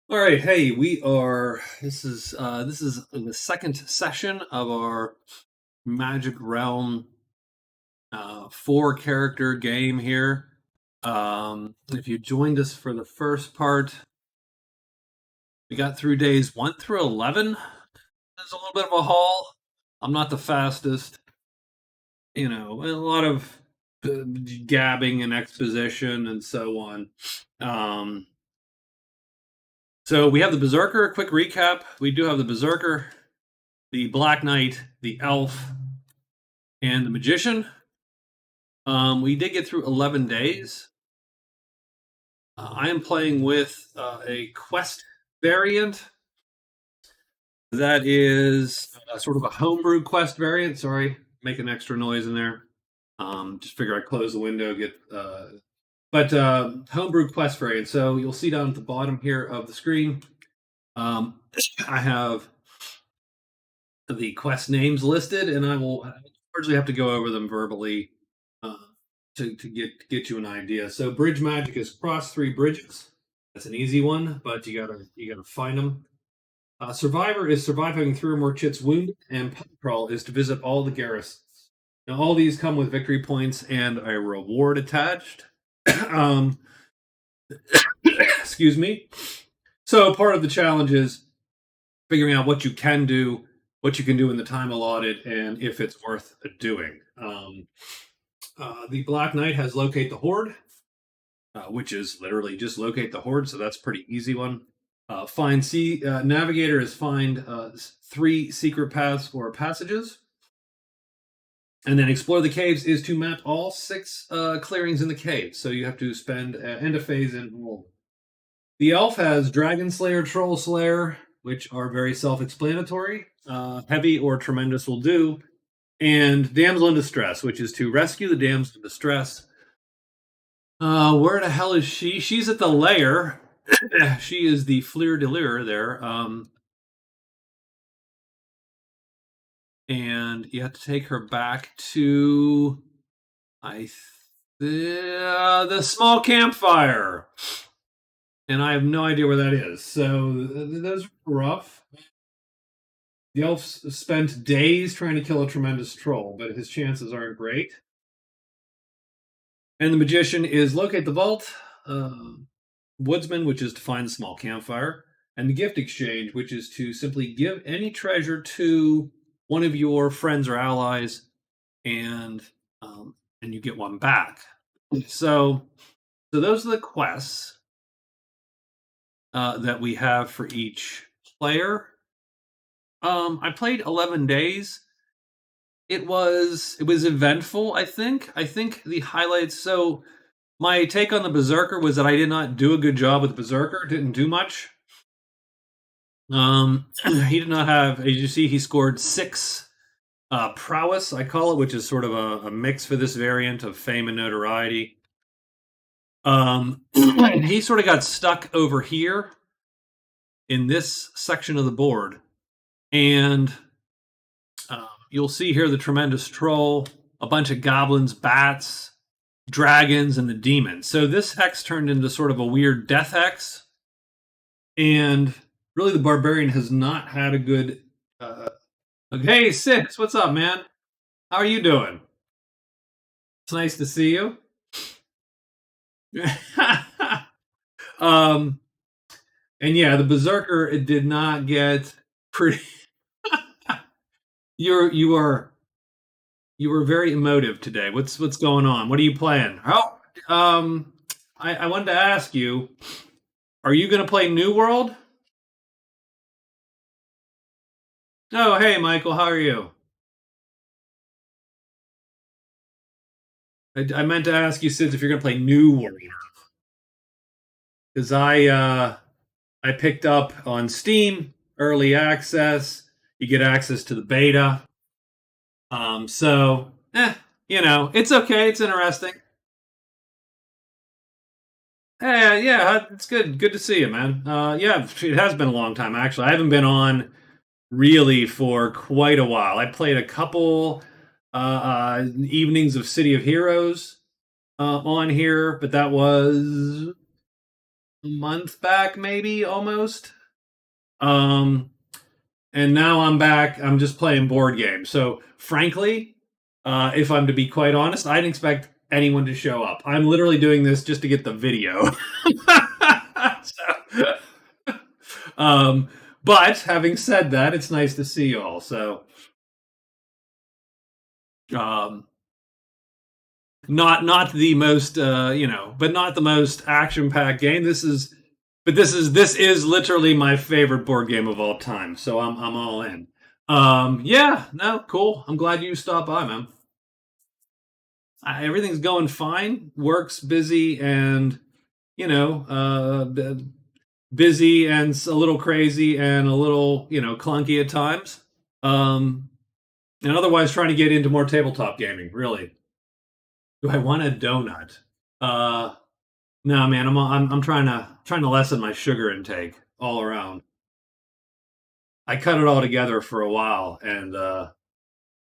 All right, hey, we are. This is the second session of our Magic Realm four character game here. If you joined us for the first part, we got through days 1 through 11. There's a little bit of a haul. I'm not the fastest, a lot of gabbing and exposition and so on. Um, so we have the Berserker. Quick recap: we do have the Berserker, the Black Knight, the Elf, and the Magician. We did get through 11 days. I am playing with a quest variant that is sort of a homebrew quest variant. Sorry, make an extra noise in there. Just figure I'd close the window, but homebrew quest variant. So you'll see down at the bottom here of the screen, I have the quest names listed, and I will largely have to go over them verbally to get you an idea. So bridge magic is cross 3 bridges. That's an easy one, but you gotta find them. Survivor is surviving 3 or more chits wounded, and pub crawl is to visit all the garrisons. Now all these come with victory points and a reward attached. Excuse me. So part of the challenge is figuring out what you can do in the time allotted, and if it's worth doing. The Black Knight has locate the horde, which is literally just locate the horde, so that's a pretty easy one. Find sea navigator is find 3 secret paths or passages, and then explore the caves is to map all 6 clearings in the cave. So you have to spend end of phase in all. The Elf has Dragon Slayer, Troll Slayer, which are very self-explanatory. Heavy or tremendous will do. And Damsel in Distress, which is to rescue the damsel in distress. Where the hell is she? She's at the lair. She is the fleur de lure there. And you have to take her back to the small campfire. And I have no idea where that is. So those are rough. The elf spent days trying to kill a tremendous troll, but his chances aren't great. And the magician is locate the vault, woodsman, which is to find the small campfire, and the gift exchange, which is to simply give any treasure to one of your friends or allies, and you get one back. So those are the quests that we have for each player. I played 11 days. It was eventful, I think. I think the highlights. So my take on the Berserker was that I did not do a good job with the Berserker. Didn't do much. He did not have. As you see, he scored 6 prowess, I call it, which is sort of a mix for this variant of fame and notoriety. He sort of got stuck over here in this section of the board. And you'll see here the tremendous troll, a bunch of goblins, bats, dragons, and the demons. So this hex turned into sort of a weird death hex. And really the barbarian has not had a good... Hey, Six, what's up, man? How are you doing? It's nice to see you. And yeah, the Berserker, it did not get pretty... You were very emotive today. What's going on? What are you playing? Oh, I wanted to ask you, are you going to play New World? Oh, hey, Michael, how are you? I meant to ask you, Sid, if you're going to play New World, because I picked up on Steam early access. You get access to the beta. So, it's okay. It's interesting. Yeah, it's good. Good to see you, man. Yeah, it has been a long time, actually. I haven't been on really for quite a while. I played a couple Evenings of City of Heroes on here, but that was a month back, maybe almost. Um, and now I'm back. I'm just playing board games. So, frankly, if I'm to be quite honest, I didn't expect anyone to show up. I'm literally doing this just to get the video. So, um, but having said that, it's nice to see you all. So, um, not the most but not the most action packed game. This is literally my favorite board game of all time. So I'm all in. Yeah, no, cool. I'm glad you stopped by, man. Everything's going fine. Work's busy and you know busy and a little crazy and a little clunky at times. Um, and otherwise trying to get into more tabletop gaming. Really, do I want a donut? Uh, No, man, I'm trying to lessen my sugar intake all around. I cut it all together for a while, and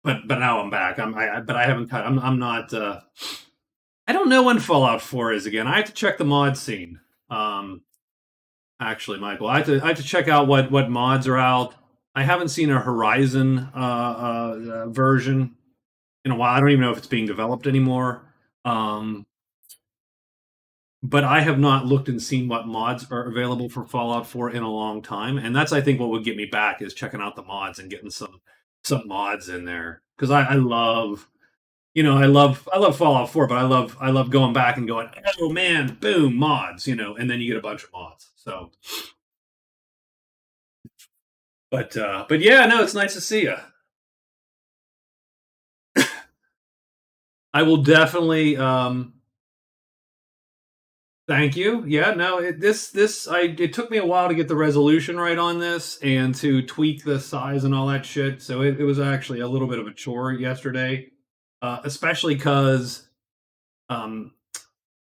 but now I'm back. But I haven't cut. I'm not. I don't know when Fallout 4 is again. I have to check the mod scene. Um, Actually, Michael, I have to check out what mods are out. I haven't seen a Horizon version in a while. I don't even know if it's being developed anymore. Um, but I have not looked and seen what mods are available for Fallout 4 in a long time, and that's I think what would get me back is checking out the mods and getting some mods in there because I love I love Fallout 4, but I love going back and going, oh man, boom, mods, and then you get a bunch of mods. So, but yeah, no, it's nice to see you. I will definitely thank you. Yeah, no, it took me a while to get the resolution right on this and to tweak the size and all that shit. So it was actually a little bit of a chore yesterday, especially because um,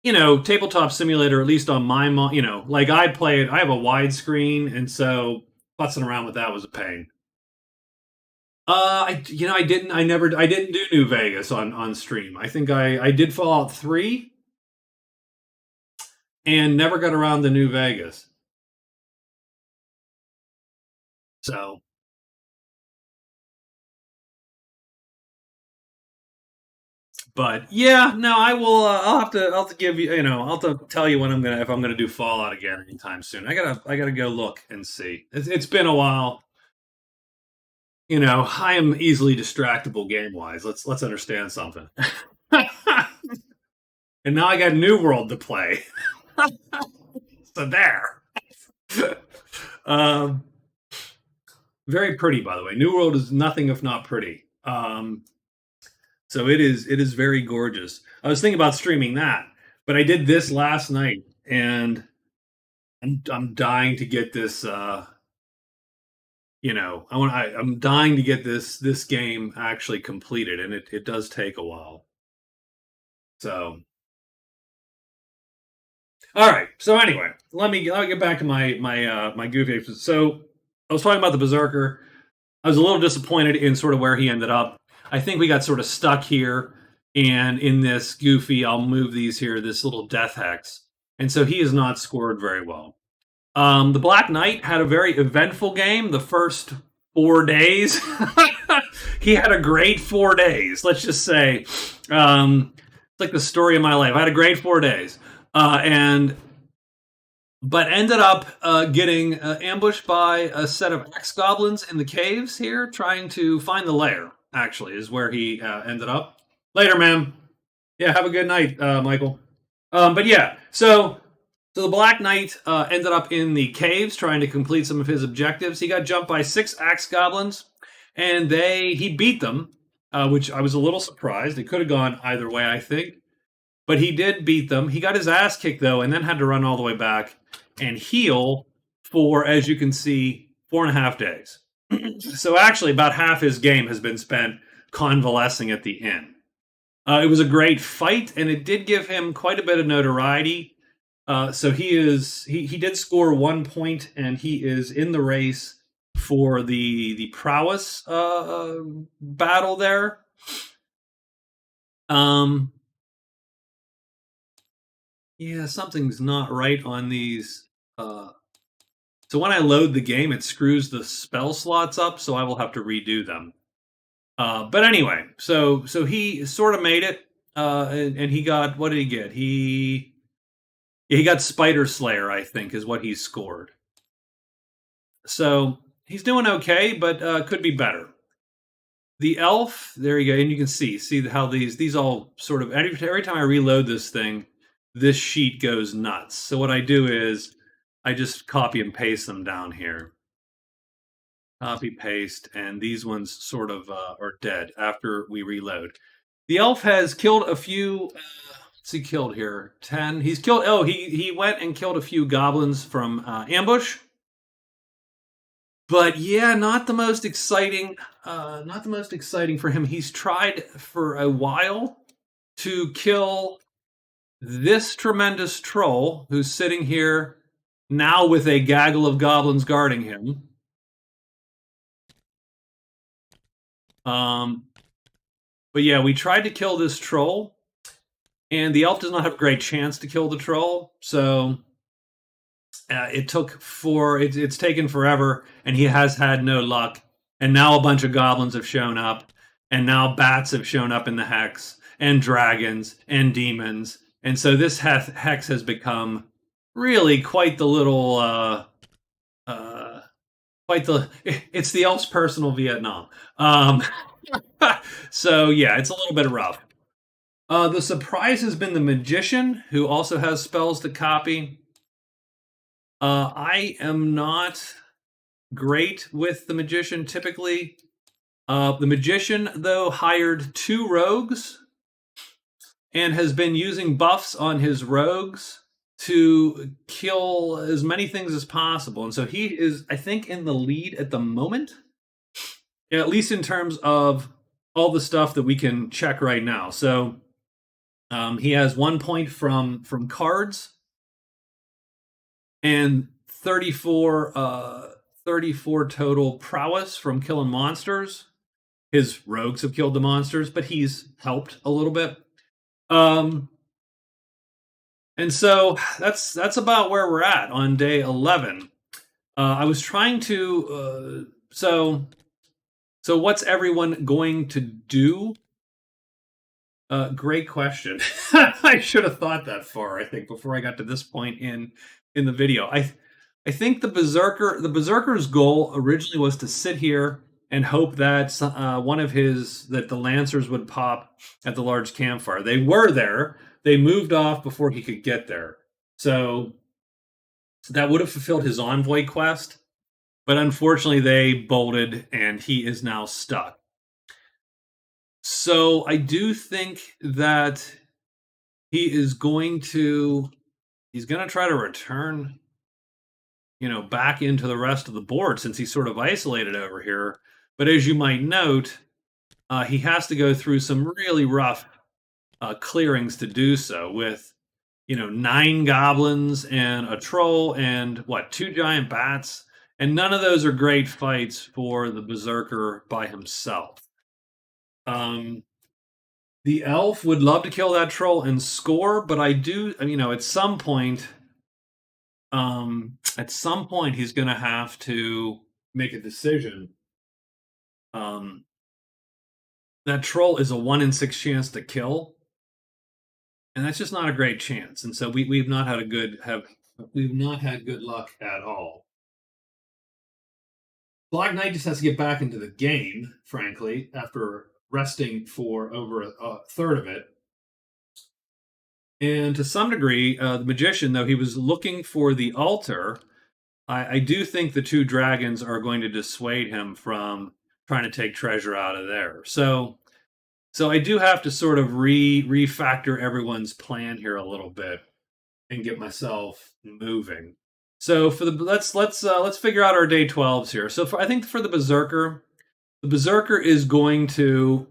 tabletop simulator, at least on my like I play it. I have a widescreen, and so futzing around with that was a pain. I didn't do New Vegas on stream. I think I did Fallout 3 and never got around to New Vegas. So, but yeah, no, I will. I'll have to give you. I'll have to tell you when if I'm gonna do Fallout again anytime soon. I gotta go look and see. It's been a while. I am easily distractible game wise. Let's understand something. And now I got New World to play. So there. um, Very pretty, by the way. New World is nothing if not pretty. So it is very gorgeous. I was thinking about streaming that, but I did this last night, and I'm dying to get this. I'm dying to get this game actually completed, and it does take a while. So, all right. So anyway, I'll get back to my goofy. So I was talking about the Berserker. I was a little disappointed in sort of where he ended up. I think we got sort of stuck here, and in this goofy, I'll move these here, this little death hex, and so he has not scored very well. The Black Knight had a very eventful game the first 4 days. He had a great 4 days. Let's just say, it's like the story of my life. I had a great 4 days, and but ended up getting ambushed by a set of ex-goblins in the caves here, trying to find the lair. Actually, is where he ended up. Later, ma'am. Yeah, have a good night, Michael. But yeah, so the Black Knight ended up in the caves trying to complete some of his objectives. He got jumped by 6 axe goblins, and he beat them, which I was a little surprised. It could have gone either way, I think. But he did beat them. He got his ass kicked, though, and then had to run all the way back and heal for, as you can see, 4.5 days. So actually, about half his game has been spent convalescing at the inn. It was a great fight, and it did give him quite a bit of notoriety. So he did score 1 point, and he is in the race for the prowess battle there. Um, yeah, something's not right on these. So when I load the game, it screws the spell slots up, so I will have to redo them. But anyway, so he sort of made it, and he got, what did he get? He got Spider Slayer, I think, is what he scored. So he's doing okay, but could be better. The elf, there you go, and you can see how these all sort of every time I reload this thing, this sheet goes nuts. So what I do is I just copy and paste them down here. Copy paste, and these ones sort of are dead after we reload. The elf has killed a few. What's he killed here? 10. He's killed. Oh, he went and killed a few goblins from ambush. But yeah, not the most exciting. Not the most exciting for him. He's tried for a while to kill this tremendous troll who's sitting here now with a gaggle of goblins guarding him. But yeah, we tried to kill this troll, and the elf does not have a great chance to kill the troll. So it's taken forever, and he has had no luck. And now a bunch of goblins have shown up, and now bats have shown up in the hex, and dragons and demons, and so this hex has become really quite the little quite the it's the elf's personal Vietnam. So yeah, it's a little bit rough. The surprise has been the magician, who also has spells to copy. I am not great with the magician typically. The magician, though, hired 2 rogues and has been using buffs on his rogues to kill as many things as possible. And so he is, I think, in the lead at the moment, at least in terms of all the stuff that we can check right now. So he has 1 point from cards and 34 total prowess from killing monsters. His rogues have killed the monsters, but he's helped a little bit. And so that's about where we're at on day 11. I was trying to so what's everyone going to do? Great question. I should have thought that far, I think, before I got to this point in the video. I think the Berserker's goal originally was to sit here and hope that that the Lancers would pop at the large campfire. They were there. They moved off before he could get there. So that would have fulfilled his envoy quest, but unfortunately they bolted and he is now stuck. So I do think that he's going to try to return, back into the rest of the board since he's sort of isolated over here. But as you might note, he has to go through some really rough clearings to do so, with 9 goblins and a troll and 2 giant bats, and none of those are great fights for the Berserker by himself. The elf would love to kill that troll and score, but at some point, he's going to have to make a decision. That troll is a 1 in 6 chance to kill, and that's just not a great chance. And so we've not had good luck at all. Black Knight just has to get back into the game, frankly, after resting for over a third of it. And to some degree, the magician, though he was looking for the altar, I do think the 2 dragons are going to dissuade him from trying to take treasure out of there. So I do have to sort of refactor everyone's plan here a little bit and get myself moving. So let's figure out our day 12s here. So I think for the Berserker is going to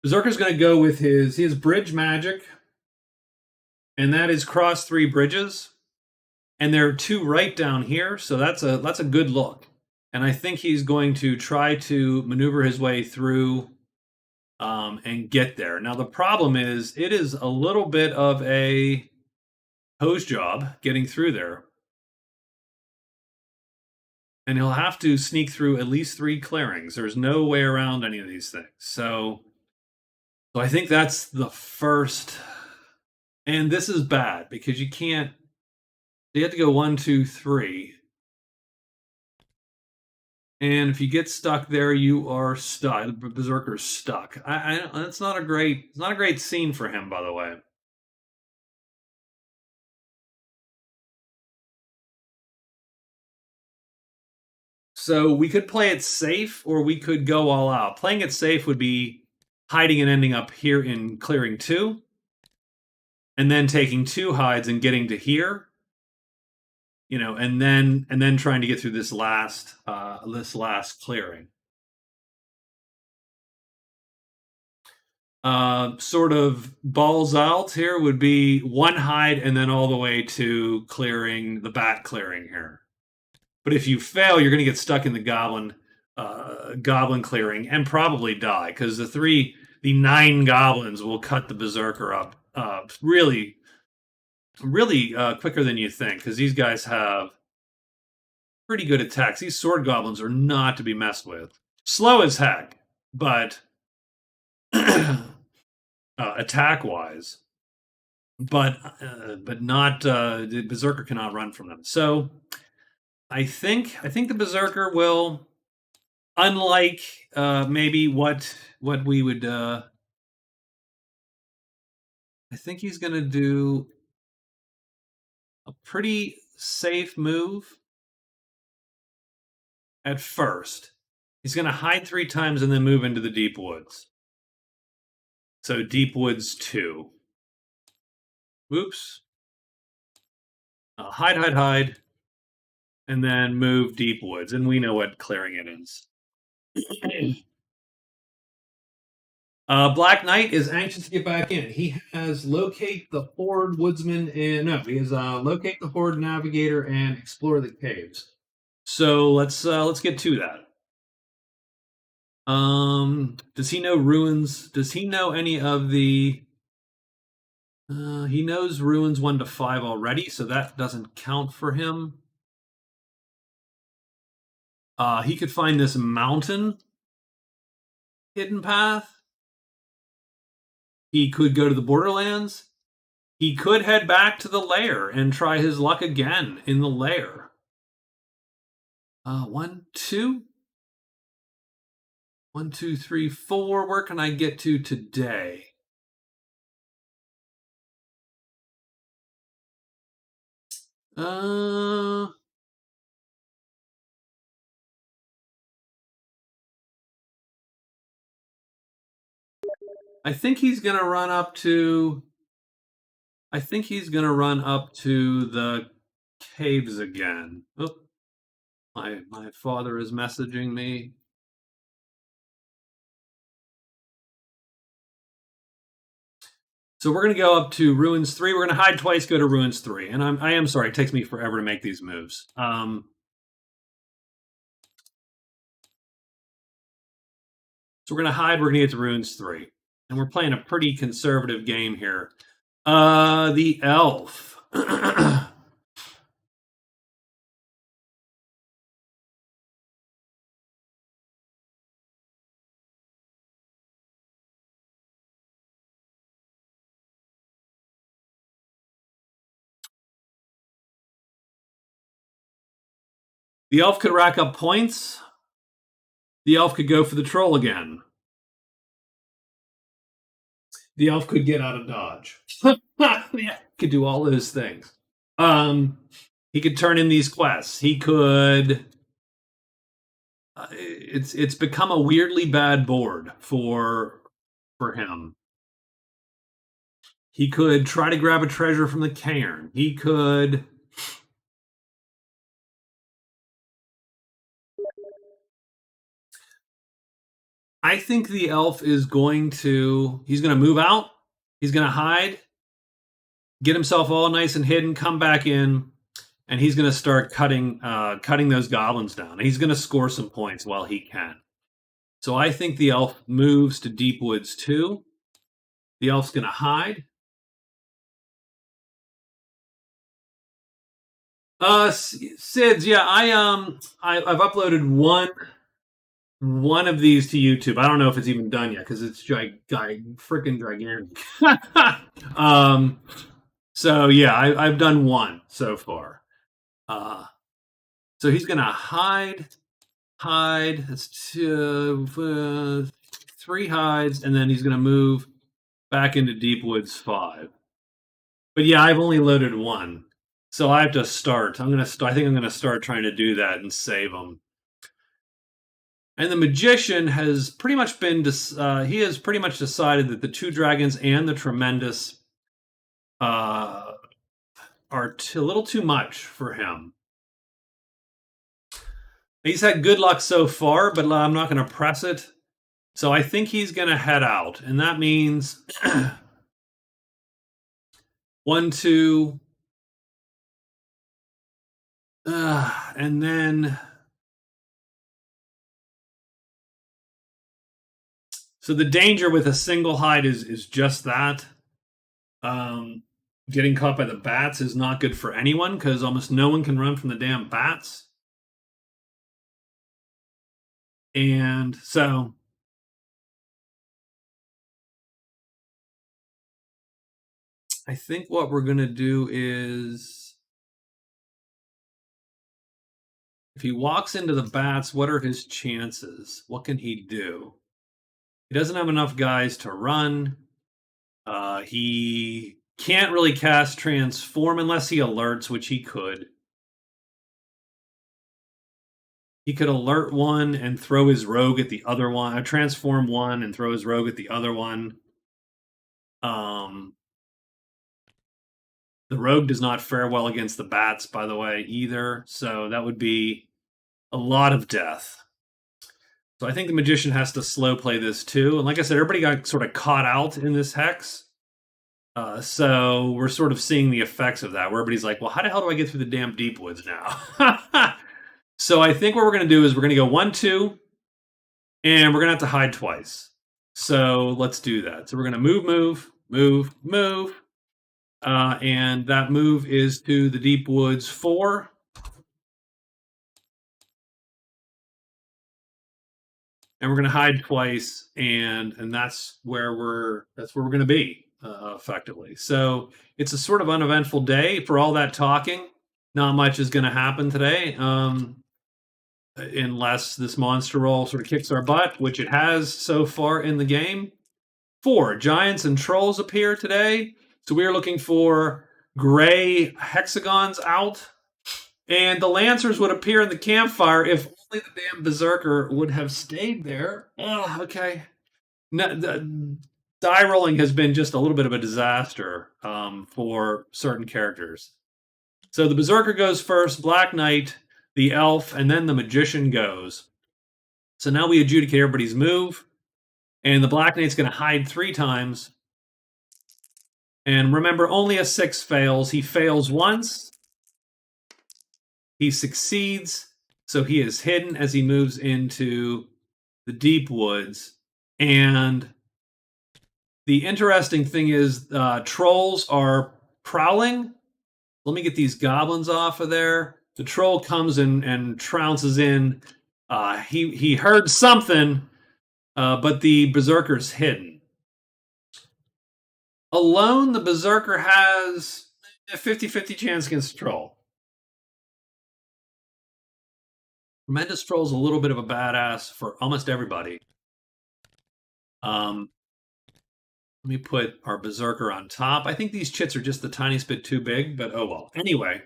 Berserker's going to go with he has bridge magic, and that is cross 3 bridges, and there are 2 right down here, so that's a good look. and I think he's going to try to maneuver his way through and get there. Now the problem is it is a little bit of a hose job getting through there, and he'll have to sneak through at least 3 clearings. There's no way around any of these things. So I think that's the first, and this is bad because you can't. You have to go 1, 2, 3. And if you get stuck there, you are stuck. Berserker's stuck. That's not a great. It's not a great scene for him, by the way. So we could play it safe, or we could go all out. Playing it safe would be hiding and ending up here in clearing 2, and then taking 2 hides and getting to here. And then trying to get through this last clearing. Sort of balls out here would be 1 hide and then all the way to clearing the bat clearing here. But if you fail, you're going to get stuck in the goblin clearing and probably die because the 9 goblins will cut the berserker up really, really quicker than you think because these guys have pretty good attacks. These sword goblins are not to be messed with. Slow as heck, but attack wise, but not the berserker cannot run from them. So I think the berserker will, unlike maybe what we would. I think he's going to do a pretty safe move at first. He's going to hide 3 times and then move into the deep woods. So deep woods 2. Whoops. Hide, and then move deep woods, and we know what clearing it is. Black Knight is anxious to get back in. He has locate the horde woodsman, and no, he has locate the horde navigator and explore the caves. So let's get to that. Does he know ruins? Does he know any of the? He knows ruins 1 to 5 already, so that doesn't count for him. He could find this mountain hidden path. He could go to the Borderlands. He could head back to the lair and try his luck again in the lair. 1, 2. 1, 2, 3, 4. Where can I get to today? I think he's going to run up to. I think he's going to run up to the caves again. Oh, my father is messaging me. So we're going to go up to Ruins 3. We're going to hide twice, go to Ruins 3. And I am sorry, it takes me forever to make these moves. So we're going to hide, we're going to get to Ruins 3. And we're playing a pretty conservative game here. The elf. The elf could rack up points. The elf could go for the troll again. The elf could get out of dodge. Yeah, could do all those things. He could turn in these quests. He could. It's become a weirdly bad board for him. He could try to grab a treasure from the cairn. He could. I think the elf is going to. He's going to move out. He's going to hide, get himself all nice and hidden, come back in, and he's going to start cutting those goblins down. He's going to score some points while he can. So I think the elf moves to Deep Woods 2. The elf's going to hide. Sids, yeah, I've uploaded one of these to YouTube. I don't know if it's even done yet because it's freaking gigantic. So yeah, I've done one so far. So he's gonna hide. That's three hides, and then he's gonna move back into Deep Woods 5. But yeah, I've only loaded one, so I have to start. I think I'm gonna start trying to do that and save them. And the magician has pretty much he has pretty much decided that the two dragons and the tremendous are a little too much for him. He's had good luck so far, but I'm not going to press it. So I think he's going to head out, and that means 1, 2, and then. So the danger with a single hide is just that. Getting caught by the bats is not good for anyone because almost no one can run from the damn bats. And so I think what we're going to do is if he walks into the bats, what are his chances? What can he do? He doesn't have enough guys to run. He can't really cast transform unless he alerts, which he could. He could alert one and throw his rogue at the other one. Transform one and throw his rogue at the other one. The rogue does not fare well against the bats, by the way, either. So that would be a lot of death. So I think the magician has to slow play this too. And like I said, everybody got sort of caught out in this hex. So we're sort of seeing the effects of that, where everybody's like, well, how the hell do I get through the damn deep woods now? So I think what we're going to do is we're going to go 1, 2, and we're going to have to hide twice. So let's do that. So we're going to move. And that move is to the Deep Woods 4. And we're going to hide twice, and that's where we're going to be effectively. So it's a sort of uneventful day for all that talking. Not much is going to happen today, unless this monster roll sort of kicks our butt, which it has so far in the game. 4 giants and trolls appear today, so we are looking for gray hexagons out. And the Lancers would appear in the campfire if only the damn Berserker would have stayed there. Oh, okay. No, the die rolling has been just a little bit of a disaster for certain characters. So the Berserker goes first, Black Knight, the Elf, and then the Magician goes. So now we adjudicate everybody's move. And the Black Knight's going to hide 3 times. And remember, only a 6 fails. He fails once. He succeeds, so he is hidden as he moves into the deep woods. And the interesting thing is trolls are prowling. Let me get these goblins off of there. The troll comes and trounces in. He heard something, but the Berserker's hidden. Alone, the Berserker has a 50-50 chance against the troll. Tremendous Troll's a little bit of a badass for almost everybody. Let me put our Berserker on top. I think these chits are just the tiniest bit too big, but oh well. Anyway,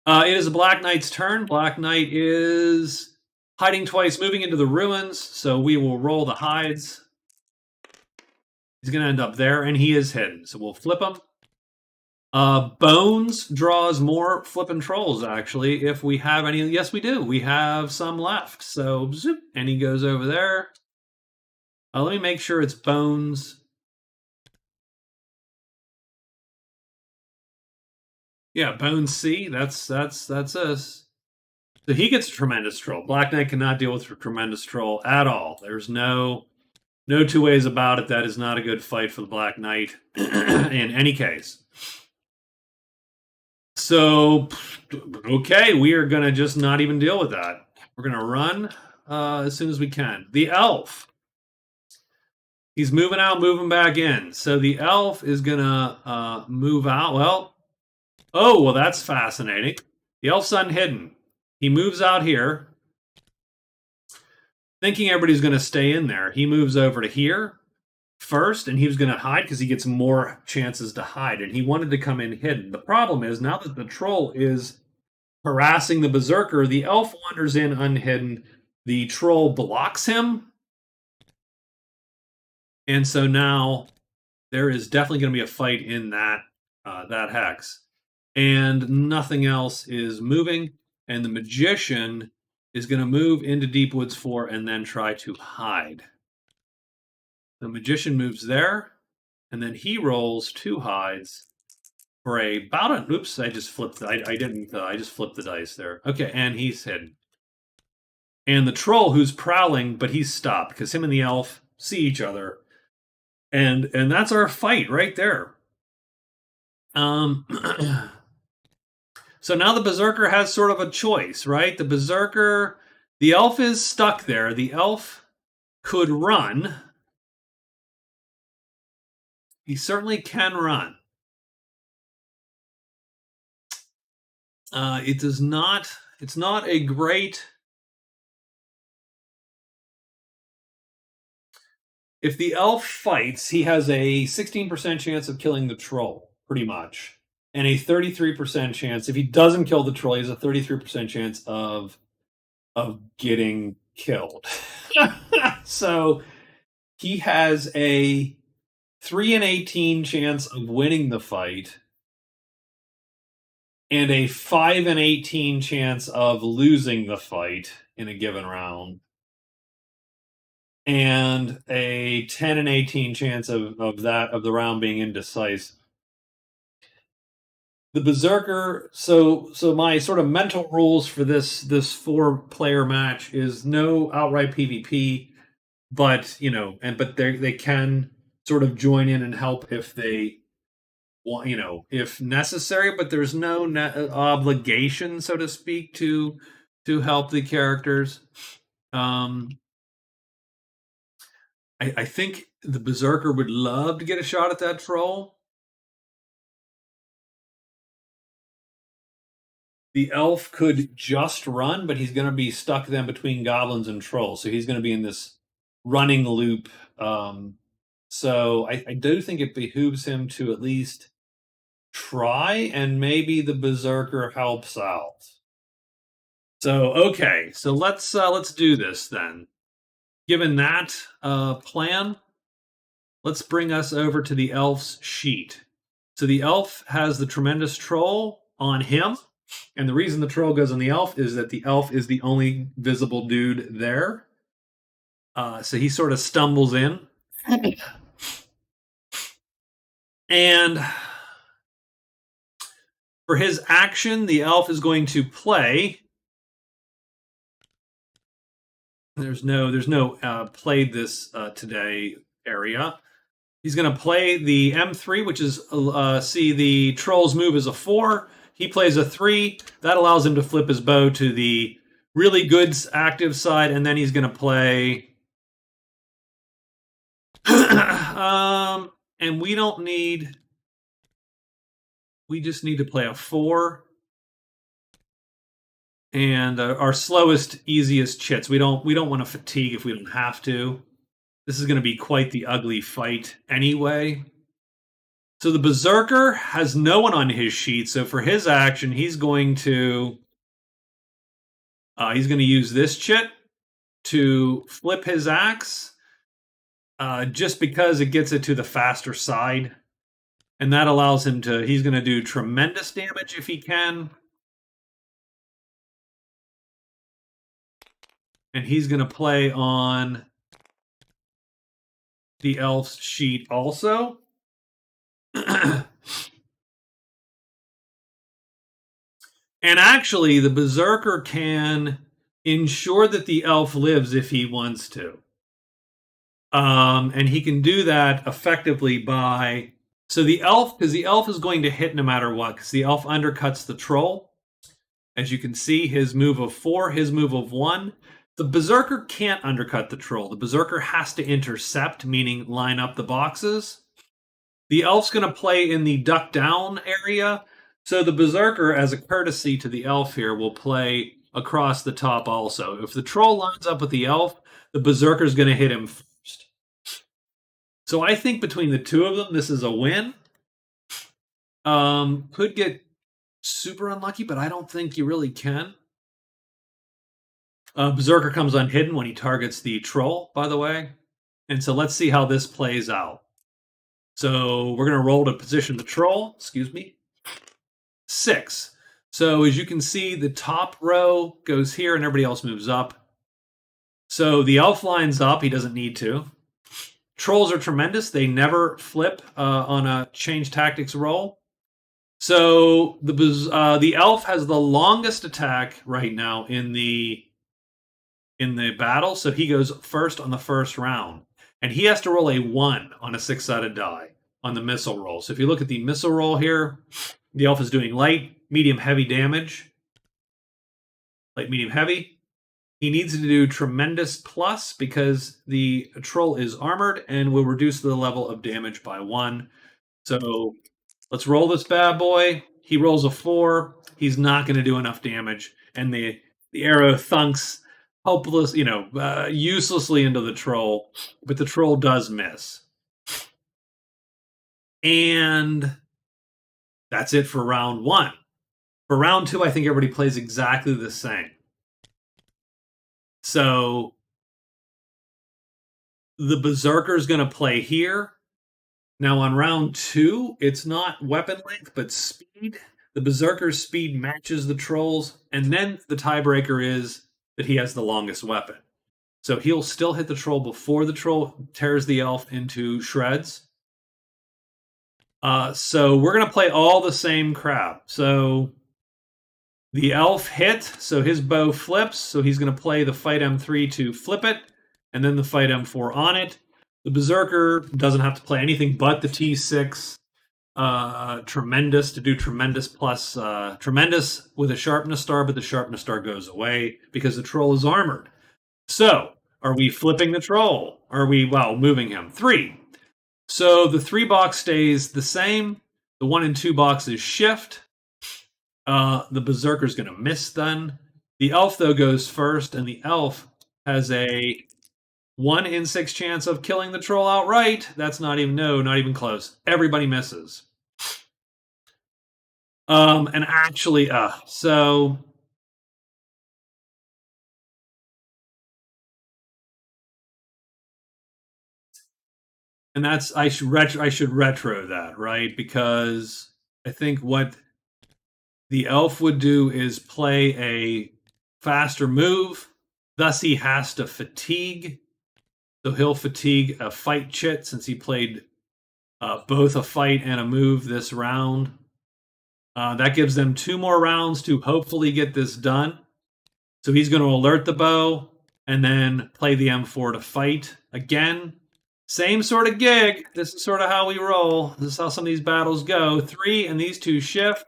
it is a Black Knight's turn. Black Knight is hiding twice, moving into the ruins, so we will roll the hides. He's going to end up there, and he is hidden, so we'll flip him. Bones draws more flippin' trolls, actually, if we have any. Yes, we do. We have some left. So, zoop, and he goes over there. Let me make sure it's Bones. Yeah, Bone C. That's us. So he gets a tremendous troll. Black Knight cannot deal with a tremendous troll at all. There's no two ways about it. That is not a good fight for the Black Knight in any case. So, okay, we are gonna just not even deal with that. We're gonna run as soon as we can. The elf. He's moving out, moving back in. So the elf is gonna move out. Well, that's fascinating. The elf's unhidden. He moves out here, thinking everybody's gonna stay in there. He moves over to here first, and he was gonna hide because he gets more chances to hide. And he wanted to come in hidden. The problem is now that the troll is harassing the berserker, the elf wanders in unhidden. The troll blocks him, and so now there is definitely going to be a fight in that hex, and nothing else is moving. And the magician is going to move into Deep Woods 4 and then try to hide. The magician moves there, and then he rolls 2 hides for about an. Oops! I just flipped. I didn't. I just flipped the dice there. Okay, and he's hidden. And the troll who's prowling, but he's stopped because him and the elf see each other, and that's our fight right there. So now the berserker has sort of a choice, right? The elf is stuck there. The elf could run. He certainly can run. It does not. It's not a great. If the elf fights, he has a 16% chance of killing the troll, pretty much, and a 33% chance. If he doesn't kill the troll, he has a 33% chance of getting killed. So he has a 3 in 18 chance of winning the fight, and a 5 in 18 chance of losing the fight in a given round, and a 10 and 18 chance of the round being indecisive. The berserker. So my sort of mental rules for this 4-player match is no outright PvP, but but they can sort of join in and help if they want, if necessary. But there's no obligation, so to speak, to help the characters. I think the berserker would love to get a shot at that troll. The elf could just run, but he's going to be stuck then between goblins and trolls. So he's going to be in this running loop. So I do think it behooves him to at least try, and maybe the berserker helps out. So okay, so let's do this then. Given that plan, let's bring us over to the elf's sheet. So the elf has the tremendous troll on him. And the reason the troll goes on the elf is that the elf is the only visible dude there. So he sort of stumbles in. And for his action, the elf is going to play. There's no played this today area. He's going to play the M3, which is, see, the troll's move is a 4. He plays a 3. That allows him to flip his bow to the really good active side, and then he's going to play. And we don't need. We just need to play a 4. And our slowest, easiest chits. We don't want to fatigue if we don't have to. This is going to be quite the ugly fight anyway. So the berserker has no one on his sheet. So for his action, he's going to use this chit to flip his axe, just because it gets it to the faster side, and that allows him to. He's going to do tremendous damage if he can, and he's going to play on the elf's sheet also. And actually, the Berserker can ensure that the elf lives if he wants to. And he can do that effectively by so the elf, because the elf is going to hit no matter what, because the elf undercuts the troll. As you can see, his move of 4, his move of 1. The Berserker can't undercut the troll. The Berserker has to intercept, meaning line up the boxes. The elf's going to play in the duck down area. So the Berserker, as a courtesy to the elf here, will play across the top also. If the troll lines up with the elf, the Berserker's going to hit him first. So I think between the two of them, this is a win. Could get super unlucky, but I don't think you really can. Berserker comes unhidden when he targets the troll, by the way. And so let's see how this plays out. So we're going to roll to position the troll. Excuse me. 6. So as you can see, the top row goes here and everybody else moves up. So the elf lines up. He doesn't need to. Trolls are tremendous. They never flip on a change tactics roll. So the elf has the longest attack right now in the battle. So he goes first on the first round. And he has to roll a 1 on a 6-sided die on the missile roll. So if you look at the missile roll here, the elf is doing light, medium, heavy damage. Light, medium, heavy. He needs to do tremendous plus because the troll is armored and will reduce the level of damage by 1. So let's roll this bad boy. He rolls a 4. He's not going to do enough damage. And the arrow thunks helpless, uselessly into the troll. But the troll does miss. And that's it for round 1. For round 2, I think everybody plays exactly the same. So the Berserker is going to play here. Now on round 2, it's not weapon length, but speed. The Berserker's speed matches the troll's, and then the tiebreaker is that he has the longest weapon. So he'll still hit the troll before the troll tears the elf into shreds. So we're going to play all the same crap. So the elf hit, so his bow flips, so he's going to play the fight M3 to flip it, and then the fight M4 on it. The Berserker doesn't have to play anything but the T6 tremendous to do tremendous plus tremendous with a sharpness star, but the sharpness star goes away because the troll is armored. So, are we flipping the troll? Are we, moving him? 3. So the 3 box stays the same. The 1 and 2 boxes shift. The Berserker's going to miss then. The elf, though, goes first, and the elf has a 1 in 6 chance of killing the troll outright. That's not even close. Everybody misses. And actually, so and that's I should retro that, right? Because I think what the elf would do is play a faster move. Thus, he has to fatigue. So he'll fatigue a fight chit since he played both a fight and a move this round. That gives them 2 more rounds to hopefully get this done. So he's going to alert the bow and then play the M4 to fight again. Same sort of gig. This is sort of how we roll. This is how some of these battles go. 3 and these 2 shift.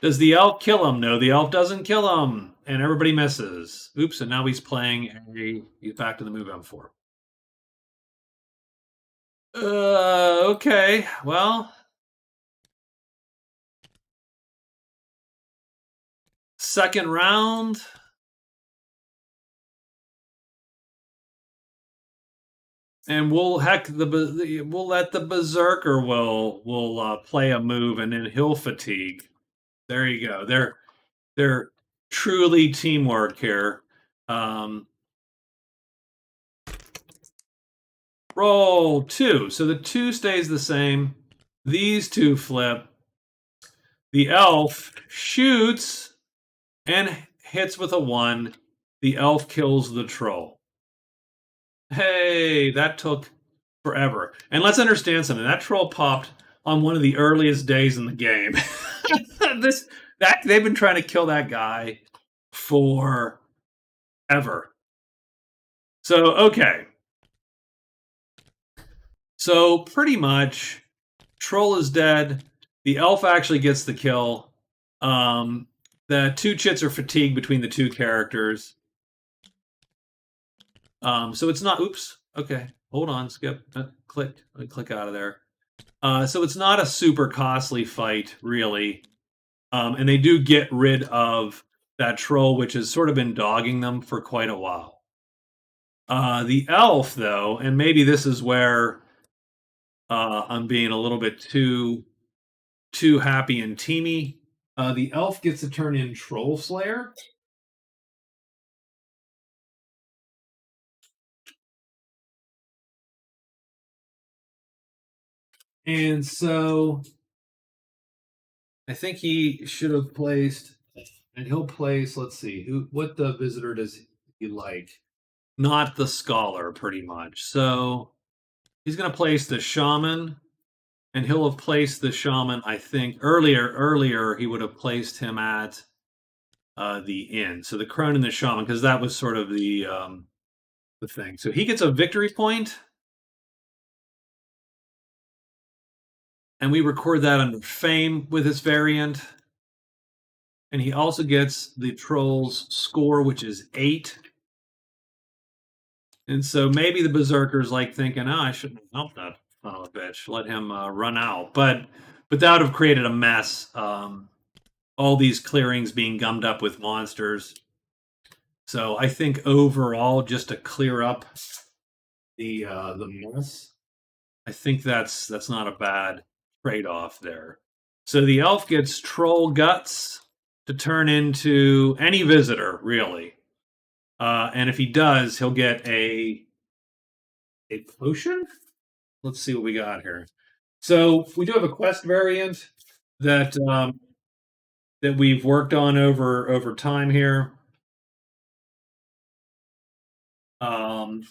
Does the elf kill him? No, the elf doesn't kill him. And everybody misses. Oops, and now he's playing he's back to the move M4. Okay. Well, second round. And we'll let the Berserker will play a move and then he'll fatigue. There you go. They're truly teamwork here. Roll 2. So the 2 stays the same. These 2 flip. The elf shoots and hits with a 1. The elf kills the troll. Hey, that took forever. And let's understand something. That troll popped on one of the earliest days in the game. they've been trying to kill that guy for ever. So okay, so pretty much, Troll is dead. The elf actually gets the kill. The two chits are fatigued between the two characters. So it's not. Oops. Okay, hold on. Skip. Click. Let me click out of there. So it's not a super costly fight, really. And they do get rid of that troll, which has sort of been dogging them for quite a while. The elf, though, and maybe this is where I'm being a little bit too happy and teamy. The elf gets to turn in Troll Slayer. And so I think he should have placed, and he'll place, let's see, what the visitor does he like? Not the scholar, pretty much. So he's going to place the shaman, and he'll have placed the shaman, I think, earlier he would have placed him at the inn. So the crone and the shaman, because that was sort of the thing. So he gets a victory point, and we record that under fame with his variant. And he also gets the troll's score, which is 8. And so maybe the berserker's like thinking, "Oh, I shouldn't have helped that son of a bitch. Let him run out." But that would have created a mess. All these clearings being gummed up with monsters. So I think overall, just to clear up the mess, I think that's not a bad trade off there. So the elf gets troll guts to turn into any visitor, really. And if he does, he'll get a potion. Let's see what we got here. So we do have a quest variant that that we've worked on over time here. Um,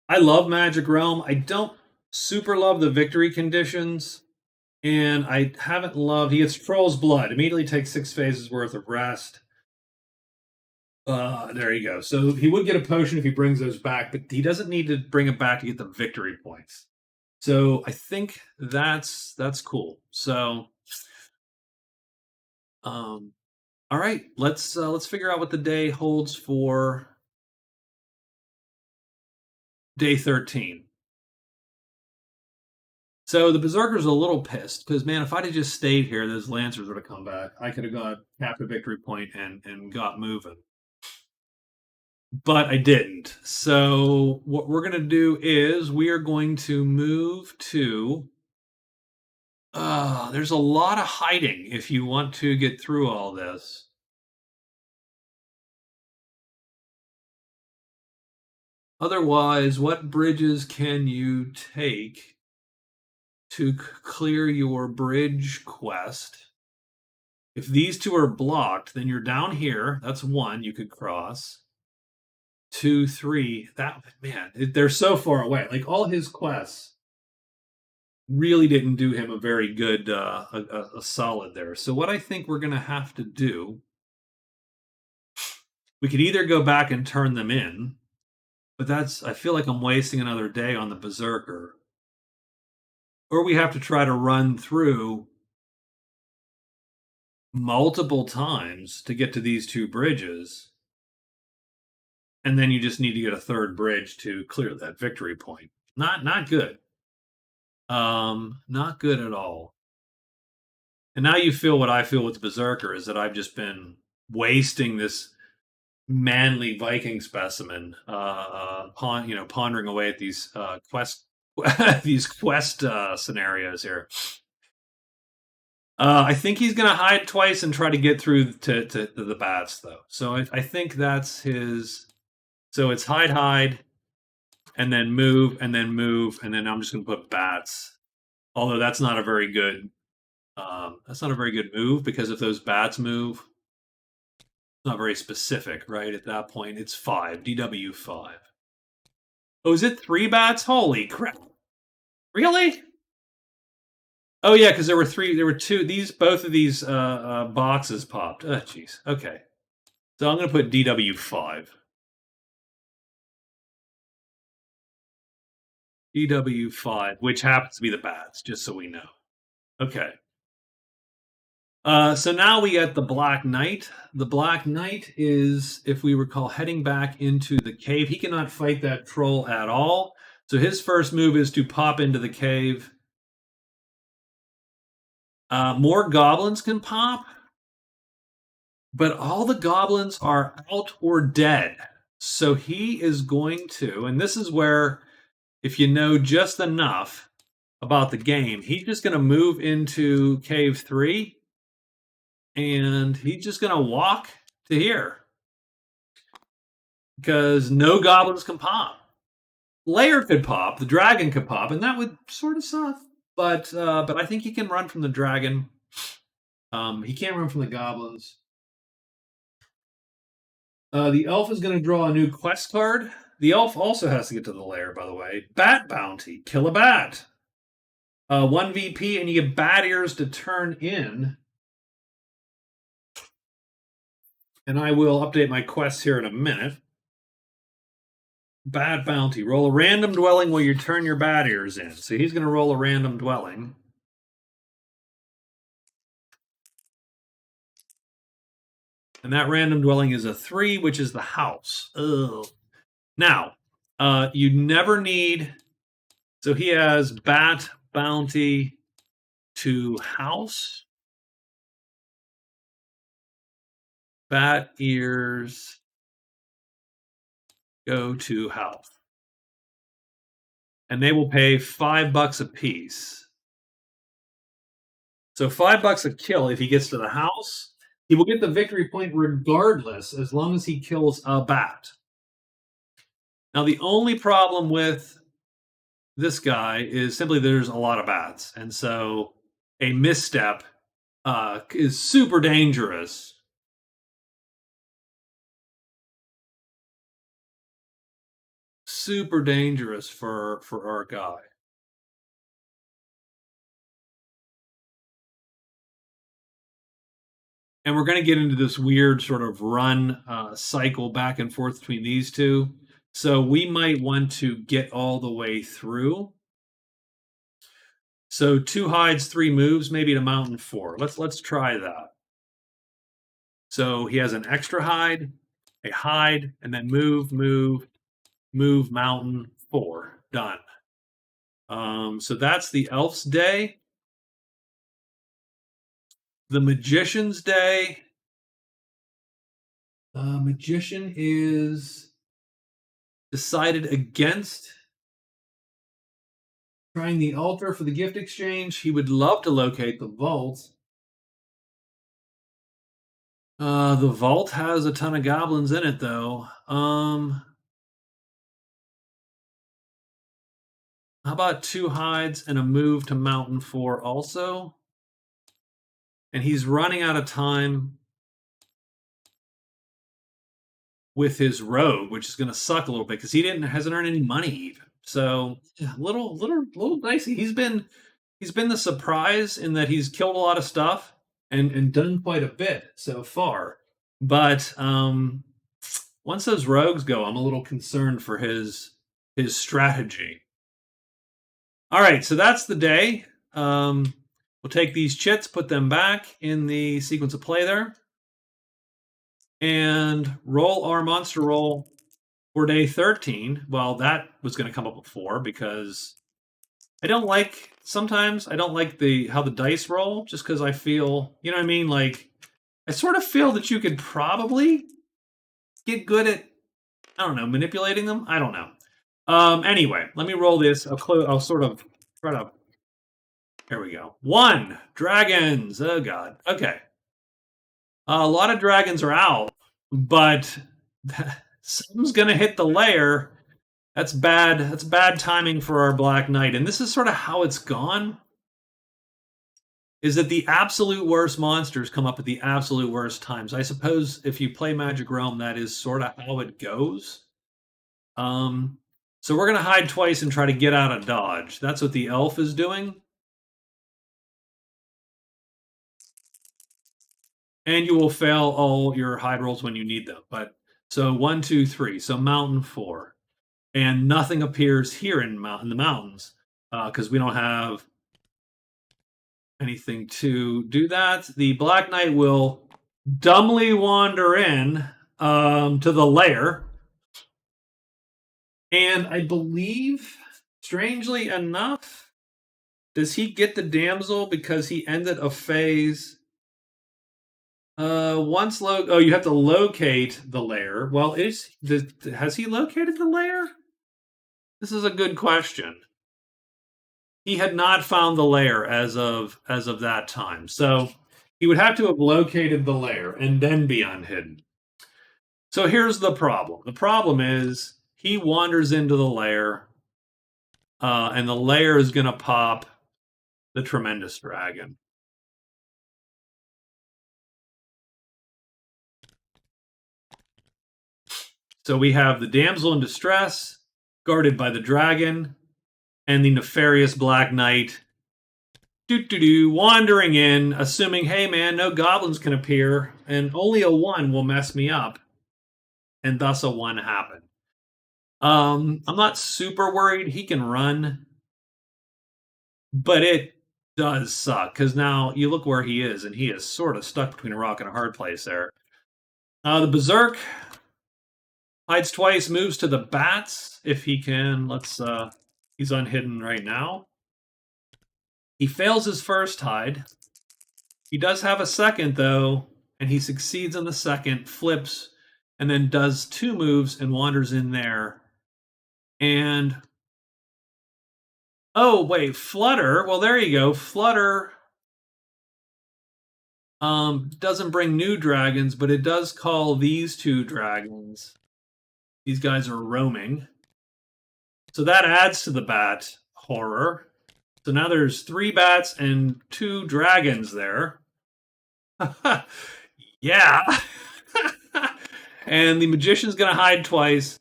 I love Magic Realm. I don't super love the victory conditions, and I haven't loved. He gets Troll's Blood. Immediately takes 6 phases worth of rest. There you go. So he would get a potion if he brings those back, but he doesn't need to bring them back to get the victory points. So I think that's cool. So, all right, let's figure out what the day holds for day 13. So the Berserker's a little pissed because, man, if I'd have just stayed here, those Lancers would have come back. I could have got capped a victory point and got moving. But I didn't. So what we're going to do is we are going to move to. There's a lot of hiding if you want to get through all this. Otherwise, what bridges can you take to clear your bridge quest? If these two are blocked, then you're down here. That's one you could cross. 2, 3. That man, they're so far away. Like all his quests really didn't do him a very good, a solid there. So what I think we're gonna have to do, we could either go back and turn them in, but I feel like I'm wasting another day on the Berserker, or we have to try to run through multiple times to get to these two bridges, and then you just need to get a third bridge to clear that victory point. Not good. Not good at all. And now you feel what I feel with the Berserker is that I've just been wasting this manly Viking specimen, pondering away at these quest these quest scenarios here. I think he's going to hide twice and try to get through to the bats, though. So I think that's his. So it's hide, and then move, and then move, and then I'm just going to put bats. Although that's not a very good. That's not a very good move because if those bats move, it's not very specific, right? At that point, it's 5 DW5. Oh, is it 3 bats? Holy crap! Really? Oh yeah, because there were two. Both of these boxes popped. Oh jeez. Okay, so I'm gonna put DW5. DW5, which happens to be the bats, just so we know. Okay. So now we get the Black Knight. The Black Knight is, if we recall, heading back into the cave. He cannot fight that troll at all. So his first move is to pop into the cave. More goblins can pop, but all the goblins are out or dead. So he is going to, and this is where, if you know just enough about the game, he's just going to move into cave 3 and he's just going to walk to here because no goblins can pop. Lair could pop, the dragon could pop, and that would sort of suck. But I think he can run from the dragon. He can't run from the goblins. The elf is going to draw a new quest card. The elf also has to get to the lair, by the way. Bat bounty, kill a bat. 1 VP, and you get bat ears to turn in. And I will update my quests here in a minute. Bat bounty. Roll a random dwelling where you turn your bat ears in. So he's going to roll a random dwelling. And that random dwelling is a 3, which is the house. Ugh. Now, you never need... So he has bat bounty to house. Bat ears go to house. And they will pay $5 a piece. So $5 a kill if he gets to the house. He will get the victory point regardless, as long as he kills a bat. Now, the only problem with this guy is simply there's a lot of bats. And so a misstep is super dangerous. Super dangerous for our guy. And we're going to get into this weird sort of run cycle back and forth between these two. So we might want to get all the way through. So 2 hides, 3 moves, maybe to mountain 4. Let's try that. So he has an extra hide, a hide, and then move, mountain 4. Done. So that's the elf's day. The magician's day. Magician is decided against trying the altar for the gift exchange. He would love to locate the vault. The vault has a ton of goblins in it, though. How about 2 hides and a move to mountain 4 also? And he's running out of time with his rogue, which is going to suck a little bit because he hasn't earned any money even. So little dicey. He's been the surprise in that he's killed a lot of stuff and done quite a bit so far. But once those rogues go, I'm a little concerned for his strategy. All right, so that's the day. We'll take these chits, put them back in the sequence of play there, and roll our monster roll for day 13. Well, that was going to come up before because sometimes I don't like how the dice roll, just because I feel, you know what I mean? Like, I sort of feel that you could probably get good at, I don't know, manipulating them. I don't know. Anyway, let me roll this. I'll sort of try to. Here we go. 1 dragons. Oh god. Okay. A lot of dragons are out, but someone's gonna hit the lair. That's bad. That's bad timing for our Black Knight. And this is sort of how it's gone. Is that the absolute worst monsters come up at the absolute worst times. I suppose if you play Magic Realm, that is sort of how it goes. So we're going to hide twice and try to get out of dodge. That's what the elf is doing. and you will fail all your hide rolls when you need them. But so 1, 2, 3. So mountain 4, and nothing appears here in the mountains because we don't have anything to do that. The Black Knight will dumbly wander in to the lair, and I believe, strangely enough, does he get the damsel because he ended a phase? You have to locate the lair. Well, has he located the lair? This is a good question. He had not found the lair as of that time, so he would have to have located the lair and then be unhidden. So here's the problem. The problem is he wanders into the lair, and the lair is going to pop the tremendous dragon. So we have the damsel in distress, guarded by the dragon, and the nefarious Black Knight wandering in, assuming, hey man, no goblins can appear, and only a 1 will mess me up, and thus a 1 happened. I'm not super worried. He can run, but it does suck because now you look where he is, and he is sort of stuck between a rock and a hard place there. The Berserk hides twice, moves to the bats if he can. He's unhidden right now. He fails his first hide. He does have a second, though, and he succeeds on the second, flips, and then does 2 moves and wanders in there. And oh, wait, Flutter. Well, there you go. Flutter doesn't bring new dragons, but it does call these 2 dragons. These guys are roaming. So that adds to the bat horror. So now there's 3 bats and 2 dragons there. Yeah. And the magician's going to hide twice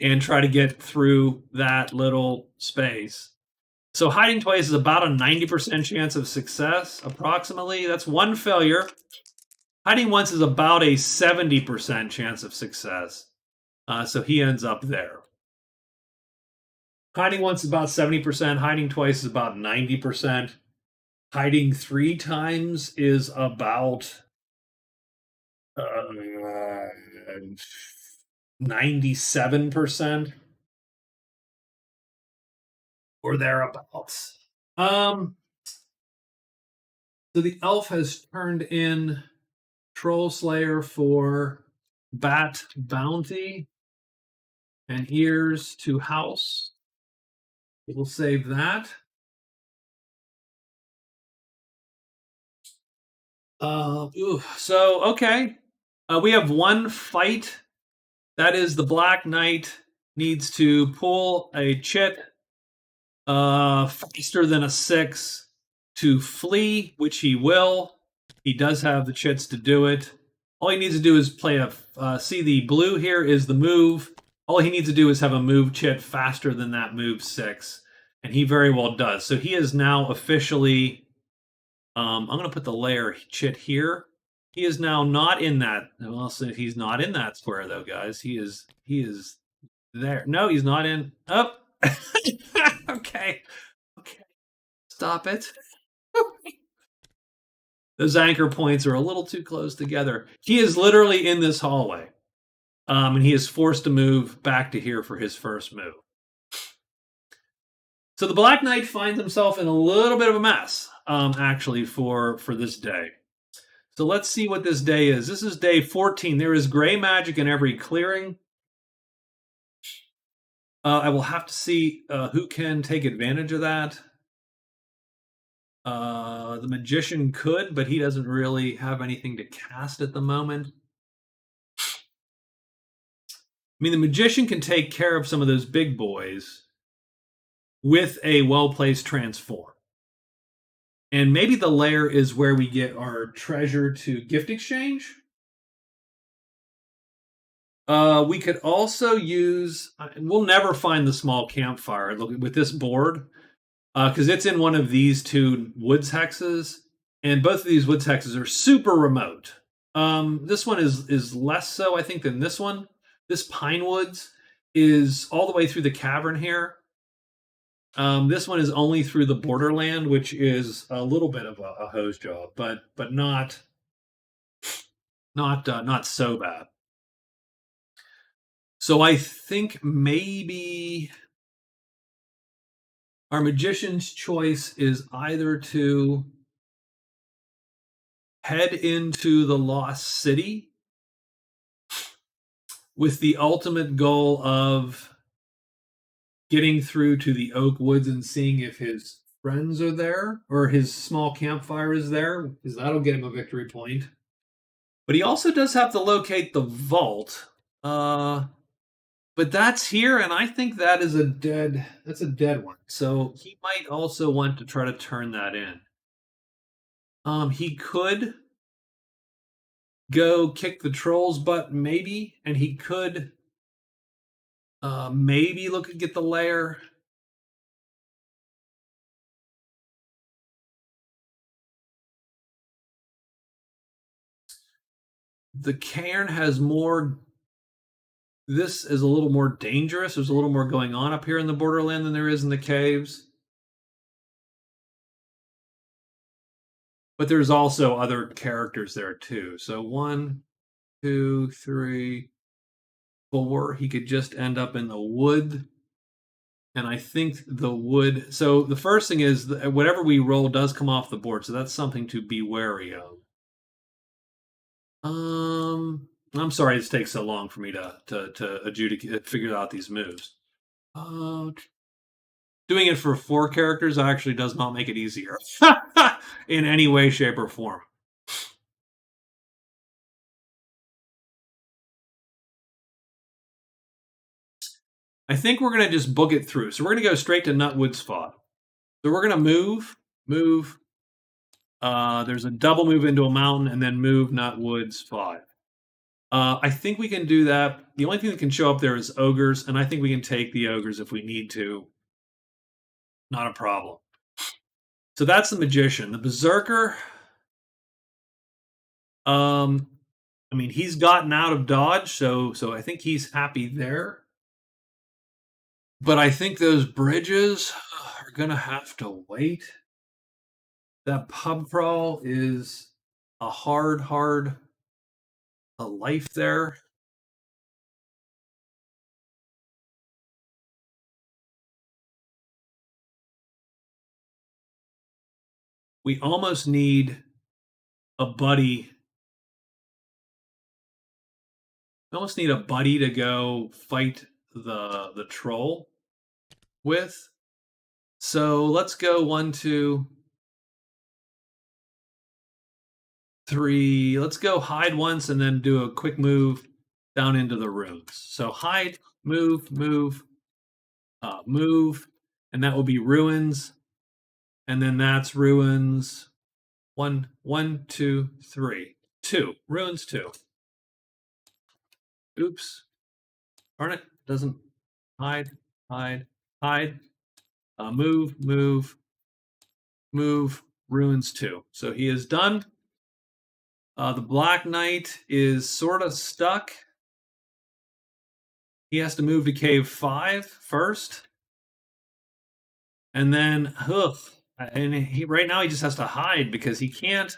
and try to get through that little space. So hiding twice is about a 90% chance of success, approximately. That's 1 failure. Hiding once is about a 70% chance of success. So he ends up there. Hiding once is about 70%. Hiding twice is about 90%. Hiding 3 times is about 97%. Or thereabouts. So the elf has turned in Troll Slayer for Bat Bounty and Ears to House. We'll save that. So okay. We have 1 fight. That is the Black Knight needs to pull a chit faster than a 6 to flee, which he will. He does have the chits to do it. All he needs to do is play see the blue here is the move. All he needs to do is have a move chit faster than that move 6, and he very well does. So he is now officially. I'm going to put the layer chit here. He is now not in that. Well, so he's not in that square though, guys. He is there. No, he's not in. Oh. Okay. Stop it. Those anchor points are a little too close together. He is literally in this hallway. And he is forced to move back to here for his first move. So the Black Knight finds himself in a little bit of a mess, actually, for this day. So let's see what this day is. This is day 14. There is gray magic in every clearing. I will have to see who can take advantage of that. The magician could, but he doesn't really have anything to cast at the moment. I mean, the magician can take care of some of those big boys with a well-placed transform. And maybe the lair is where we get our treasure to gift exchange. We could also use, we'll never find the small campfire with this board, because it's in one of these 2 woods hexes, and both of these woods hexes are super remote. This one is less so, I think, than this one. This pine woods is all the way through the cavern here. This one is only through the borderland, which is a little bit of a hose job, but not so bad. So I think maybe our magician's choice is either to head into the lost city with the ultimate goal of getting through to the oak woods and seeing if his friends are there or his small campfire is there, because that'll get him a victory point. But he also does have to locate the vault. But that's here, and I think that's a dead one. So he might also want to try to turn that in. He could go kick the troll's butt, maybe, and he could maybe look and get the lair. The cairn has more. This is a little more dangerous. There's a little more going on up here in the borderland than there is in the caves. But there's also other characters there too. So 1, 2, 3, 4. He could just end up in the wood. And I think the wood. So the first thing is whatever we roll does come off the board. So that's something to be wary of. I'm sorry this takes so long for me to adjudicate, figure out these moves. Doing it for 4 characters actually does not make it easier in any way, shape, or form. I think we're going to just book it through. So we're going to go straight to Nutwood's Spot. So we're going to move. There's a double move into a mountain and then move Nutwood's 5. I think we can do that. The only thing that can show up there is ogres, and I think we can take the ogres if we need to. Not a problem. So that's the magician. The berserker. I mean, he's gotten out of dodge, so I think he's happy there. But I think those bridges are gonna have to wait. That pub crawl is a hard a life there. We almost need a buddy. We almost need a buddy to go fight the troll with. So let's go 1, 2, 3. Let's go hide once and then do a quick move down into the ruins. So hide, move, move, move, and that will be ruins. And then that's ruins. 1, 1, 2, 3. 2. Ruins 2. Oops. Darn it. Doesn't hide, hide, hide. Move, move, move. Ruins 2. So he is done. The Black Knight is sort of stuck. He has to move to cave 5 first. And then, and he right now he just has to hide because he can't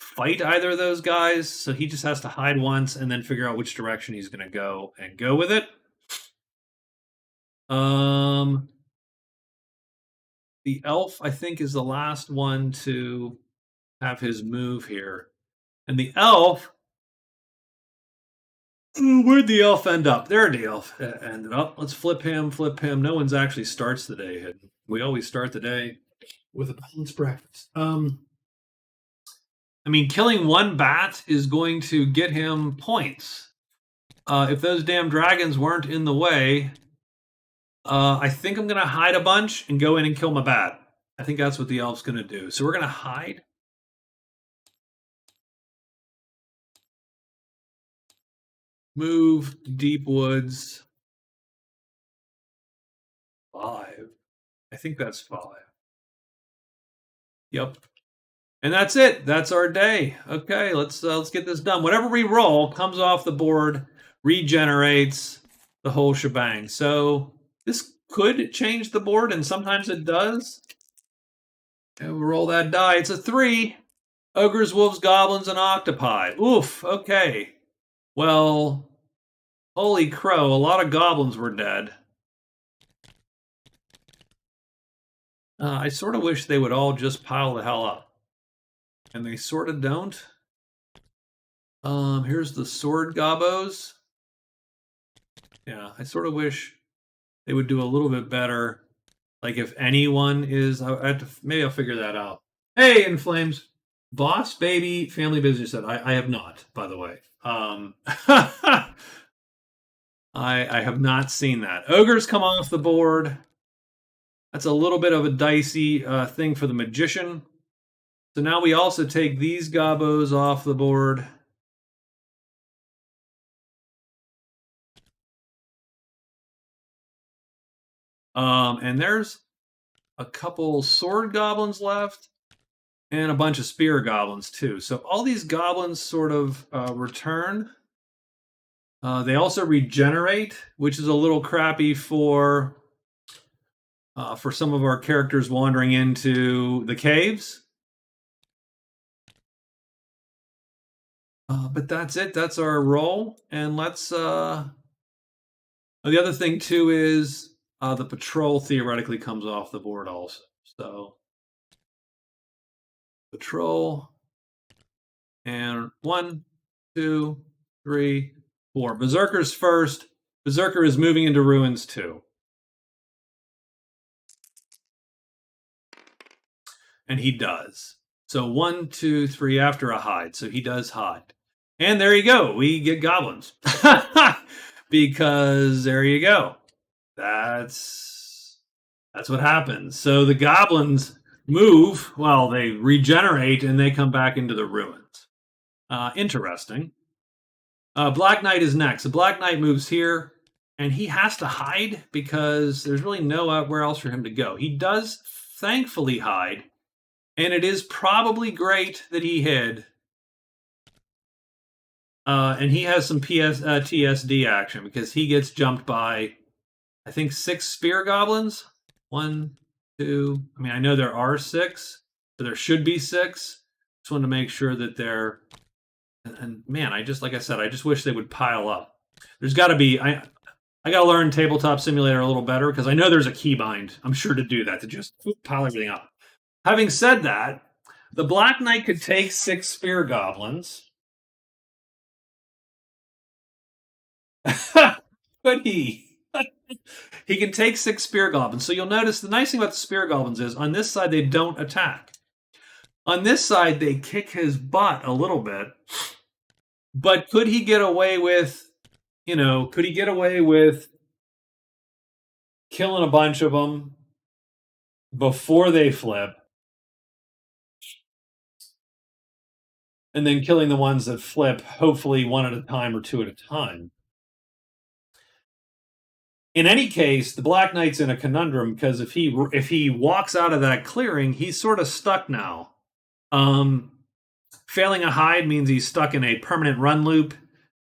fight either of those guys. So he just has to hide once and then figure out which direction he's going to go and go with it. The elf, I think, is the last one to have his move here. And the elf, where'd the elf end up? There the elf ended up. Let's flip him, flip him. No one's actually starts the day hidden. We always start the day with a balanced breakfast. I mean, killing 1 bat is going to get him points. If those damn dragons weren't in the way, I think I'm going to hide a bunch and go in and kill my bat. I think that's what the elf's going to do. So we're going to hide. Move deep woods. 5. I think that's 5. Yep. And that's it. That's our day. Okay, let's get this done. Whatever we roll comes off the board, regenerates the whole shebang. So this could change the board, and sometimes it does. And we roll that die. It's a 3. Ogres, wolves, goblins, and octopi. Oof. Okay. Well, holy crow! A lot of goblins were dead. I sort of wish they would all just pile the hell up, and they sort of don't. Here's the sword gobos. Yeah, I sort of wish they would do a little bit better. Like if anyone is, I have to, maybe I'll figure that out. Hey, In Flames, Boss Baby Family Business said I have not, by the way. I have not seen that. Ogres come off the board. That's a little bit of a dicey thing for the magician. So now we also take these gobos off the board. And there's a couple sword goblins left and a bunch of spear goblins too. So all these goblins sort of return. They also regenerate, which is a little crappy for some of our characters wandering into the caves. But that's it. That's our roll. And let's. The other thing too is the patrol theoretically comes off the board also. So patrol and 1, 2, 3, 4. Berserker's first. Berserker is moving into ruins too. And he does. So 1, 2, 3 after a hide. So he does hide. And there you go. We get goblins. Because there you go. That's what happens. So the goblins move, well, they regenerate and they come back into the ruins. Interesting. Black Knight is next. The Black Knight moves here, and he has to hide because there's really nowhere else for him to go. He does thankfully hide, and it is probably great that he hid. And he has some TSD action because he gets jumped by, I think, 6 spear goblins. 1, 2. I mean, I know there are 6, but there should be 6. Just wanted to make sure that they're. And man, like I said, I just wish they would pile up. There's got to be. I got to learn Tabletop Simulator a little better because I know there's a keybind. I'm sure to do that to just pile everything up. Having said that, the Black Knight could take 6 spear goblins. Could he? He can take 6 spear goblins. So you'll notice the nice thing about the spear goblins is on this side they don't attack. On this side they kick his butt a little bit. But could he get away with, could he get away with killing a bunch of them before they flip? And then killing the ones that flip, hopefully 1 at a time or 2 at a time. In any case, the Black Knight's in a conundrum because if he walks out of that clearing, he's sort of stuck now. Failing a hide means he's stuck in a permanent run loop,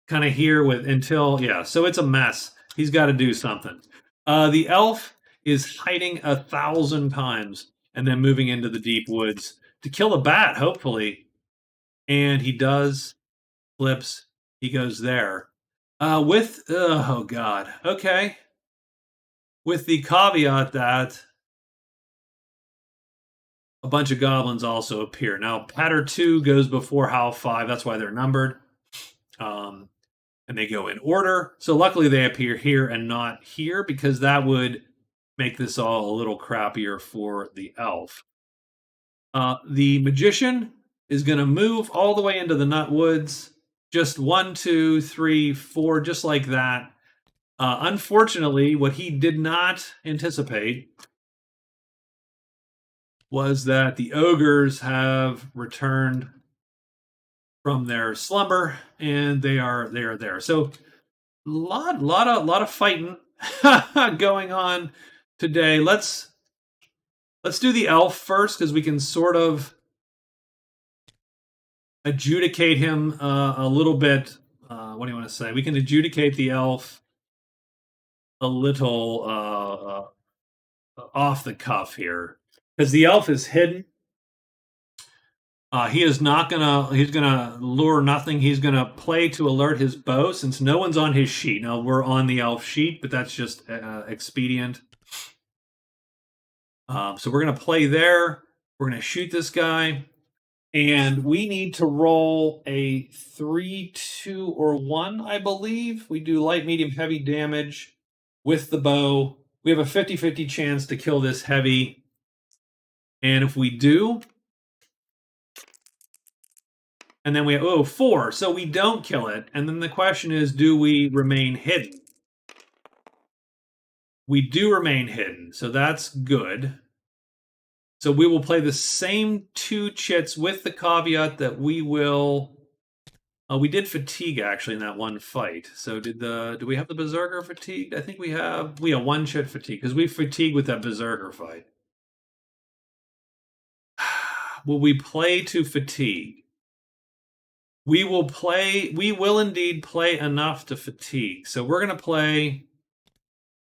kind of here so it's a mess. He's got to do something. The elf is hiding 1,000 times and then moving into the deep woods to kill a bat, hopefully. And he does, flips, he goes there. Oh God, okay. With the caveat that a bunch of goblins also appear. Now, patter 2 goes before howl 5. That's why they're numbered. And they go in order. So luckily they appear here and not here because that would make this all a little crappier for the elf. The magician is going to move all the way into the nut woods. Just 1, 2, 3, 4, just like that. Unfortunately, what he did not anticipate was that the ogres have returned from their slumber and they are there. So a lot of fighting going on today. Let's do the elf first because we can sort of adjudicate him a little bit. What do you want to say? We can adjudicate the elf a little off the cuff here because the elf is hidden. He is not gonna. He's gonna lure nothing. He's gonna play to alert his bow since no one's on his sheet. Now we're on the elf sheet, but that's just expedient. So we're gonna play there. We're gonna shoot this guy, and we need to roll a 3, 2, or 1. I believe we do light, medium, heavy damage with the bow. We have a 50-50 chance to kill this heavy, and if we do, and then we have 4, so we don't kill it. And then the question is, do we remain hidden? We do remain hidden, so that's good. So we will play the same 2 chits with the caveat that we will. We did fatigue actually in that one fight. So do we have the Berserker fatigued? I think we have 1 chit fatigue because we fatigued with that Berserker fight. Will we play to fatigue? We will indeed play enough to fatigue. So we're gonna play.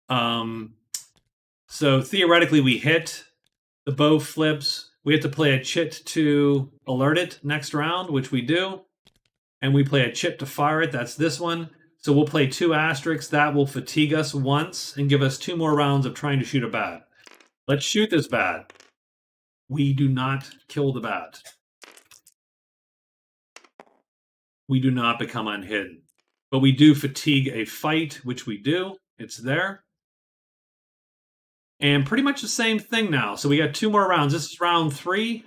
So theoretically we hit, the bow flips, we have to play a chit to alert it next round, which we do, and we play a chit to fire it, that's this one. So we'll play 2 asterisks, that will fatigue us once and give us 2 more rounds of trying to shoot a bat. Let's shoot this bat. We do not kill the bat. We do not become unhidden. But we do fatigue a fight, which we do. It's there. And pretty much the same thing now. So we got 2 more rounds. This is round 3.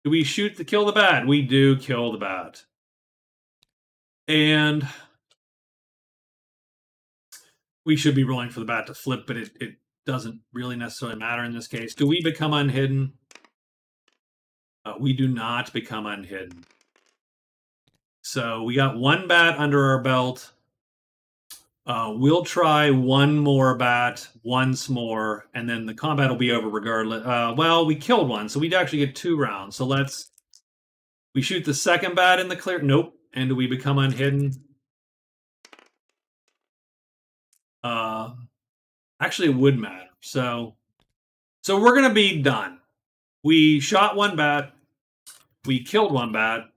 Do we shoot to kill the bat? We do kill the bat. And we should be rolling for the bat to flip, but it doesn't really necessarily matter in this case. Do we become unhidden? We do not become unhidden. So we got 1 bat under our belt. We'll try 1 more bat once more, and then the combat will be over regardless. Well, we killed 1, so we'd actually get 2 rounds. So we shoot the second bat in the clear. Nope. And do we become unhidden? Actually, it would matter. So we're gonna be done. We shot 1 bat. We killed 1 bat.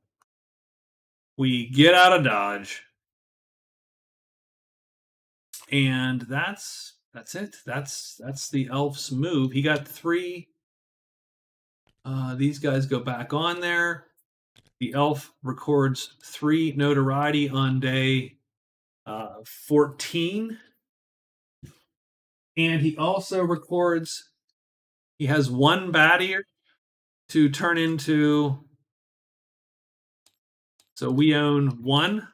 We get out of dodge. And that's it. That's the elf's move. He got 3. These guys go back on there. The elf records 3 notoriety on day 14. And he also records, he has 1 bat ear to turn into. So we own 1.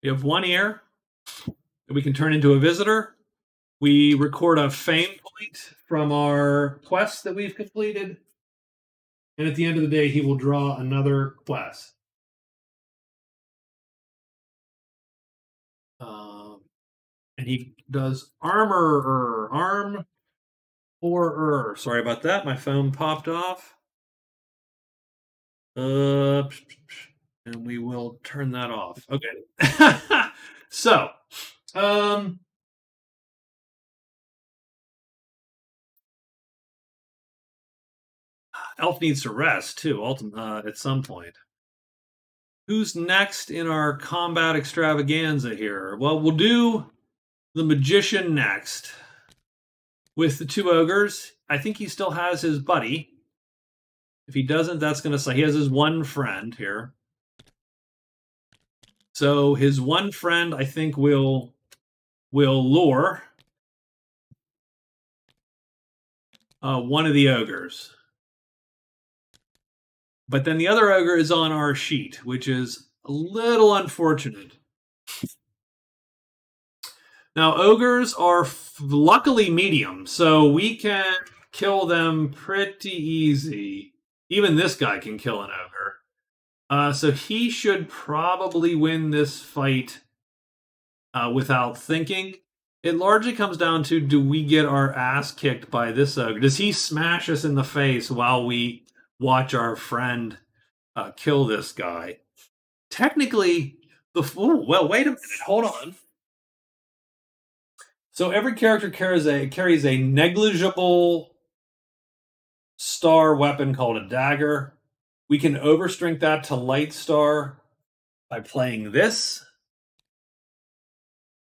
We have 1 ear that we can turn into a visitor. We record a fame point from our quest that we've completed. And at the end of the day, he will draw another quest. And he does arm or sorry about that. My phone popped off. And we will turn that off. Okay. So, elf needs to rest too, at some point. Who's next in our combat extravaganza here? Well, we'll do the magician next with the 2 ogres. I think he still has his buddy. If he doesn't, that's going to say he has his 1 friend here. So his 1 friend, I think, will lure 1 of the ogres. But then the other ogre is on our sheet, which is a little unfortunate. Now, ogres are luckily medium, so we can kill them pretty easy. Even this guy can kill an ogre. So he should probably win this fight without thinking. It largely comes down to, do we get our ass kicked by this ogre? Does he smash us in the face while we watch our friend kill this guy? Technically, well, wait a minute, hold on. So every character carries a negligible star weapon called a dagger. We can overstrength that to light star by playing this.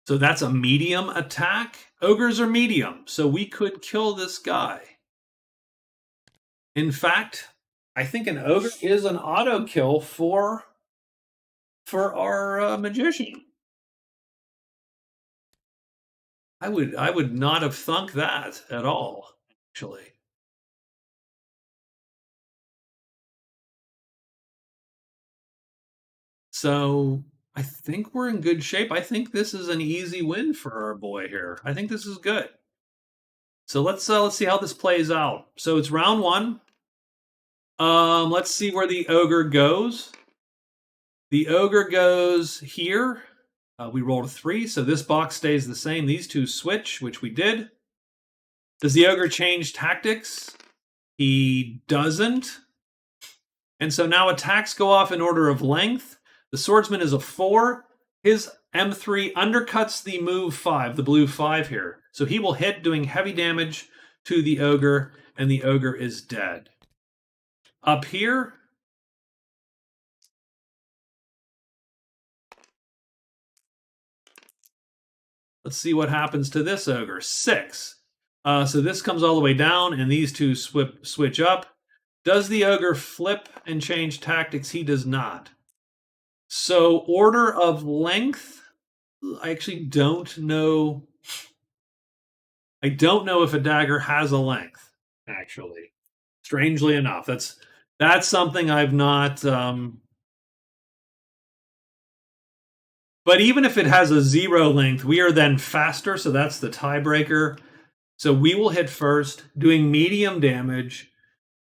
So that's a medium attack. Ogres are medium, so we could kill this guy. In fact, I think an ogre is an auto kill for our magician. I would not have thunk that at all, actually. So I think we're in good shape. I think this is an easy win for our boy here. I think this is good. So let's see how this plays out. So it's round one. Let's see where the ogre goes. The ogre goes here. We rolled a 3, so this box stays the same. These two switch, which we did. Does the ogre change tactics? He doesn't. And so now attacks go off in order of length. The swordsman is a 4. His M3 undercuts the move 5, the blue 5 here. So he will hit, doing heavy damage to the ogre, and the ogre is dead. Up here, let's see what happens to this ogre. 6. So this comes all the way down, and these two switch up. Does the ogre flip and change tactics? He does not. So order of length, I actually don't know. I don't know if a dagger has a length, actually. Strangely enough, that's something I've not. But even if it has a 0 length, we are then faster, so that's the tiebreaker. So we will hit first, doing medium damage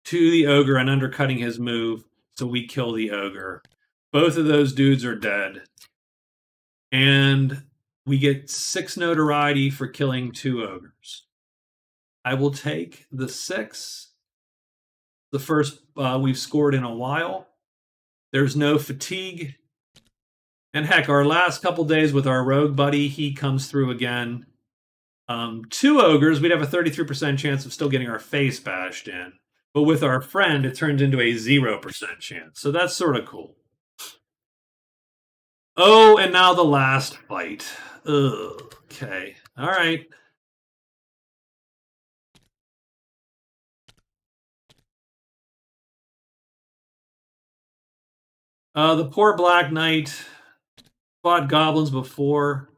to the ogre and undercutting his move, so we kill the ogre. Both of those dudes are dead. And we get 6 notoriety for killing 2 ogres. I will take the 6. The first we've scored in a while. There's no fatigue. And heck, our last couple days with our rogue buddy, he comes through again. 2 ogres, we'd have a 33% chance of still getting our face bashed in. But with our friend, it turns into a 0% chance. So that's sort of cool. Oh, and now the last fight. Ugh, okay. All right. The poor Black Knight fought goblins before.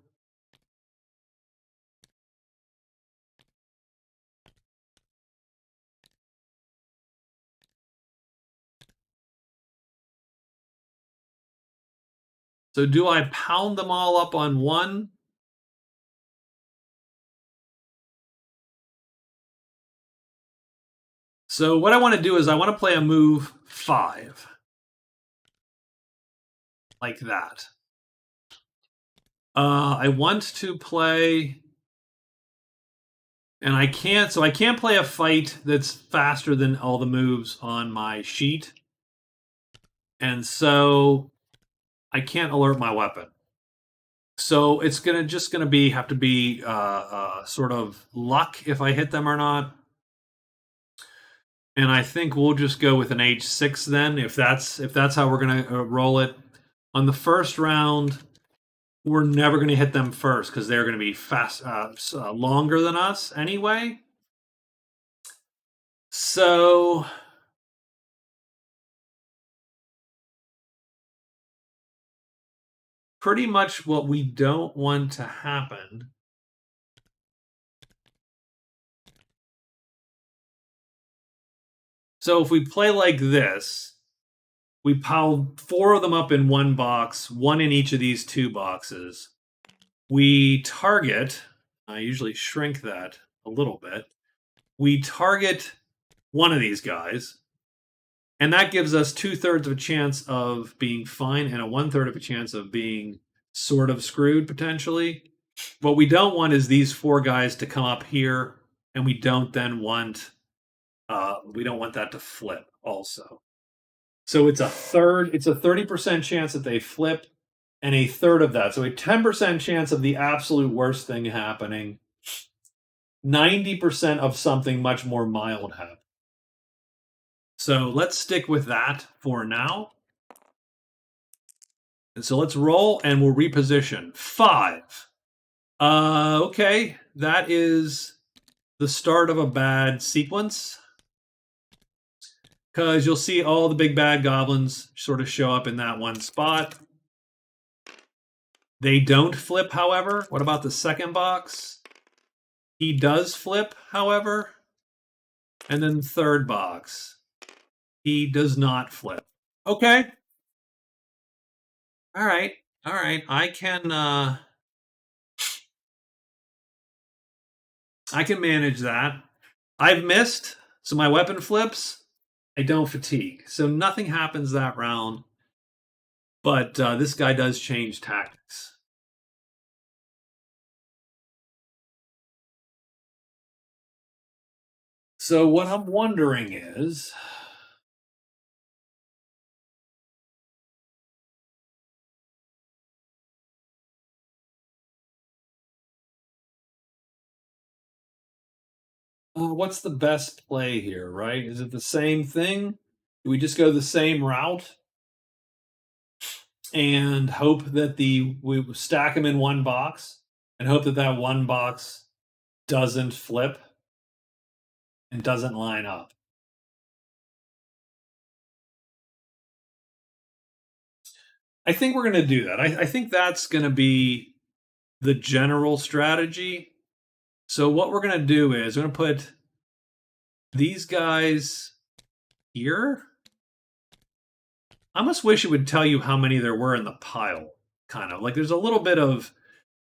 So do I pound them all up on 1? So what I want to do is I want to play a move 5. Like that. I want to play, and I can't play a fight that's faster than all the moves on my sheet. And so I can't alert my weapon. So it's just gonna have to be sort of luck if I hit them or not. And I think we'll just go with an H6 then, if that's how we're gonna roll it. On the first round, we're never gonna hit them first because they're gonna be longer than us anyway. So pretty much what we don't want to happen. So if we play like this, we pile 4 of them up in one box, 1 in each of these 2 boxes. We target, I usually shrink that a little bit. We target one of these guys, and that gives us 2/3 of a chance of being fine and a 1/3 of a chance of being sort of screwed potentially. What we don't want is these 4 guys to come up here, and we don't then want we don't want that to flip also. So it's a 30% chance that they flip, and a third of that. So a 10% chance of the absolute worst thing happening, 90% of something much more mild happening. So let's stick with that for now. And so let's roll and we'll reposition. 5. Okay, that is the start of a bad sequence. Because you'll see all the big bad goblins sort of show up in that one spot. They don't flip, however. What about the second box? He does flip, however. And then the third box. He does not flip. Okay. All right. All right. I can manage that. I've missed, so my weapon flips. I don't fatigue. So nothing happens that round. But this guy does change tactics. So what I'm wondering is, what's the best play here, right? Is it the same thing? Do we just go the same route and hope that we stack them in one box and hope that that one box doesn't flip and doesn't line up? I think we're going to do that. I think that's going to be the general strategy. So what we're going to do is we're going to put these guys here. I almost wish it would tell you how many there were in the pile, kind of. Like there's a little bit of,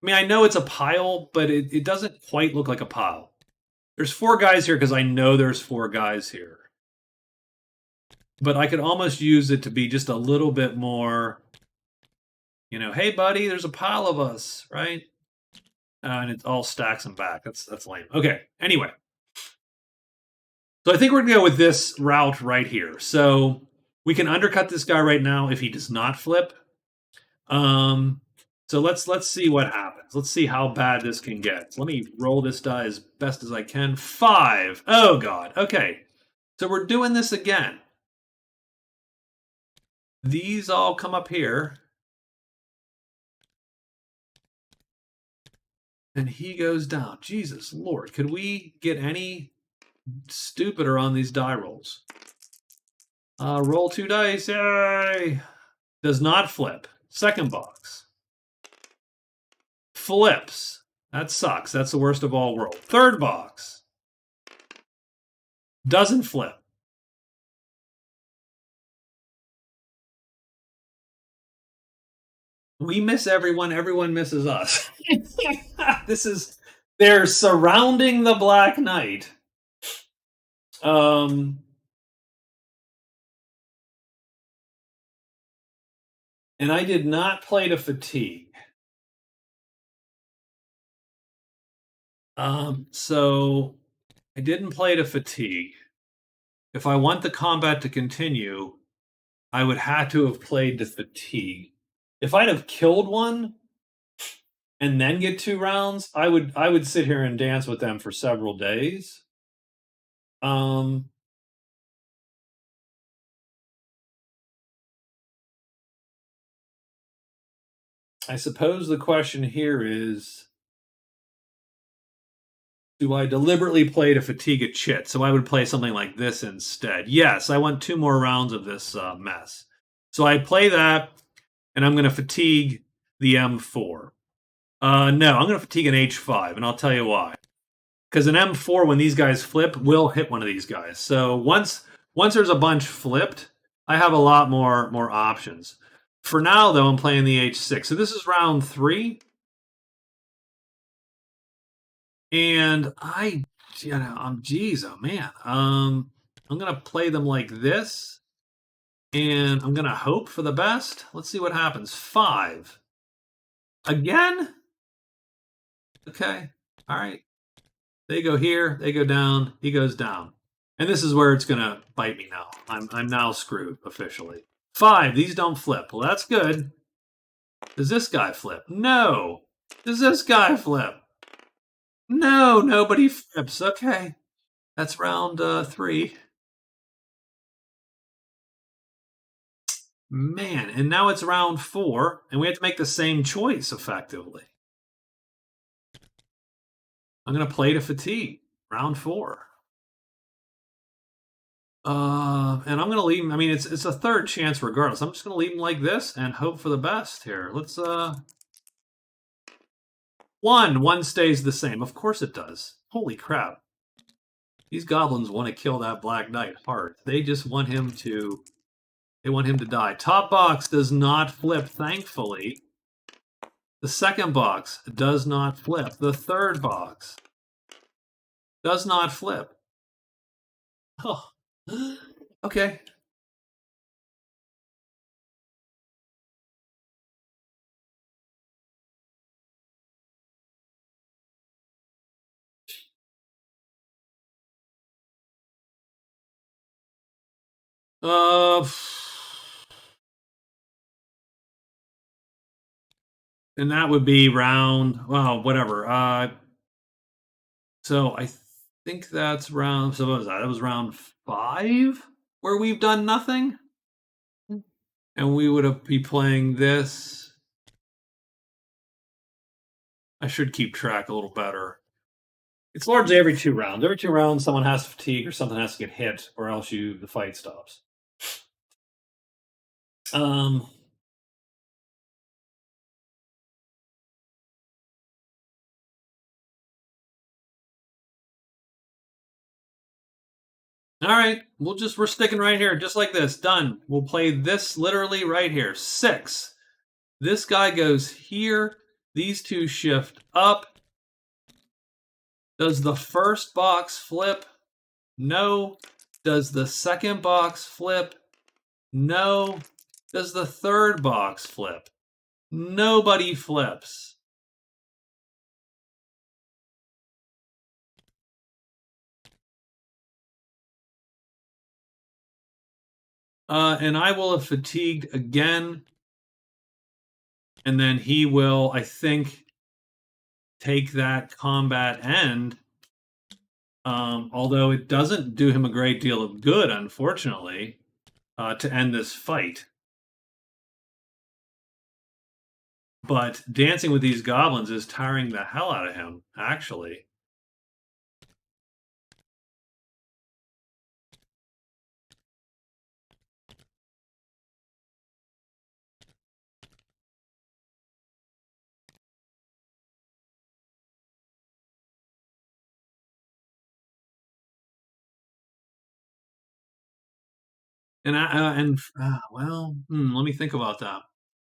I mean, I know it's a pile, but it doesn't quite look like a pile. There's 4 guys here because I know there's 4 guys here. But I could almost use it to be just a little bit more, you know, hey, buddy, there's a pile of us, right? And it all stacks them back. That's lame. Okay, anyway. So I think we're going to go with this route right here. So we can undercut this guy right now if he does not flip. So let's see what happens. Let's see how bad this can get. So let me roll this die as best as I can. 5. Oh god. Okay. So we're doing this again. These all come up here. And he goes down. Jesus Lord. Could we get any stupider on these die rolls? Roll 2 dice. Yay! Does not flip. Second box. Flips. That sucks. That's the worst of all worlds. Third box. Doesn't flip. We miss everyone. Everyone misses us. They're surrounding the Black Knight. And I did not play to fatigue. So I didn't play to fatigue. If I want the combat to continue, I would have to have played to fatigue. If I'd have killed one and then get 2 rounds, I would sit here and dance with them for several days. I suppose the question here is, do I deliberately play to fatigue a chit? So I would play something like this instead. Yes, I want 2 more rounds of this mess. So I play that, and I'm going to fatigue the M4. No, I'm going to fatigue an H5, and I'll tell you why. Because an M4, when these guys flip, will hit one of these guys. So once there's a bunch flipped, I have a lot more options. For now, though, I'm playing the H6. So this is round 3. And geez, oh man. I'm going to play them like this. And I'm going to hope for the best. Let's see what happens. 5. Again? Okay. All right. They go here. They go down. He goes down. And this is where it's gonna bite me now. I'm now screwed officially. 5. These don't flip. Well, that's good. Does this guy flip? No. Does this guy flip? No. Nobody flips. Okay. That's round 3. Man, and now it's round 4, and we have to make the same choice effectively. I'm gonna play to fatigue. Round 4. And I'm gonna leave him. I mean, it's a third chance regardless. I'm just gonna leave him like this and hope for the best here. Let's 1 stays the same. Of course it does. Holy crap. These goblins want to kill that Black Knight hard. They just want him to die. Top box does not flip, thankfully. The second box does not flip. The third box does not flip. Oh. Okay. Uh, and that would be round, well, whatever. So I think that's round. So what was that? That was round 5 where we've done nothing, and we would have be playing this. I should keep track a little better. It's largely every 2 rounds. Every 2 rounds, someone has to fatigue or something has to get hit, or else the fight stops. Um. All right, we're sticking right here, just like this. Done. We'll play this literally right here. 6. This guy goes here. These 2 shift up. Does the first box flip? No. Does the second box flip? No. Does the third box flip? Nobody flips. And I will have fatigued again. And then he will, I think, take that combat end. Although it doesn't do him a great deal of good, unfortunately, to end this fight. But dancing with these goblins is tiring the hell out of him, actually. Let me think about that.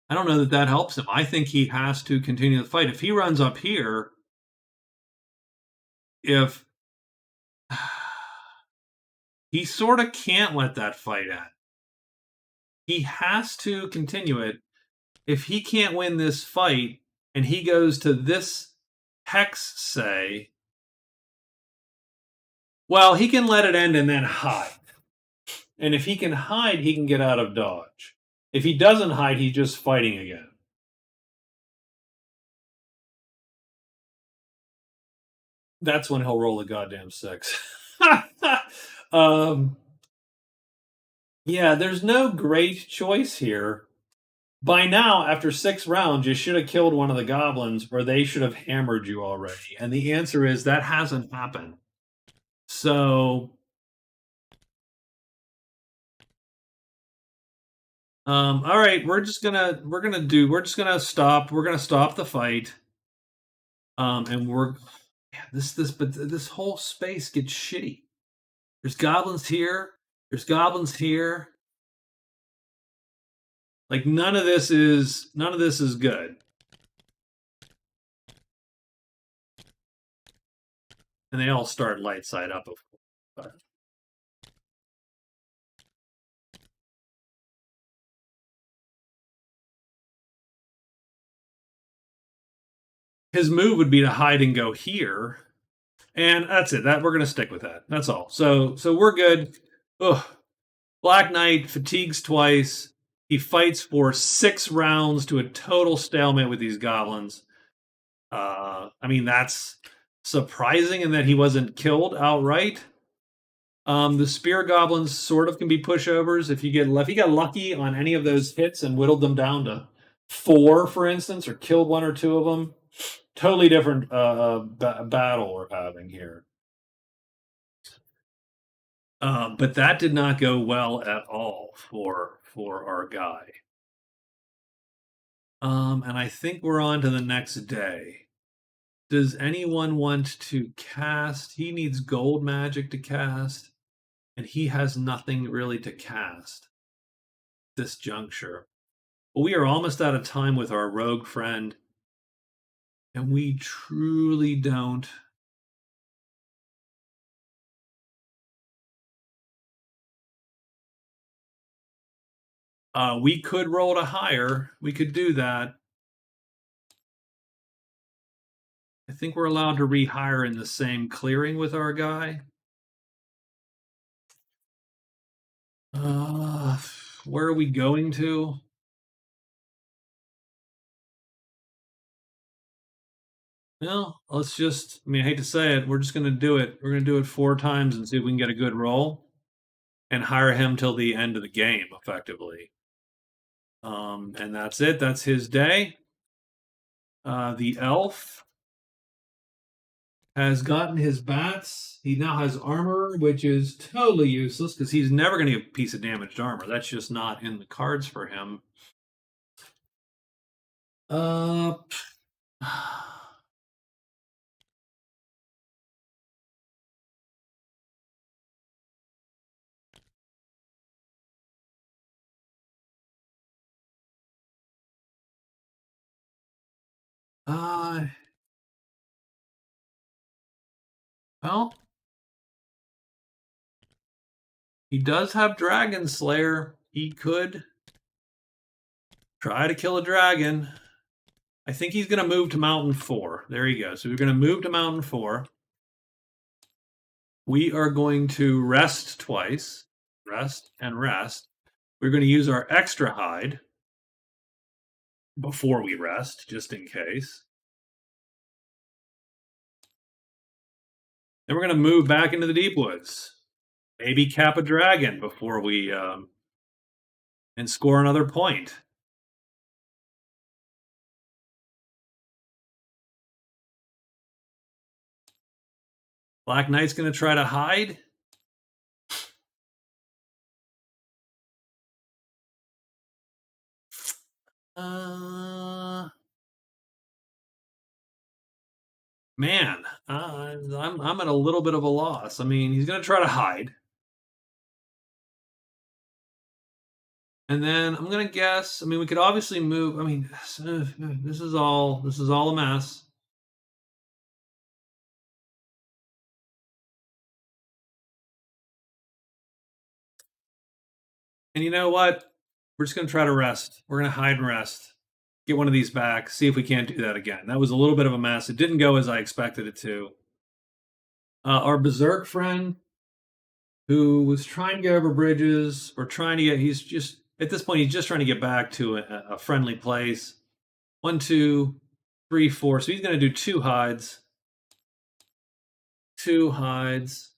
I don't know that that helps him. I think he has to continue the fight. If he runs up here, if he sort of can't let that fight end, he has to continue it. If he can't win this fight and he goes to this hex, say, well, he can let it end and then hide. And if he can hide, he can get out of dodge. If he doesn't hide, he's just fighting again. That's when he'll roll a goddamn 6. um, yeah, there's no great choice here. By now, after 6 rounds, you should have killed one of the goblins, or they should have hammered you already. And the answer is that hasn't happened. So, all right, we're just gonna stop the fight. And but this whole space gets shitty. There's goblins here. There's goblins here. Like none of this is good. And they all start light side up, of course. his move would be to hide and go here, and that's it. That we're gonna stick with that. That's all. So we're good. Ugh. Black Knight fatigues twice. He fights for 6 rounds to a total stalemate with these goblins. I mean, that's surprising in that he wasn't killed outright. The spear goblins sort of can be pushovers if you get if you got lucky on any of those hits and whittled them down to 4, for instance, or killed 1 or 2 of them. Totally different battle we're having here. But that did not go well at all for our guy. And I think we're on to the next day. Does anyone want to cast? He needs gold magic to cast, and he has nothing really to cast this juncture. But we are almost out of time with our rogue friend, and we truly don't. We could roll to higher. We could do that. I think we're allowed to rehire in the same clearing with our guy. Uh, where are we going to? Well, let's just, I mean, I hate to say it, we're just going to do it. We're going to do it 4 times and see if we can get a good roll and hire him till the end of the game, effectively. And that's it. That's his day. The elf has gotten his bats. He now has armor, which is totally useless because he's never going to get a piece of damaged armor. That's just not in the cards for him. Uh, uh, well, he does have Dragon Slayer. He could try to kill a dragon. I think he's going to move to Mountain 4. There you go. So we're going to move to Mountain 4. We are going to rest twice. Rest and rest. We're going to use our extra hide before we rest, just in case. Then we're going to move back into the deep woods. Maybe cap a dragon before we and score another point. Black Knight's going to try to hide. Man, I'm at a little bit of a loss. I mean, he's going to try to hide. And then I'm going to guess, I mean, we could obviously move. I mean, this is all a mess. And you know what? We're just going to try to rest. We're going to hide and rest. Get one of these back. See if we can't do that again. That was a little bit of a mess. It didn't go as I expected it to. Our Berserk friend, who was trying to get over bridges or trying to get, he's just, at this point, he's just trying to get back to a friendly place. 1, 2, 3, 4. So he's going to do 2 hides. 2 hides.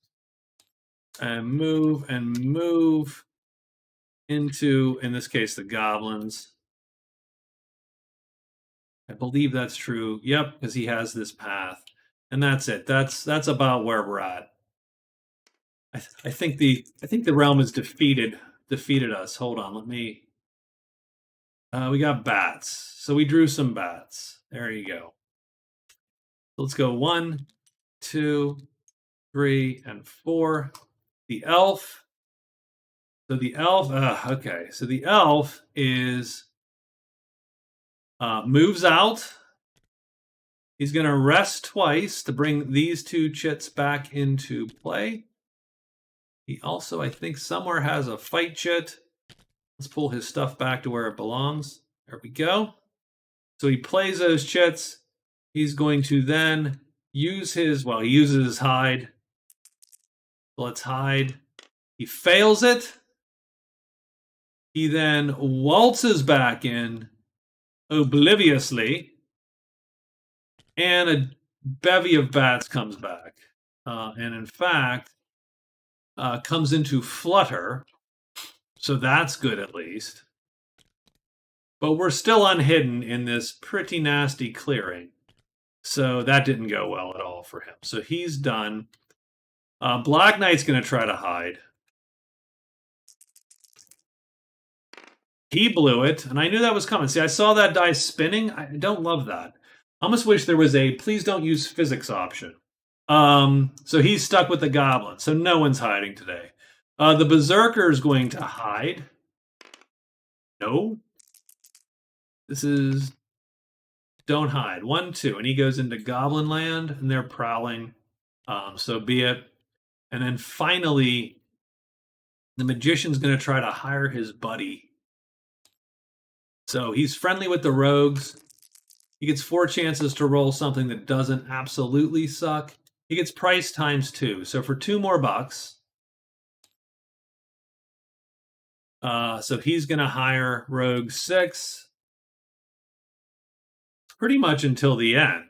And move into, in this case, the goblins. I believe that's true. Yep, because he has this path. And that's it. That's about where we're at. I think the realm has defeated us. Hold on, let me. We got bats, so we drew some bats. There you go. Let's go 1, 2, 3, and 4. The elf. So the elf. Okay, so the elf is moves out. He's going to rest twice to bring these 2 chits back into play. He also, I think, somewhere has a fight chit. Let's pull his stuff back to where it belongs. There we go. So he plays those chits. He's going to then use his, well, he uses his hide. Let's hide. He fails it. He then waltzes back in obliviously, and a bevy of bats comes back. And in fact, comes into flutter. So that's good at least. But we're still unhidden in this pretty nasty clearing. So that didn't go well at all for him. So he's done. Black Knight's going to try to hide. He blew it, and I knew that was coming. See, I saw that die spinning. I don't love that. I almost wish there was a please don't use physics option. So he's stuck with the goblin. So no one's hiding today. The Berserker is going to hide. No. This is don't hide. 1, 2. And he goes into Goblin Land, and they're prowling. So be it. And then finally, the Magician's going to try to hire his buddy. So he's friendly with the rogues. He gets 4 chances to roll something that doesn't absolutely suck. He gets price times 2. So for 2 more bucks. So he's going to hire Rogue 6 pretty much until the end.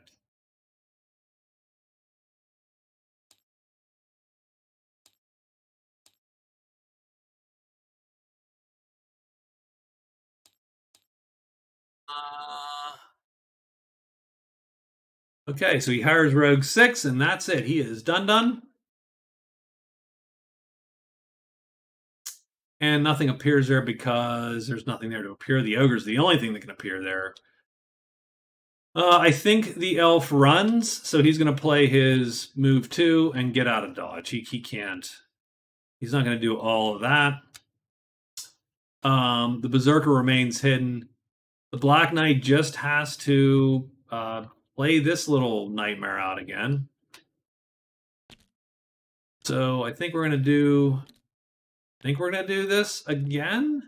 Okay, so he hires Rogue 6, and that's it. He is done. And nothing appears there because there's nothing there to appear. The ogre's the only thing that can appear there. I think the elf runs, so he's going to play his move 2 and get out of dodge. He can't. He's not going to do all of that. The Berserker remains hidden. The Black Knight just has to play this little nightmare out again. So I think we're going to do... this again?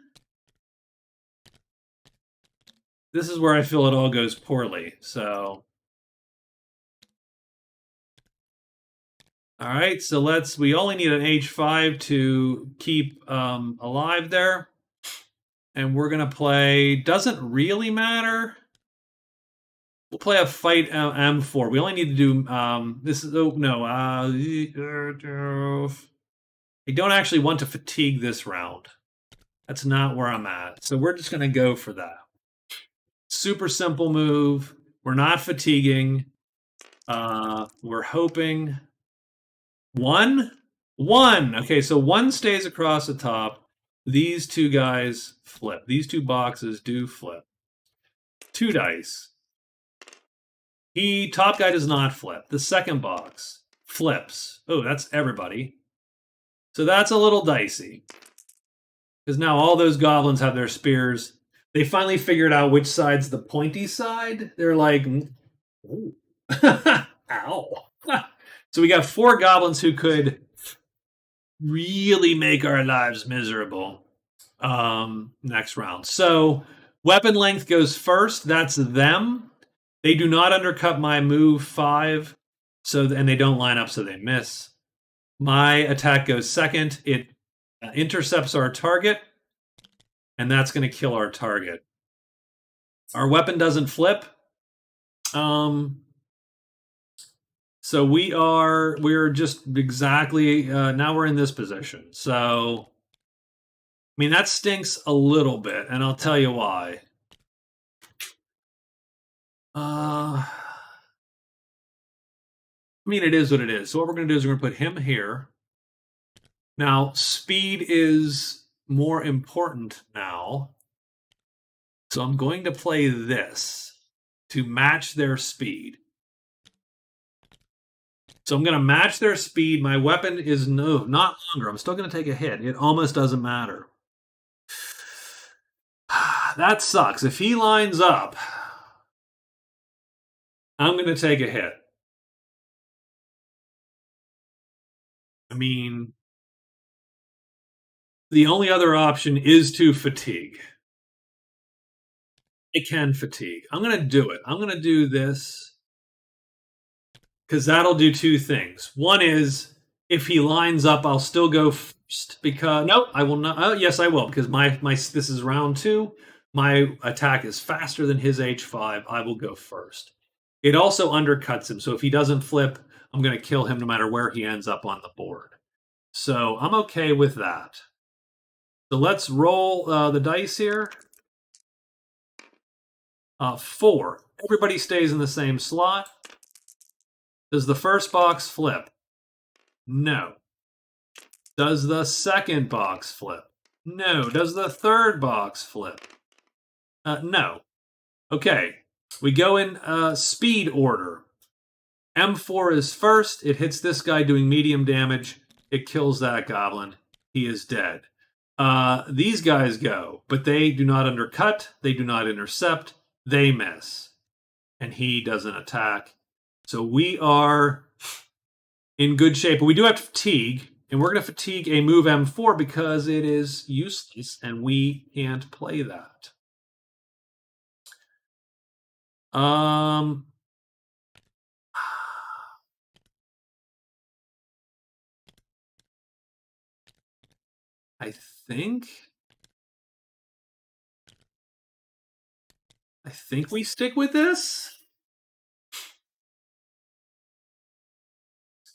This is where I feel it all goes poorly, so... All right, so we only need an H5 to keep alive there. And we're going to play, doesn't really matter. We'll play a fight M4. We only need to do, this is, oh, no. I don't actually want to fatigue this round. That's not where I'm at. So we're just going to go for that. Super simple move. We're not fatiguing. We're hoping... 1? 1! Okay, so 1 stays across the top. These 2 guys flip. These 2 boxes do flip. 2 dice. Top guy does not flip. The second box flips. Oh, that's everybody. So that's a little dicey. Because now all those goblins have their spears. They finally figured out which side's the pointy side. They're like, ooh. Ow. So we got 4 goblins who could really make our lives miserable next round. So weapon length goes first. That's them. They do not undercut my move 5, and they don't line up, so they miss. My attack goes second. It intercepts our target, and that's going to kill our target. Our weapon doesn't flip. So we're just exactly, now we're in this position. So, I mean, that stinks a little bit, and I'll tell you why. I mean, it is what it is. So what we're going to do is we're going to put him here. Now, speed is more important now. So I'm going to play this to match their speed. So I'm going to match their speed. My weapon is not longer. I'm still going to take a hit. It almost doesn't matter. That sucks. If he lines up, I'm going to take a hit. I mean, the only other option is to fatigue. It can fatigue. I'm going to do it. I'm going to do this. because that'll do two things. One is if he lines up, I'll still go first because no, I will not. Oh, yes, I will because my this is round two. My attack is faster than his H5. I will go first. It also undercuts him, so if he doesn't flip, I'm going to kill him no matter where he ends up on the board. So I'm okay with that. So let's roll the dice here. 4. Everybody stays in the same slot. Does the first box flip? No. Does the second box flip? No. Does the third box flip? No. Okay. We go in speed order. M4 is first. It hits this guy doing medium damage. It kills that goblin. He is dead. These guys go, but they do not undercut. They do not intercept. They miss. And he doesn't attack. So we are in good shape. But we do have to fatigue. And we're going to fatigue a move M4 because it is useless and we can't play that. I think we stick with this.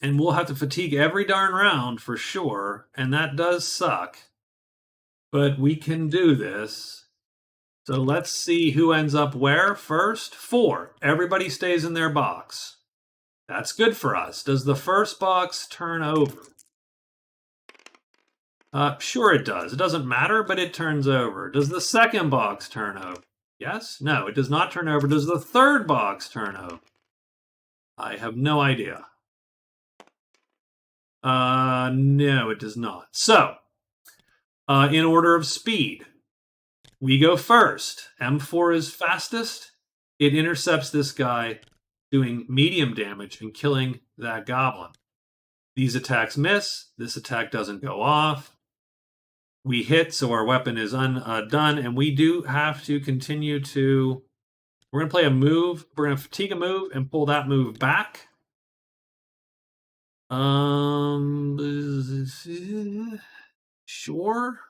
And we'll have to fatigue every darn round for sure. And that does suck. But we can do this. So let's see who ends up where first. 4. Everybody stays in their box. That's good for us. Does the first box turn over? Sure it does. It doesn't matter, but it turns over. Does the second box turn over? Yes? No, it does not turn over. Does the third box turn over? I have no idea. No, it does not. So, in order of speed, we go first. M4 is fastest. It intercepts this guy, doing medium damage and killing that goblin. These attacks miss. This attack doesn't go off. We hit, so our weapon is undone, and we do have to continue to... We're going to play a move. We're going to fatigue a move and pull that move back. Sure.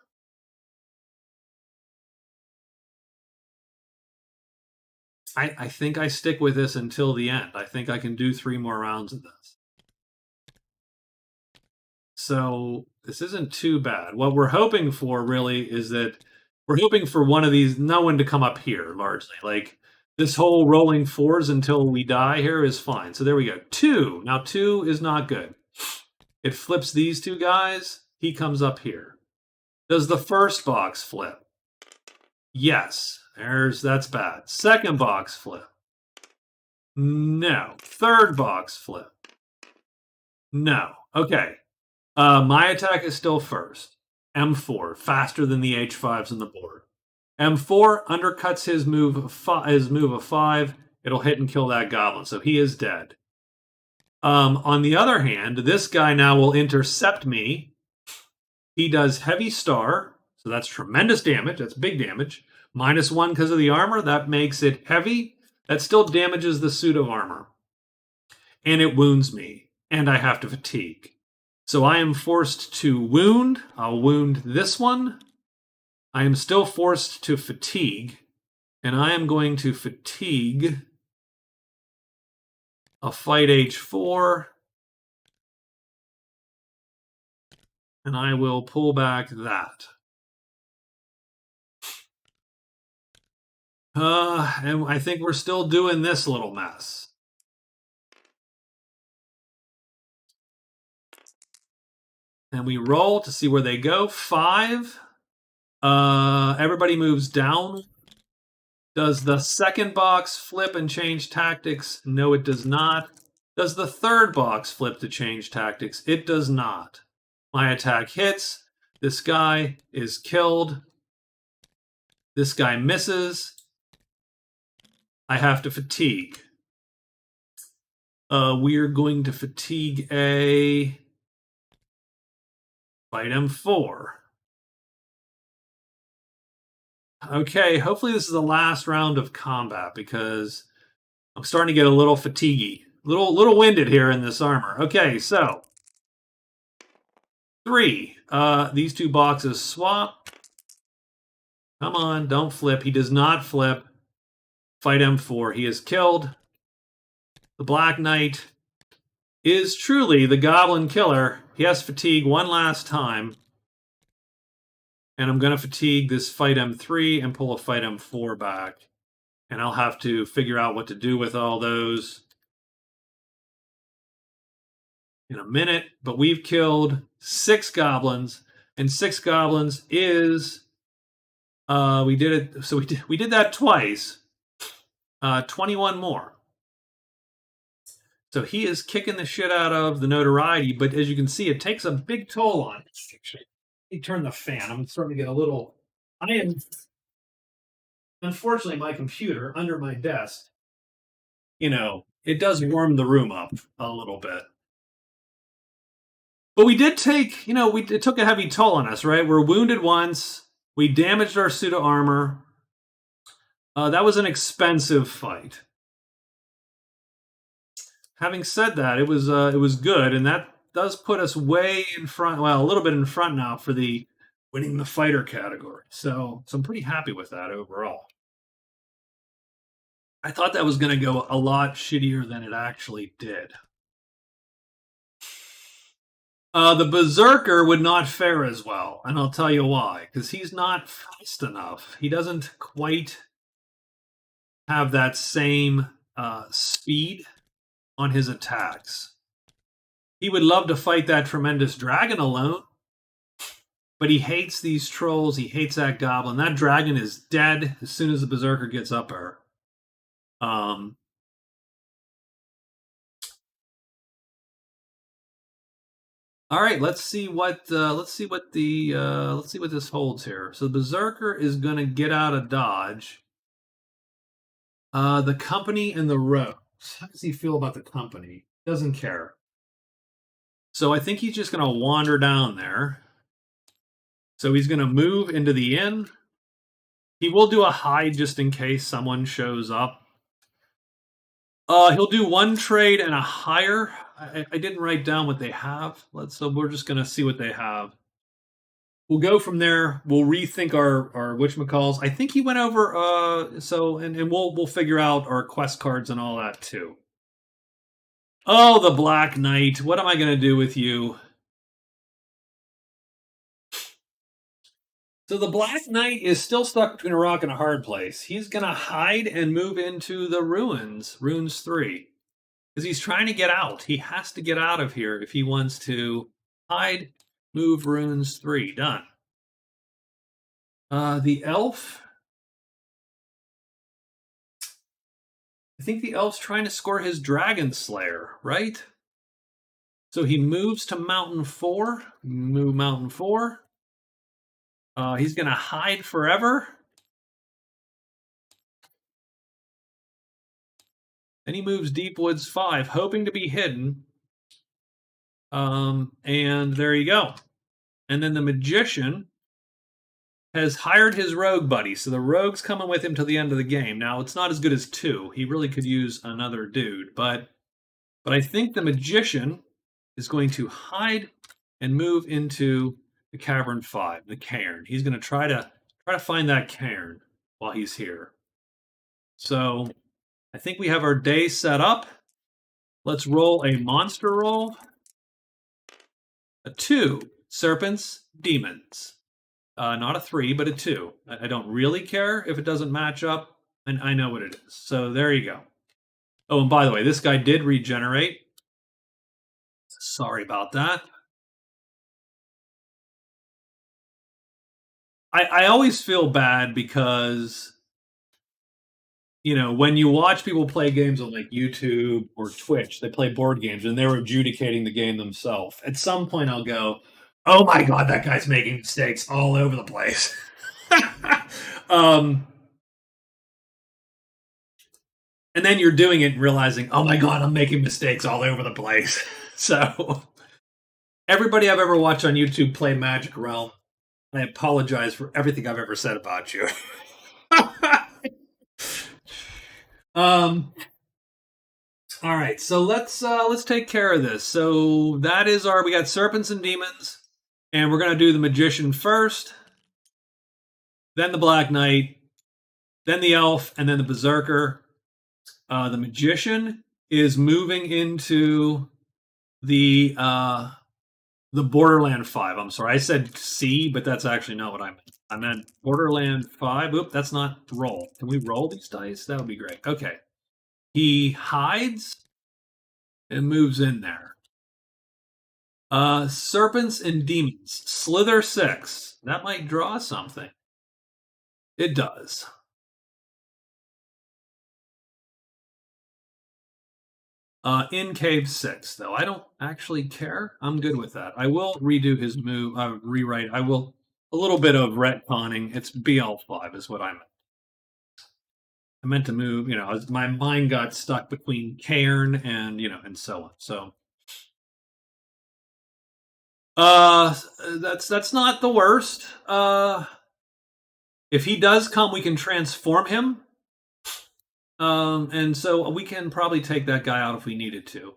I think I stick with this until the end. I think I can do 3 more rounds of this. So this isn't too bad. What we're hoping for really is that we're hoping for one of these, no one to come up here largely. Like this whole rolling 4s until we die here is fine. So there we go. 2. Now 2 is not good. It flips these 2 guys. He comes up here. Does the first box flip? Yes. That's bad. Second box flip. No. Third box flip. No. Okay. My attack is still first. M4, faster than the H5s on the board. M4 undercuts his move of 5. It'll hit and kill that goblin, so he is dead. On the other hand, this guy now will intercept me. He does heavy star, so that's tremendous damage. That's big damage. -1 because of the armor. That makes it heavy. That still damages the suit of armor. And it wounds me, and I have to fatigue. So I am forced to wound. I'll wound this one. I am still forced to fatigue. And I am going to fatigue a fight H4. And I will pull back that. And I think we're still doing this little mess. And we roll to see where they go. 5. Everybody moves down. Does the second box flip and change tactics? No, it does not. Does the third box flip to change tactics? It does not. My attack hits. This guy is killed. This guy misses. I have to fatigue. We're going to fatigue a fight M4. Okay, hopefully this is the last round of combat because I'm starting to get a little fatiguey. little winded here in this armor. Okay, so 3. These 2 boxes swap. Come on, don't flip. He does not flip. Fight M4. He is killed. The Black Knight is truly the Goblin Killer. He has fatigue one last time. And I'm going to fatigue this fight M3 and pull a fight M4 back. And I'll have to figure out what to do with all those in a minute. But we've killed 6 goblins. And 6 goblins is... we did it... So we did that twice. 21 more. So he is kicking the shit out of the notoriety. But as you can see, it takes a big toll on it. Let me turn the fan. I'm starting to get a little... I am... Unfortunately, my computer under my desk, it does warm the room up a little bit. But we did take, it took a heavy toll on us, right? We're wounded once. We damaged our pseudo armor. That was an expensive fight. Having said that, it was good, and that does put us way in front. Well, a little bit in front now for the winning the fighter category. So I'm pretty happy with that overall. I thought that was going to go a lot shittier than it actually did. The Berserker would not fare as well, and I'll tell you why. Because he's not fast enough. He doesn't quite have that same speed on his attacks. He would love to fight that tremendous dragon alone, but he hates these trolls. He hates that goblin. That dragon is dead as soon as the Berserker gets up there. All right, let's see what this holds here. So the Berserker is going to get out of dodge. The company and the rogues. How does he feel about the company? Doesn't care. So I think he's just going to wander down there. So he's going to move into the inn. He will do a hide just in case someone shows up. He'll do 1 trade and a hire. I didn't write down what they have. So we're just going to see what they have. We'll go from there. We'll rethink our whatchamacalls. I think he went over. And we'll figure out our quest cards and all that too. Oh, the Black Knight. What am I going to do with you? So the Black Knight is still stuck between a rock and a hard place. He's going to hide and move into the ruins, Runes 3. Because he's trying to get out. He has to get out of here if he wants to hide, move Runes 3. Done. The elf. I think the elf's trying to score his Dragon Slayer, right? So he moves to Mountain 4. Move Mountain 4. He's going to hide forever. Then he moves Deep Woods 5, hoping to be hidden. And there you go. And then the Magician has hired his rogue buddy. So the rogue's coming with him to the end of the game. Now, it's not as good as 2. He really could use another dude. But I think the Magician is going to hide and move into the Cavern 5, the cairn. He's going to try to find that cairn while he's here. So I think we have our day set up. Let's roll a monster roll. A 2, serpents, demons. Not a 3, but a 2. I don't really care if it doesn't match up, and I know what it is. So there you go. Oh, and by the way, this guy did regenerate. Sorry about that. I always feel bad because, when you watch people play games on like YouTube or Twitch, they play board games and they're adjudicating the game themselves. At some point, I'll go, "Oh my god, that guy's making mistakes all over the place." And then you're doing it and realizing, "Oh my god, I'm making mistakes all over the place." So, everybody I've ever watched on YouTube play Magic Realm, I apologize for everything I've ever said about you. All right, so let's take care of this. So that is our we got serpents and demons, and we're gonna do the magician first, then the Black Knight, then the elf, and then the berserker. The magician is moving into the Borderland 5. I'm sorry, I said C, but that's actually not what I meant. I meant Borderland 5. Oop, that's not roll. Can we roll these dice? That would be great. Okay. He hides and moves in there. Serpents and demons. Slither 6. That might draw something. It does. In cave 6, though. I don't actually care. I'm good with that. I will redo his move, rewrite. I will, a little bit of retconning. It's BL5 is what I meant. I meant to move, my mind got stuck between Cairn and, and so on. So, that's not the worst. If he does come, we can transform him. And so we can probably take that guy out if we needed to.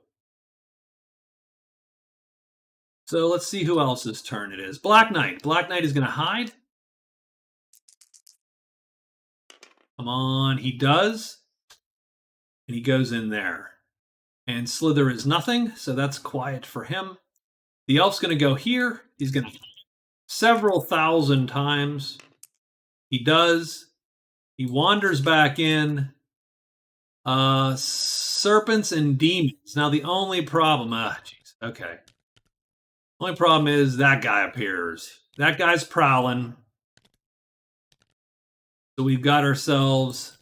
So let's see who else's turn it is. Black Knight. Black Knight is going to hide. Come on, he does. And he goes in there. And Slither is nothing, so that's quiet for him. The elf's going to go here. He's going to several thousand times. He does. He wanders back in. Serpents and demons. Now the only problem, jeez, okay. Only problem is that guy appears. That guy's prowling. So we've got ourselves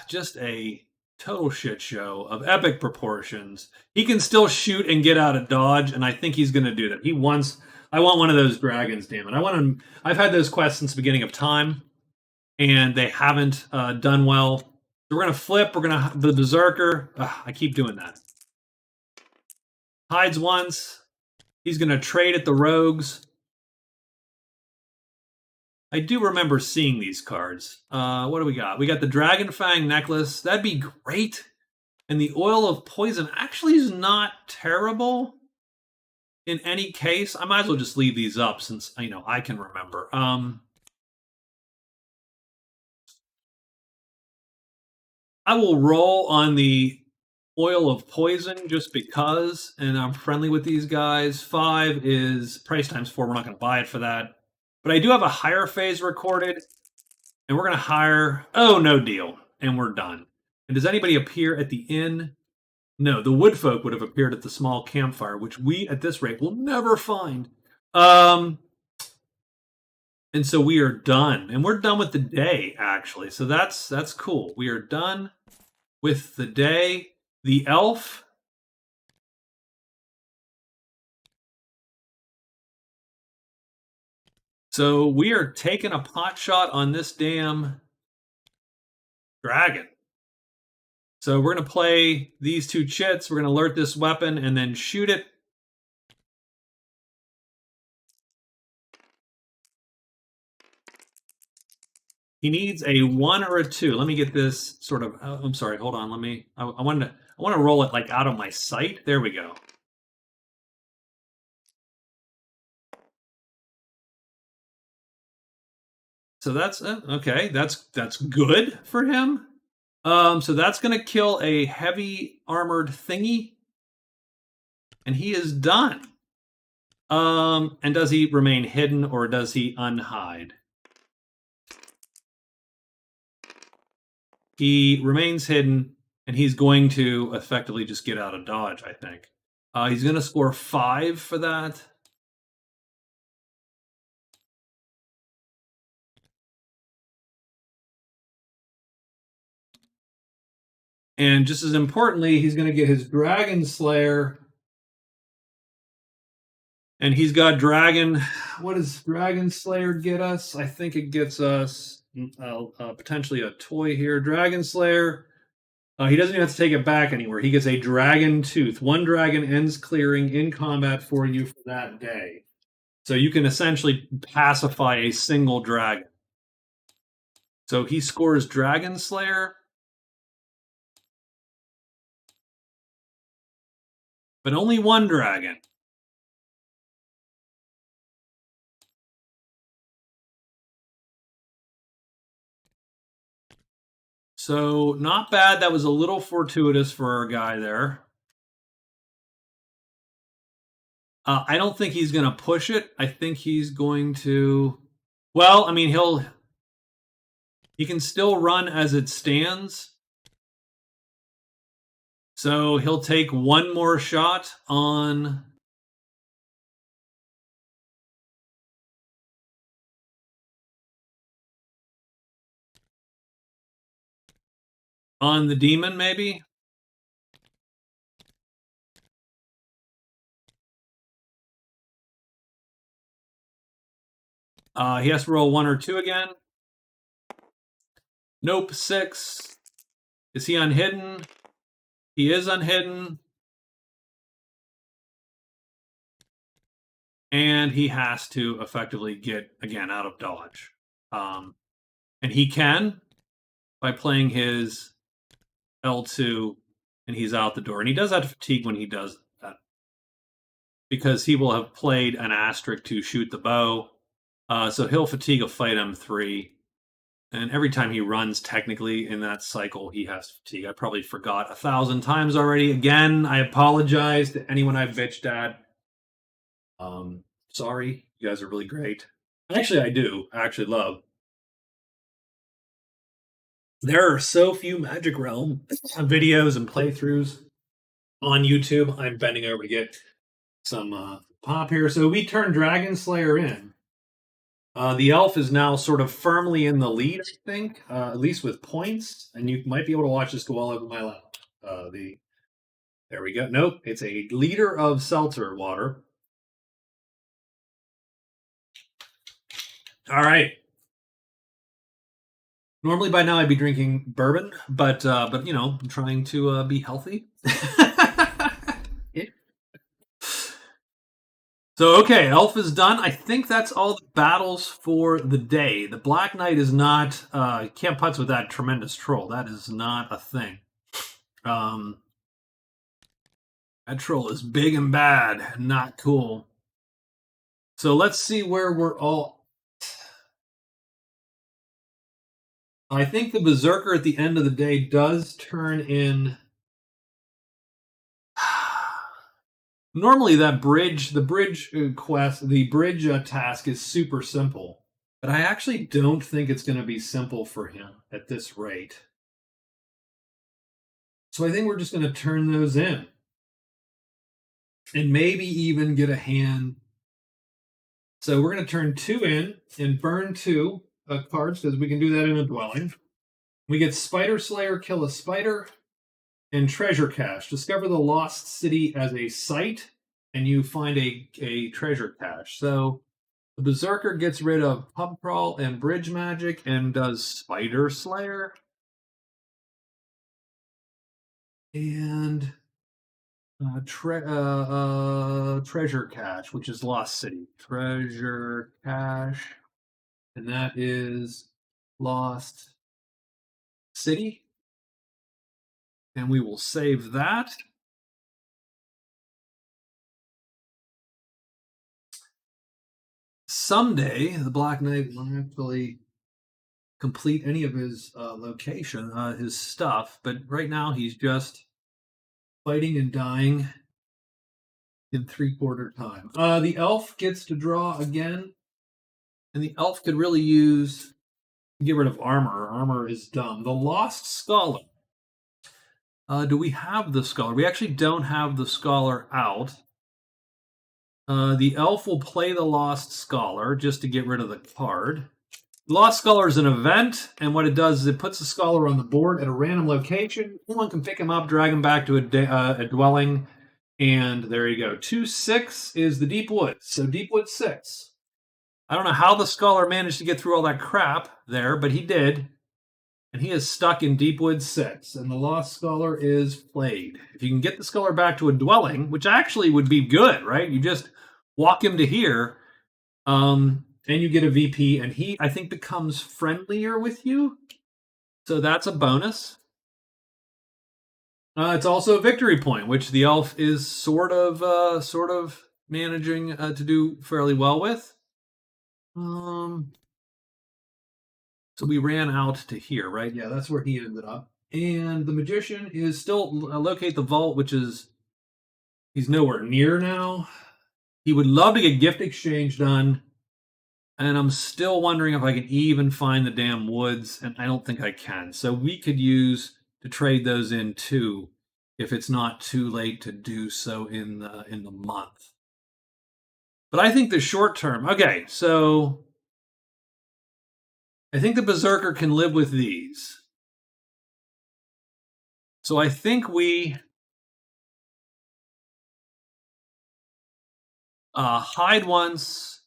just a total shit show of epic proportions. He can still shoot and get out of dodge, and I think he's going to do that. I want one of those dragons, damn it. I want him. I've had those quests since the beginning of time, and they haven't done well. So we're going to flip. We're going to the Berserker. I keep doing that. Hides once. He's going to trade at the rogues. I do remember seeing these cards. What do we got? We got the Dragon Fang necklace. That'd be great. And the Oil of Poison actually is not terrible in any case. I might as well just leave these up since, I can remember. I will roll on the Oil of Poison just because, and I'm friendly with these guys. 5 is price times 4. We're not going to buy it for that. But I do have a higher phase recorded, and we're going to hire. Oh, no deal. And we're done. And does anybody appear at the inn? No, the woodfolk would have appeared at the small campfire, which we, at this rate, will never find. And so we are done. And we're done with the day, actually. So that's cool. We are done with the day. The elf. So we are taking a pot shot on this damn dragon. So we're going to play these 2 chits. We're going to alert this weapon and then shoot it. He needs a 1 or a 2. Let me get this sort of. Oh, I'm sorry. Hold on. I want to roll it like out of my sight. There we go. So that's okay. That's good for him. So that's going to kill a heavy armored thingy, and he is done. And does he remain hidden or does he unhide? He remains hidden, and he's going to effectively just get out of dodge, I think. He's going to score 5 for that. And just as importantly, he's going to get his Dragon Slayer. And he's got Dragon. What does Dragon Slayer get us? I think it gets us potentially a toy here. Dragon Slayer. He doesn't even have to take it back anywhere. He gets a Dragon Tooth. 1 dragon ends clearing in combat for you for that day. So you can essentially pacify a single dragon. So he scores Dragon Slayer. but only one dragon. So not bad. That was a little fortuitous for our guy there. I don't think he's going to push it. I think he's going to. Well, I mean, he can still run as it stands. So he'll take one more shot on the demon, maybe. He has to roll 1 or 2 again. Nope, 6. Is he unhidden? He is unhidden. And he has to effectively get, again, out of dodge. And he can by playing his L2, and he's out the door. And he does have fatigue when he does that, because he will have played an asterisk to shoot the bow. So he'll fatigue a fight M3. And every time he runs, technically, in that cycle, he has fatigue. I probably forgot 1,000 times already. Again, I apologize to anyone I've bitched at. Sorry. You guys are really great. Actually, I do. I actually love. There are so few Magic Realm videos and playthroughs on YouTube. I'm bending over to get some pop here. So we turn Dragon Slayer in. The elf is now sort of firmly in the lead, I think, at least with points. And you might be able to watch this go all over my lap. There we go. Nope, it's a liter of seltzer water. All right. Normally by now I'd be drinking bourbon, but you know, I'm trying to be healthy. So okay, elf is done. I think that's all the battles for the day. The Black Knight is not. Can't putz with that tremendous troll. That is not a thing. That troll is big and bad, not cool. So let's see where we're all. I think the Berserker at the end of the day does turn in. Normally, the bridge quest, the bridge task is super simple, but I actually don't think it's going to be simple for him at this rate. So I think we're just going to turn those in, and maybe even get a hand. So we're going to turn 2 in and burn 2 cards, because we can do that in a dwelling. We get Spider Slayer, kill a spider, and treasure cache. Discover the lost city as a site, and you find a treasure cache. So the Berserker gets rid of pub crawl and bridge magic and does Spider Slayer. And treasure cache, which is lost city. Treasure cache. And that is lost city. And we will save that. Someday, the Black Knight will actually complete any of his location, his stuff. But right now, he's just fighting and dying in 3/4 time. The elf gets to draw again. And the elf could really use get rid of armor. Armor is dumb. The Lost Scholar. Do we have the Scholar? We actually don't have the Scholar out. The elf will play the Lost Scholar just to get rid of the card. The Lost Scholar is an event, and what it does is it puts the Scholar on the board at a random location. Anyone can pick him up, drag him back to a dwelling, and there you go. 2/6 is the Deep Woods, so Deep Woods 6. I don't know how the Scholar managed to get through all that crap there, but he did. And he is stuck in Deepwood 6, and the Lost Scholar is played. If you can get the Scholar back to a dwelling, which actually would be good, right? You just walk him to here, and you get a VP, and he, I think, becomes friendlier with you. So that's a bonus. It's also a victory point, which the elf is sort of managing to do fairly well with. Um, so we ran out to here, right? Yeah, that's where he ended up. And the magician is still locate the vault, which is he's nowhere near now. He would love to get gift exchange done, and I'm still wondering if I can even find the damn woods, and I don't think I can. So we could use to trade those in too, if it's not too late to do so in the month. But I think the short term. Okay, so I think the Berserker can live with these. So I think we hide once,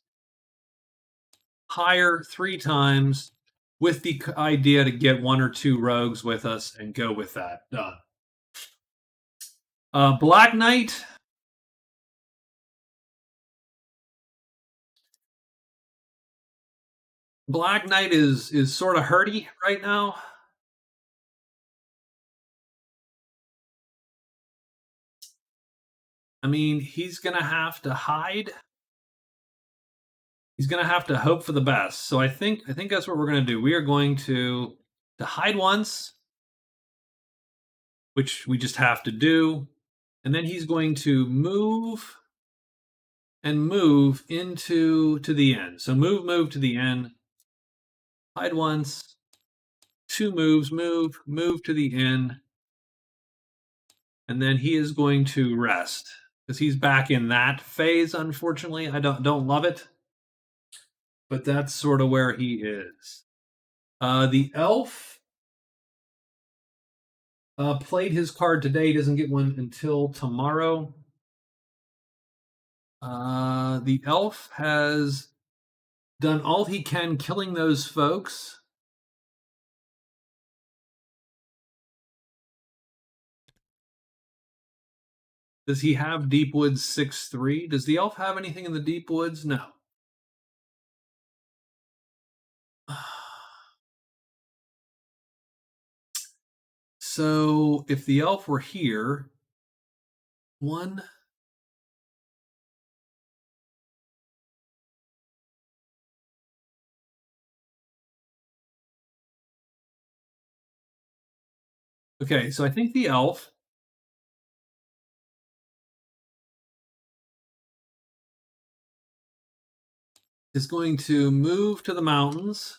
hire 3 times, with the idea to get 1 or 2 rogues with us and go with that. Done. Black Knight. Black Knight is sort of hurty right now. I mean, he's gonna have to hide. He's gonna have to hope for the best. So I think that's what we're gonna do. We are going to hide once, which we just have to do, and then he's going to move and move into to the end. So move to the end. Hide once, 2 moves, move to the end, and then he is going to rest because he's back in that phase. Unfortunately, I don't love it, but that's sort of where he is. The elf played his card today. Doesn't get one until tomorrow. The elf has done all he can killing those folks. Does he have Deep Woods 6/3? Does the elf have anything in the Deep Woods? No. So if the elf were here, one. Okay, so I think the elf is going to move to the mountains.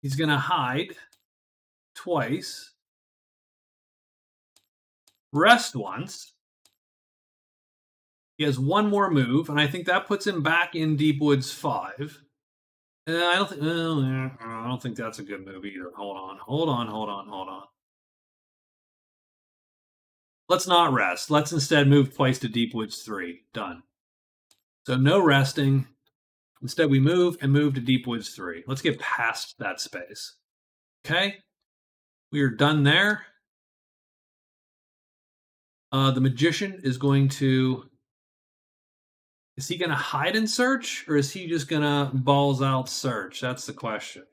He's going to hide twice, rest once. He has one more move, and I think that puts him back in Deep Woods 5. I don't think that's a good move either. Hold on. Let's not rest. Let's instead move twice to Deep Woods 3. Done. So no resting. Instead, we move and move to Deep Woods 3. Let's get past that space. Okay. We are done there. The magician is going to. Is he going to hide and search, or is he just going to balls out search? That's the question.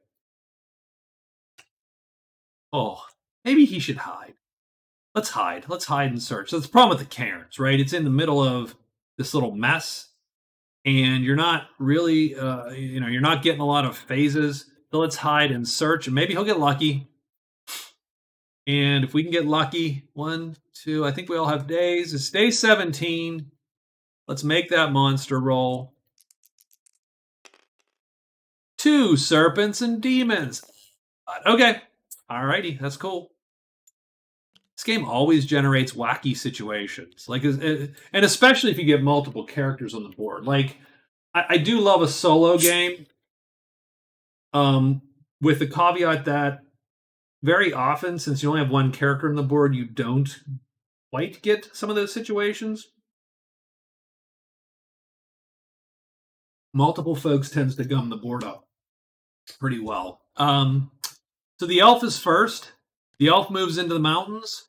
Oh, maybe he should hide. Let's hide. Let's hide and search. So that's the problem with the cairns, right? It's in the middle of this little mess, and you're not really, you're not getting a lot of phases. So let's hide and search, and maybe he'll get lucky. And if we can get lucky, 1, 2, I think we all have days. It's day 17. Let's make that monster roll. 2 serpents and demons. Okay. Alrighty, that's cool. This game always generates wacky situations, and especially if you get multiple characters on the board. Like, I do love a solo game, with the caveat that very often, since you only have one character on the board, you don't quite get some of those situations. Multiple folks tends to gum the board up pretty well. So the elf is first. The elf moves into the mountains.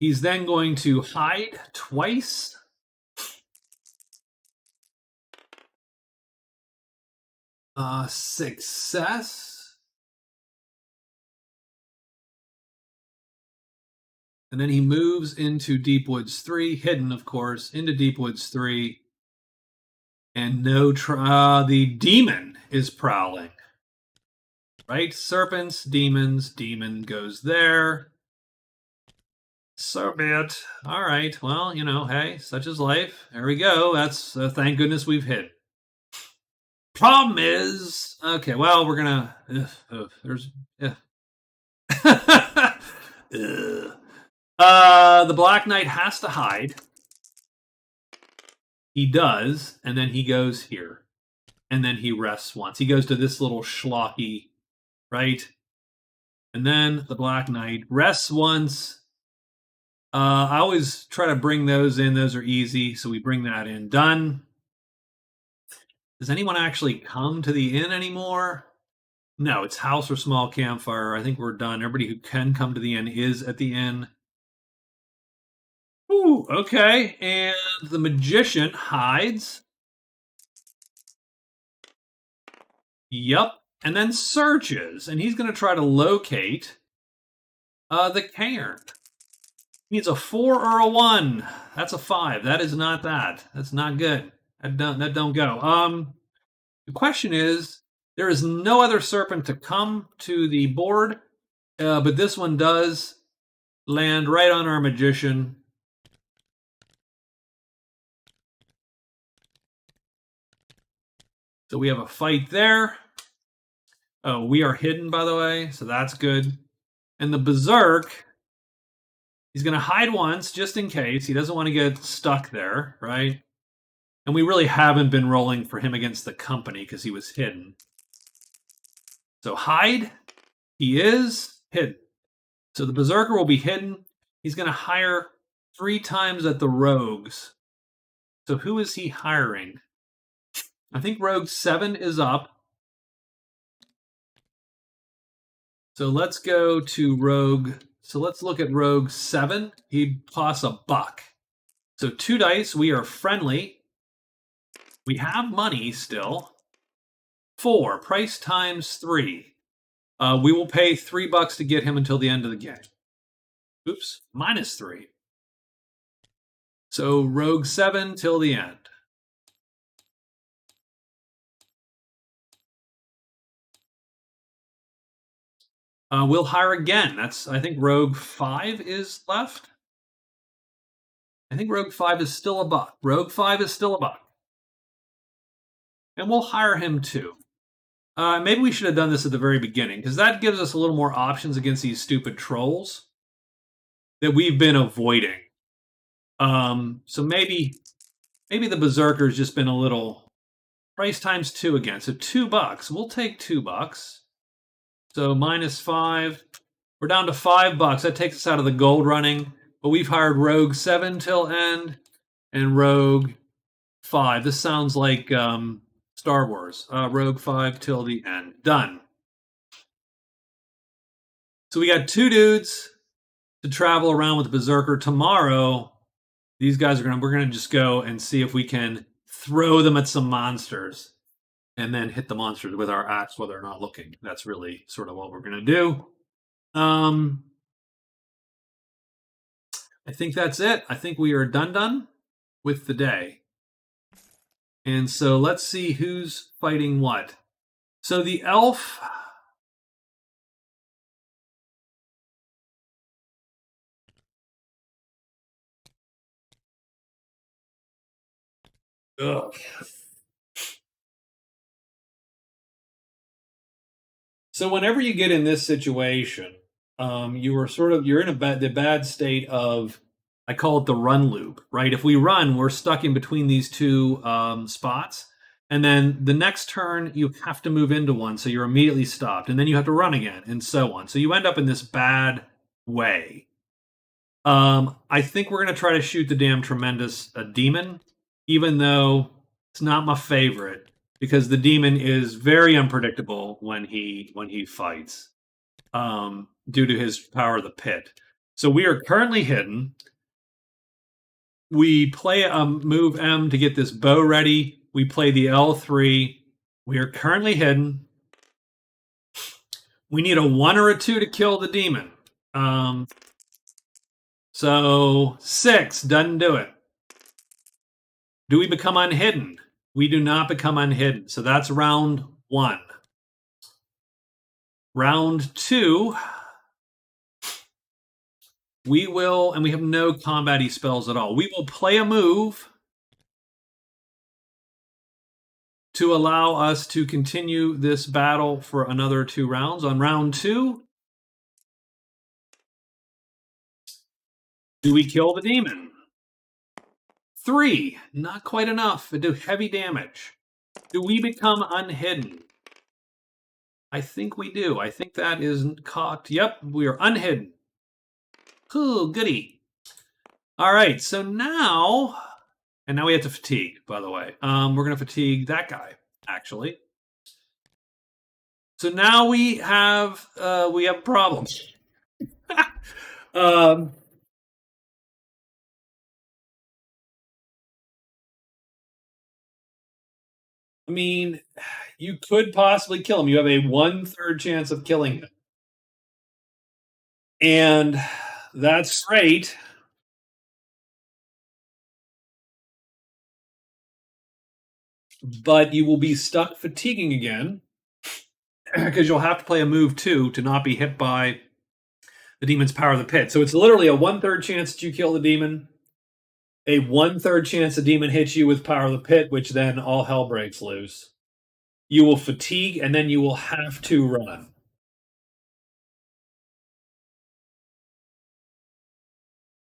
He's then going to hide twice. Success. And then he moves into Deep Woods 3, hidden, of course, into Deep Woods 3. And the demon is prowling. Right? Serpents, demons, demon goes there. So be it. All right. Well, hey, such is life. There we go. That's thank goodness we've hit. Problem is, okay. Well, we're gonna. There's. The Black Knight has to hide. He does, and then he goes here, and then he rests once. He goes to this little schlocky, right? And then the Black Knight rests once. I always try to bring those in. Those are easy, so we bring that in. Done. Does anyone actually come to the inn anymore? No, it's house or small campfire. I think we're done. Everybody who can come to the inn is at the inn. Ooh, okay. And the magician hides. Yep. And then searches. And he's going to try to locate the cairn. He needs a 4 or a 1. That's a 5. That is not that. That's not good. That don't go. The question is, there is no other serpent to come to the board, but this one does land right on our magician. So we have a fight there. Oh, we are hidden, by the way, so that's good. And the Berserk, he's going to hide once just in case. He doesn't want to get stuck there, right? And we really haven't been rolling for him against the company because he was hidden. So hide. He is hidden. So the Berserker will be hidden. He's going to hire 3 times at the Rogues. So who is he hiring? I think Rogue 7 is up. So let's go to Rogue. So let's look at Rogue 7. He'd toss a buck. So 2 dice. We are friendly. We have money still. 4. Price times 3. We will pay $3 to get him until the end of the game. Oops. -3. So Rogue 7 till the end. We'll hire again. I think Rogue 5 is left. I think Rogue 5 is still a buck. Rogue 5 is still a buck. And we'll hire him too. Maybe we should have done this at the very beginning, because that gives us a little more options against these stupid trolls that we've been avoiding. So maybe the Berserker's just been a little price times 2 again. So $2. We'll take $2. So -5. We're down to $5. That takes us out of the gold running. But we've hired Rogue 7 till end and Rogue 5. This sounds like Star Wars. Rogue 5 till the end. Done. So we got 2 dudes to travel around with the Berserker. Tomorrow, these guys we're gonna just go and see if we can throw them at some monsters and then hit the monsters with our axe while they're not looking. That's really sort of what we're gonna do. I think that's it. I think we are done with the day. And so let's see who's fighting what. So the elf. Ugh. So whenever you get in this situation, you're in the bad state of, I call it the run loop, right? If we run, we're stuck in between these 2 spots. And then the next turn, you have to move into one. So you're immediately stopped. And then you have to run again and so on. So you end up in this bad way. I think we're going to try to shoot the damn tremendous demon, even though it's not my favorite, because the demon is very unpredictable when he fights, due to his power of the pit. So we are currently hidden. We play move M to get this bow ready. We play the L3. We are currently hidden. We need a 1 or a 2 to kill the demon. So 6 doesn't do it. Do we become unhidden? We do not become unhidden. So that's round 1. Round 2, we will, and we have no combat-y spells at all. We will play a move to allow us to continue this battle for another 2 rounds. On round 2, do we kill the demon? 3, not quite enough. It do heavy damage. Do we become unhidden? I think we do. I think that is cocked. Yep, we are unhidden. Ooh, goody. All right, so now, and now we have to fatigue, by the way. We're going to fatigue that guy, actually. So now we have problems. I mean, you could possibly kill him. You have a 1/3 chance of killing him. And that's great. But you will be stuck fatiguing again because you'll have to play a move 2 to not be hit by the demon's power of the pit. So it's literally a 1/3 chance that you kill the demon, a 1/3 chance the demon hits you with power of the pit, which then all hell breaks loose. You will fatigue, and then you will have to run.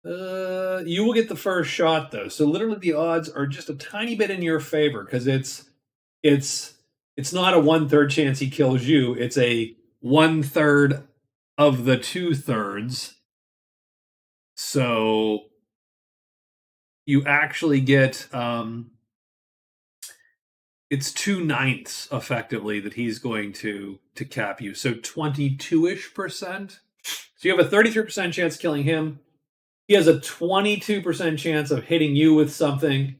You will get the first shot though, so literally the odds are just a tiny bit in your favor because it's not a 1/3 chance he kills you. It's a 1/3 of the 2/3. So you actually get it's 2/9 effectively that he's going to cap you. So 22-ish%. So you have a 33% chance of killing him. He has a 22% chance of hitting you with something.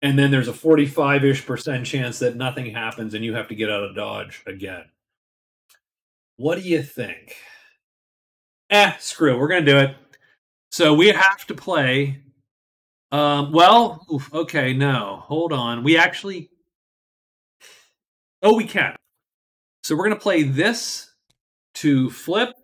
And then there's a 45-ish% chance that nothing happens and you have to get out of dodge again. What do you think? Screw it. We're going to do it. So we have to play. Okay, no. Hold on. We actually. Oh, we can. So we're going to play this to flip.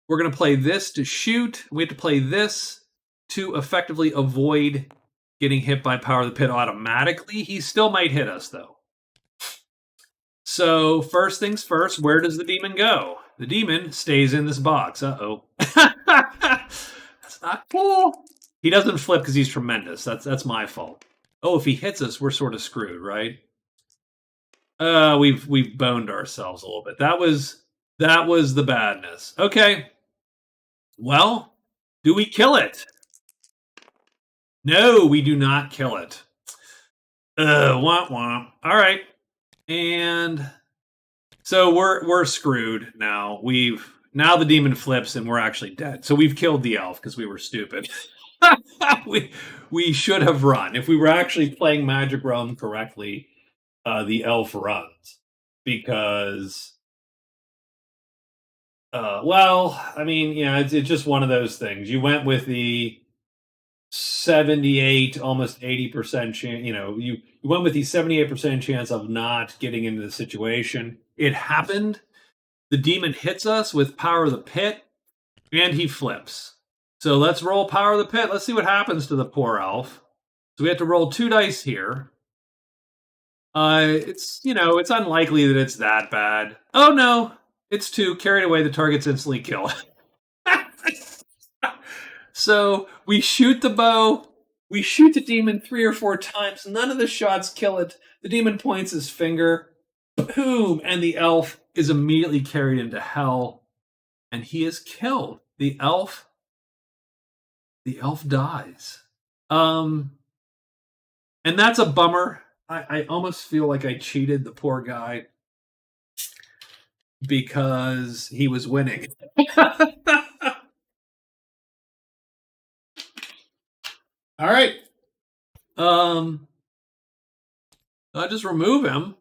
We're going to play this to shoot. We have to play this to effectively avoid getting hit by power of the pit automatically. He still might hit us, though. So first things first, where does the demon go? The demon stays in this box. Uh-oh. That's not cool. He doesn't flip because he's tremendous. That's my fault. Oh, if he hits us, we're sort of screwed, right? We've boned ourselves a little bit. That was the badness. Okay. Well, do we kill it? No, we do not kill it. Womp womp. All right. And so we're screwed now. Now the demon flips and we're actually dead. So we've killed the elf because we were stupid. we should have run. If we were actually playing Magic Realm correctly, the elf runs because I mean, it's just one of those things. You went with the 78, almost 80% chance. You went with the 78% chance of not getting into the situation. It happened. The demon hits us with power of the pit, and he flips. So let's roll power of the pit. Let's see what happens to the poor elf. So we have to roll 2 dice here. It's unlikely that it's that bad. Oh no, it's 2. Carried away, the target's instantly killed. So we shoot the bow. We shoot the demon 3 or 4 times. None of the shots kill it. The demon points his finger. Boom! And the elf is immediately carried into hell. And he is killed. The elf dies. And that's a bummer. I almost feel like I cheated the poor guy because he was winning. All right. I'll just remove him.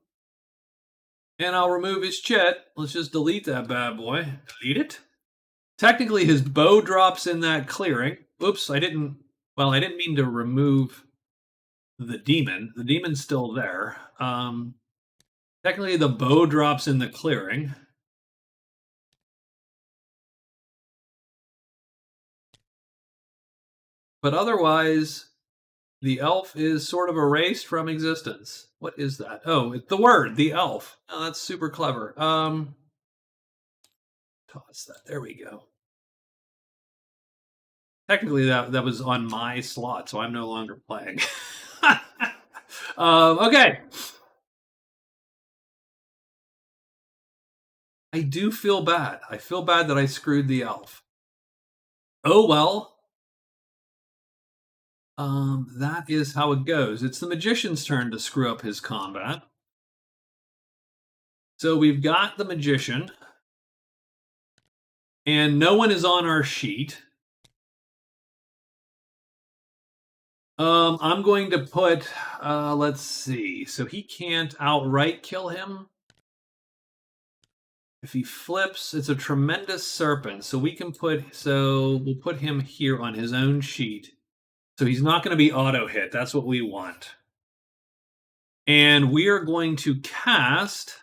And I'll remove his chit. Let's just delete that bad boy. Delete it. Technically, his bow drops in that clearing. Oops, I didn't. Well, I didn't mean to remove the demon. The demon's still there. Technically, the bow drops in the clearing. But otherwise, the elf is sort of erased from existence. What is that? Oh, it's the word, the elf. Oh, that's super clever. Toss that. There we go. Technically, that was on my slot, so I'm no longer playing. Okay. I do feel bad. I feel bad that I screwed the elf. Oh well. That is how it goes. It's the magician's turn to screw up his combat. So we've got the magician, and no one is on our sheet. I'm going to put, let's see. So he can't outright kill him. If he flips, it's a tremendous serpent. So we'll put him here on his own sheet. So he's not going to be auto hit. That's what we want. And we are going to cast.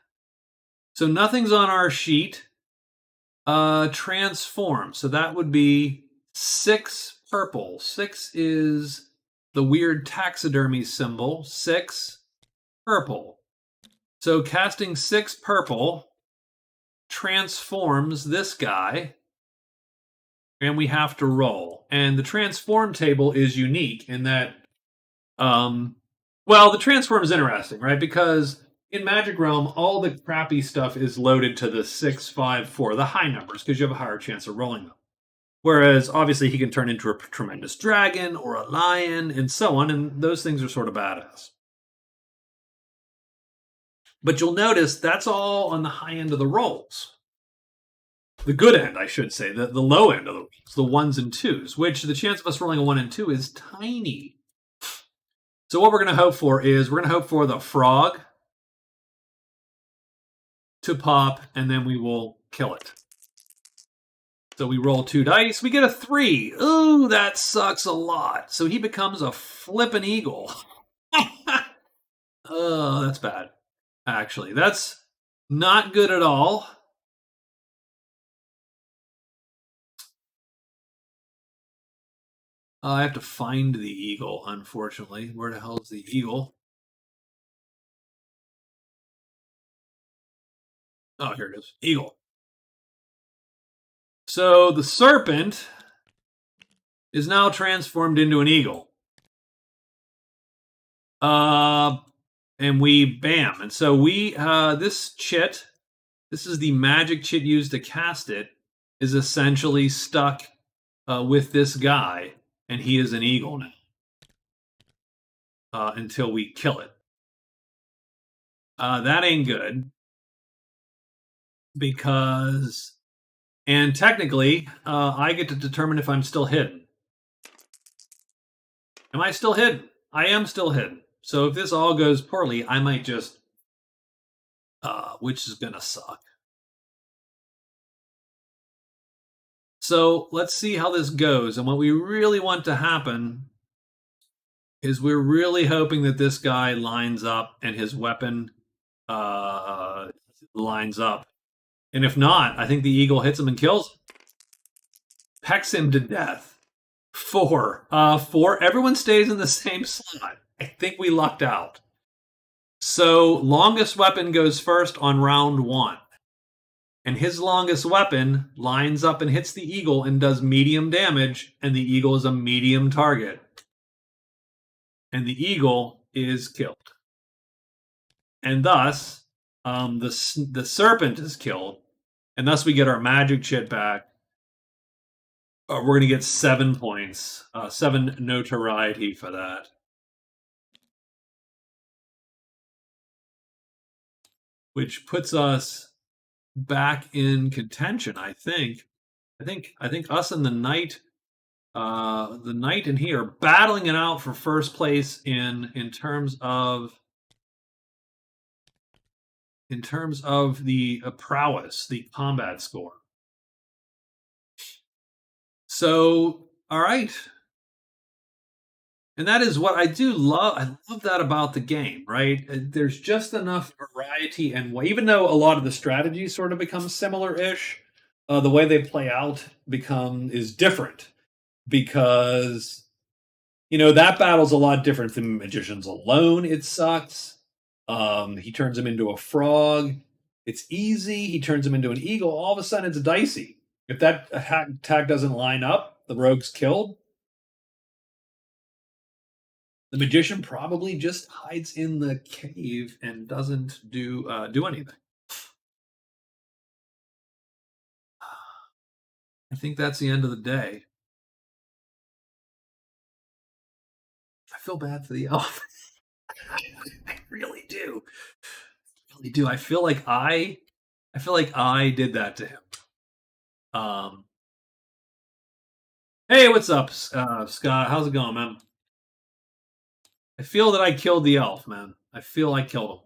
So nothing's on our sheet. Transform. So that would be 6 purple. 6 is the weird taxidermy symbol. 6 purple. So casting 6 purple transforms this guy, and we have to roll. And the transform table is unique in that, well, the transform is interesting, right? Because in Magic Realm, all the crappy stuff is loaded to the 6, 5, 4, the high numbers, because you have a higher chance of rolling them. Whereas, obviously, he can turn into a tremendous dragon or a lion and so on, and those things are sort of badass. But you'll notice that's all on the high end of the rolls. The good end, I should say, the low end of the rolls, the 1s and 2s, which the chance of us rolling a 1 and 2 is tiny. So what we're going to hope for is we're going to hope for the frog to pop, and then we will kill it. So we roll 2 dice. We get a 3. Ooh, that sucks a lot. So he becomes a flippin' eagle. Oh, that's bad. Actually, that's not good at all. I have to find the eagle, unfortunately. Where the hell is the eagle? Oh, here it is. Eagle. So the serpent is now transformed into an eagle. And we bam. And so we this chit, this is the magic chit used to cast it, is essentially stuck with this guy, and he is an eagle now. Until we kill it. That ain't good. Because, and technically, I get to determine if I'm still hidden. Am I still hidden? I am still hidden. So if this all goes poorly, I might just, which is gonna suck. So let's see how this goes. And what we really want to happen is we're really hoping that this guy lines up and his weapon lines up. And if not, I think the eagle hits him and kills him. Pecks him to death. 4. 4. Everyone stays in the same slot. I think we lucked out. So longest weapon goes first on round 1. And his longest weapon lines up and hits the eagle and does medium damage, and the eagle is a medium target. And the eagle is killed. And thus, the serpent is killed, and thus we get our magic chit back. We're going to get 7 points, 7 notoriety for that. Which puts us back in contention, I think. I think us and the knight and he are battling it out for first place in terms of in terms of the prowess, the combat score. So, all right. And that is what I do love. I love that about the game, right? There's just enough variety and even though a lot of the strategies sort of become similar-ish, the way they play out become is different because that battle's a lot different than Magician's Alone. It sucks. He turns him into a frog. It's easy. He turns him into an eagle. All of a sudden, it's dicey. If that attack doesn't line up, the rogue's killed. The magician probably just hides in the cave and doesn't do anything. I think that's the end of the day. I feel bad for the elf. I really do. I really do. I feel like I did that to him. Um, hey, what's up, Scott? How's it going, man? I feel that I killed the elf, man. I feel I killed him.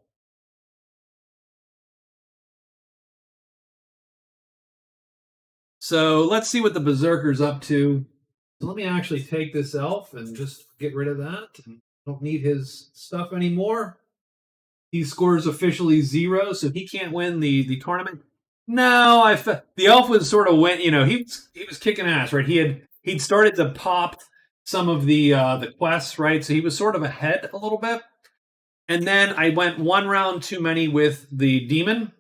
So let's see what the Berserker's up to. So let me actually take this elf and just get rid of that. And don't need his stuff anymore. He scores officially 0, so he can't win the tournament. No, the elf was sort of went. He was kicking ass, right? He'd started to pop some of the quests, right? So he was sort of ahead a little bit. And then I went one round too many with the demon.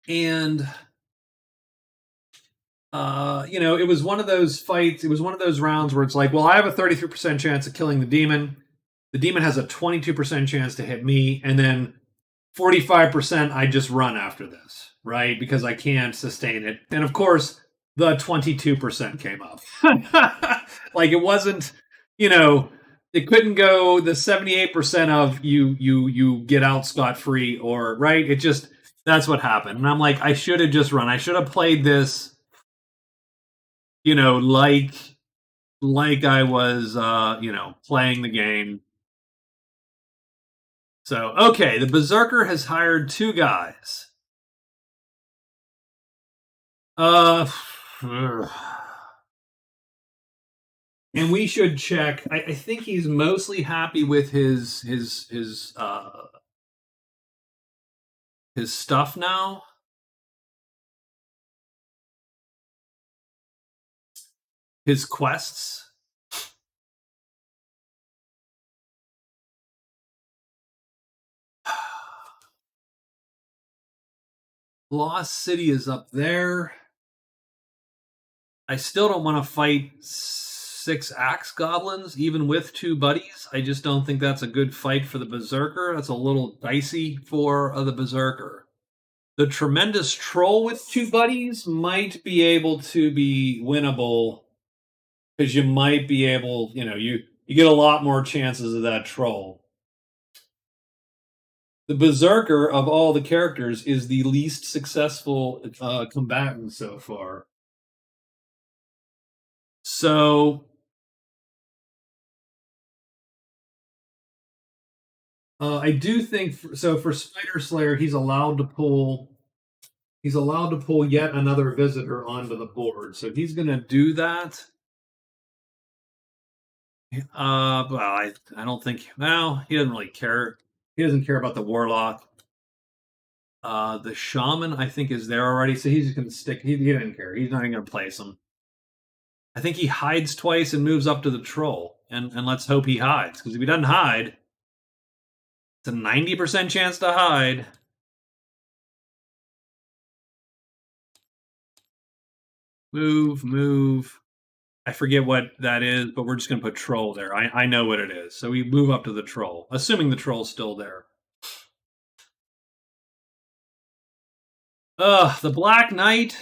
And it was one of those fights. It was one of those rounds where it's like, well, I have a 33% chance of killing the demon. The demon has a 22% chance to hit me, and then 45% I just run after this, right? Because I can't sustain it. And of course, the 22% came up. Like it wasn't, it couldn't go the 78% of you get out scot free or right. It just that's what happened. And I'm like, I should have just run. I should have played this, like I was playing the game. So, okay, the Berserker has hired 2 guys. And we should check. I think he's mostly happy with his stuff now. His quests. Lost City is up there. I still don't want to fight 6 axe goblins, even with 2 buddies. I just don't think that's a good fight for the Berserker. That's a little dicey for the Berserker. The tremendous troll with 2 buddies might be able to be winnable because you might be able, you get a lot more chances of that troll. The Berserker of all the characters is the least successful combatant so far. So I do think so for Spider Slayer, he's allowed to pull yet another visitor onto the board. So he's going to do that. Well, I don't think. Well, he doesn't really care. He doesn't care about the warlock. The shaman, I think, is there already, so he's just going to stick. He didn't care. He's not even going to place him. I think he hides twice and moves up to the troll, and let's hope he hides because if he doesn't hide, it's a 90% chance to hide. Move. I forget what that is, but we're just going to put troll there. I know what it is. So we move up to the troll, assuming the troll's still there. The Black Knight.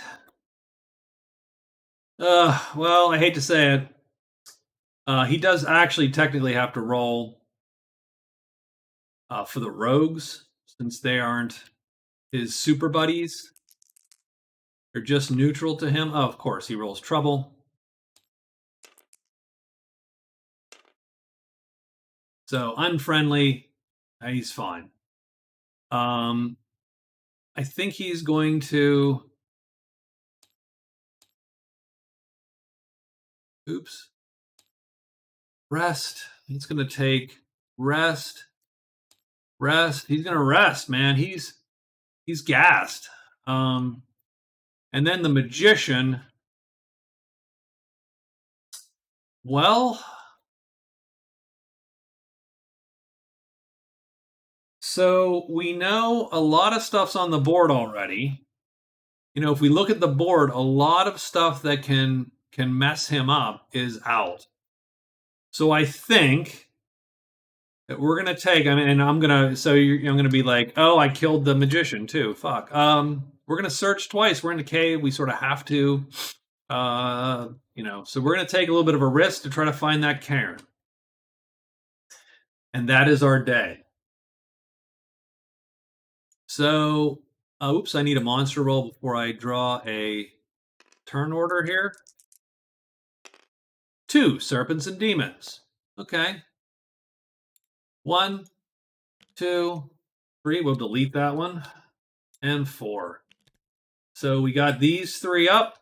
Well, I hate to say it. He does actually technically have to roll for the rogues, since they aren't his super buddies. They're just neutral to him. Oh, of course, he rolls trouble. So unfriendly. He's fine. I think he's going to. Oops. Rest. He's going to take rest. Rest. He's going to rest, man. He's gassed. Um, and then the magician. Well, so we know a lot of stuff's on the board already. You know, if we look at the board, a lot of stuff that can mess him up is out. So I think that we're gonna take. I mean, and I'm gonna. So I'm gonna be like, oh, I killed the magician too. Fuck. We're gonna search twice. We're in a cave. We sort of have to. So we're gonna take a little bit of a risk to try to find that cairn, and that is our day. So, oops, I need a monster roll before I draw a turn order here. 2 serpents and demons. Okay. 1, 2, 3. We'll delete that one. And 4. So we got these 3 up.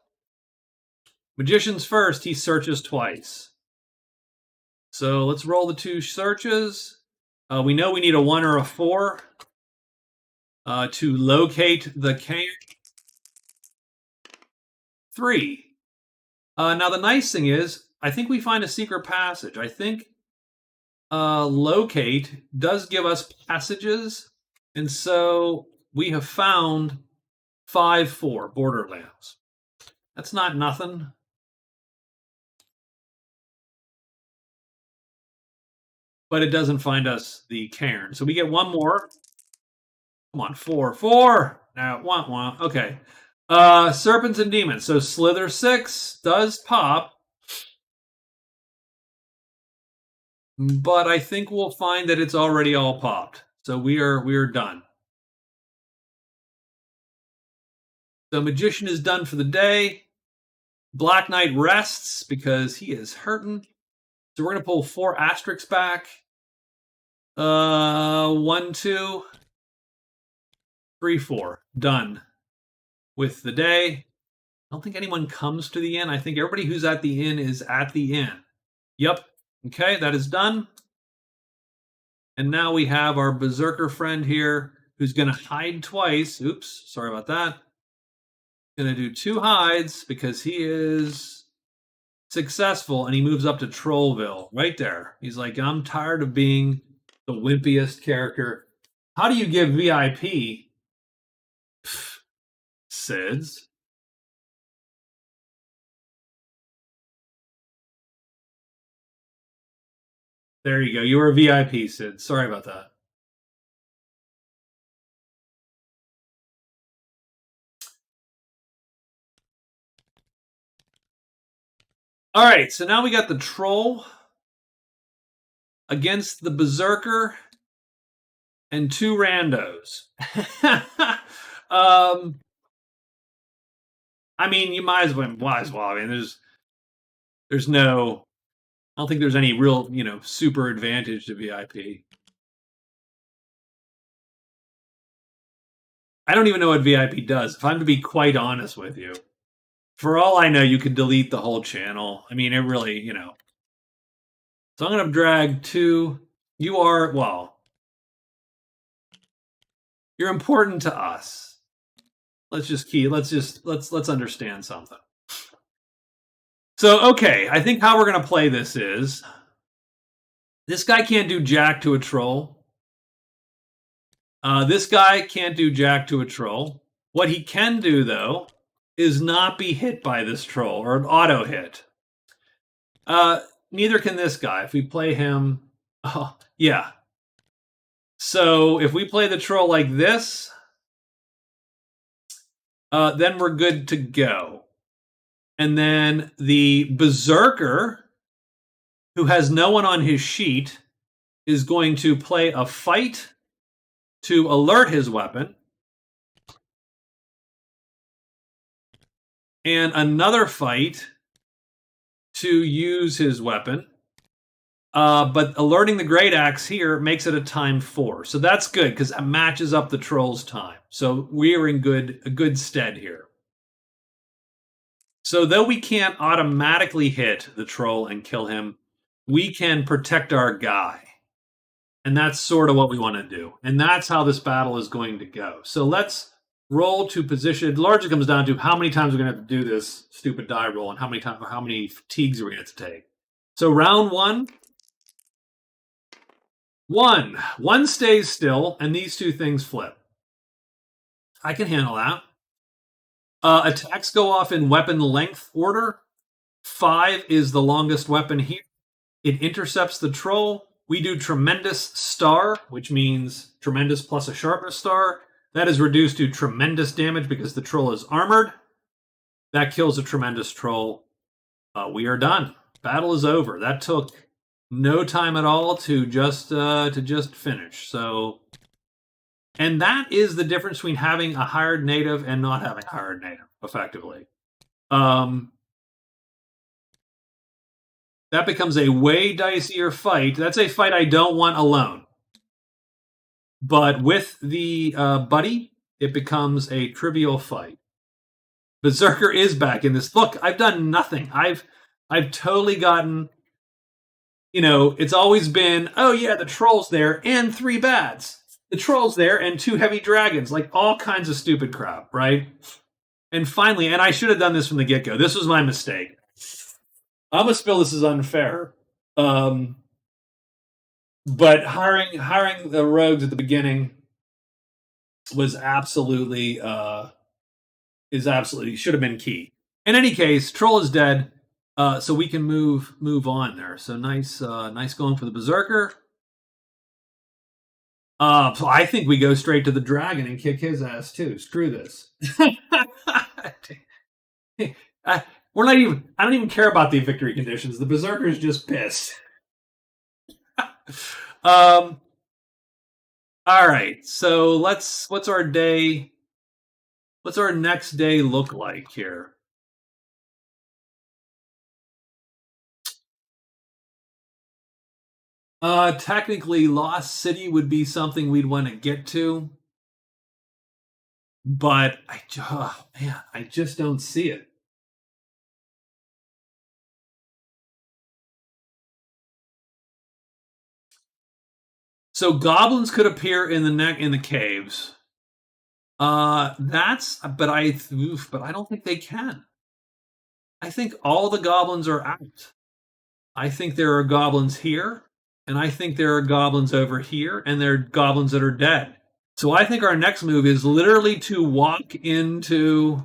Magician's first. He searches twice. So let's roll the 2 searches. We know we need a 1 or a 4 to locate the cairn. 3. Now the nice thing is, I think we find a secret passage. I think locate does give us passages, and so we have found 5-4 Borderlands. That's not nothing. But it doesn't find us the cairn. So we get 1 more. Come on, 4. Now, 1. Okay. Serpents and demons. So Slither 6 does pop. But I think we'll find that it's already all popped. So we are done. The magician is done for the day. Black Knight rests because he is hurting. So we're gonna pull 4 asterisks back. 1, 2, 3, 4. Done with the day. I don't think anyone comes to the inn. I think everybody who's at the inn is at the inn. Yep. Okay, that is done. And now we have our Berserker friend here who's going to hide twice. Oops, sorry about that. Going to do 2 hides because he is successful and he moves up to Trollville right there. He's like, I'm tired of being the wimpiest character. How do you give VIP? SIDS. There you go. You were a VIP, Sid. Sorry about that. All right, so now we got the troll against the Berserker and 2 randos. I mean, you might as well. I mean, there's no. I don't think there's any real, super advantage to VIP. I don't even know what VIP does. If I'm to be quite honest with you, for all I know, you could delete the whole channel. I mean, it really, So I'm going to drag 2. You are, well, you're important to us. Let's understand something. So, okay, I think how we're going to play this is this guy can't do jack to a troll. This guy can't do jack to a troll. What he can do, though, is not be hit by this troll or an auto hit. Neither can this guy. If we play him, yeah. So if we play the troll like this, then we're good to go. And then the Berserker, who has no one on his sheet, is going to play a fight to alert his weapon. And another fight to use his weapon. But alerting the Great Axe here makes it a time 4. So that's good because it matches up the troll's time. So we are in a good stead here. So though we can't automatically hit the troll and kill him, we can protect our guy. And that's sort of what we want to do. And that's how this battle is going to go. So let's roll to position. It largely comes down to how many times we're going to have to do this stupid die roll and how many fatigues we're going to have to take. So round one. One stays still, and these two things flip. I can handle that. Attacks go off in weapon length order. 5 is the longest weapon here. It intercepts the troll. We do tremendous star, which means tremendous plus a sharpness star. That is reduced to tremendous damage because the troll is armored. That kills a tremendous troll. We are done. Battle is over. That took no time at all to just finish. So, and that is the difference between having a hired native and not having a hired native, effectively. That becomes a way dicier fight. That's a fight I don't want alone. But with the buddy, it becomes a trivial fight. Berserker is back in this. Look, I've done nothing. I've totally gotten, it's always been, oh yeah, the troll's there and 3 bads. The troll's there and 2 heavy dragons, like all kinds of stupid crap, right? And finally, and I should have done this from the get-go. This was my mistake. I'm gonna spill this is unfair. But hiring the rogues at the beginning was absolutely should have been key. In any case, troll is dead, so we can move on there. So nice going for the Berserker. I think we go straight to the dragon and kick his ass too. Screw this. We're not even. I don't even care about the victory conditions. The Berserker is just pissed. All right. So what's our day? What's our next day look like here? Technically, Lost City would be something we'd want to get to, but I just don't see it. So goblins could appear in the caves. But I don't think they can. I think all the goblins are out. I think there are goblins here, and I think there are goblins over here, and there are goblins that are dead. So I think our next move is literally to walk into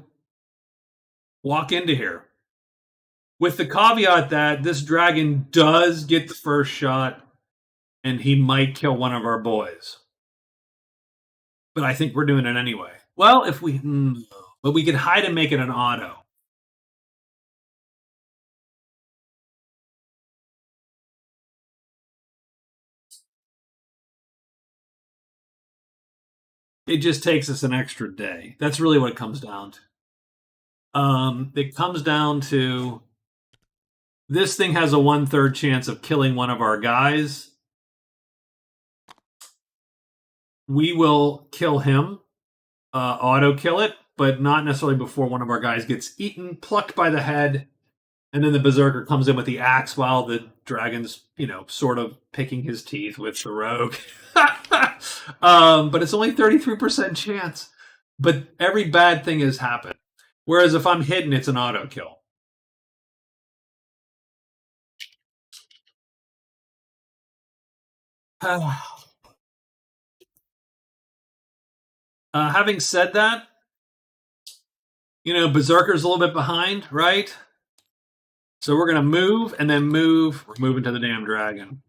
here. With the caveat that this dragon does get the first shot, and he might kill one of our boys. But I think we're doing it anyway. Well, but we could hide and make it an auto. It just takes us an extra day. That's really what it comes down to. It comes down to this thing has a 1/3 chance of killing one of our guys. We will kill him, auto kill it, but not necessarily before one of our guys gets eaten, plucked by the head, and then the Berserker comes in with the axe while the dragon's, sort of picking his teeth with the rogue. But it's only 33% chance. But every bad thing has happened. Whereas if I'm hidden, it's an auto kill. Having said that, Berserker's a little bit behind, right? So we're going to move and then move. We're moving to the damn dragon.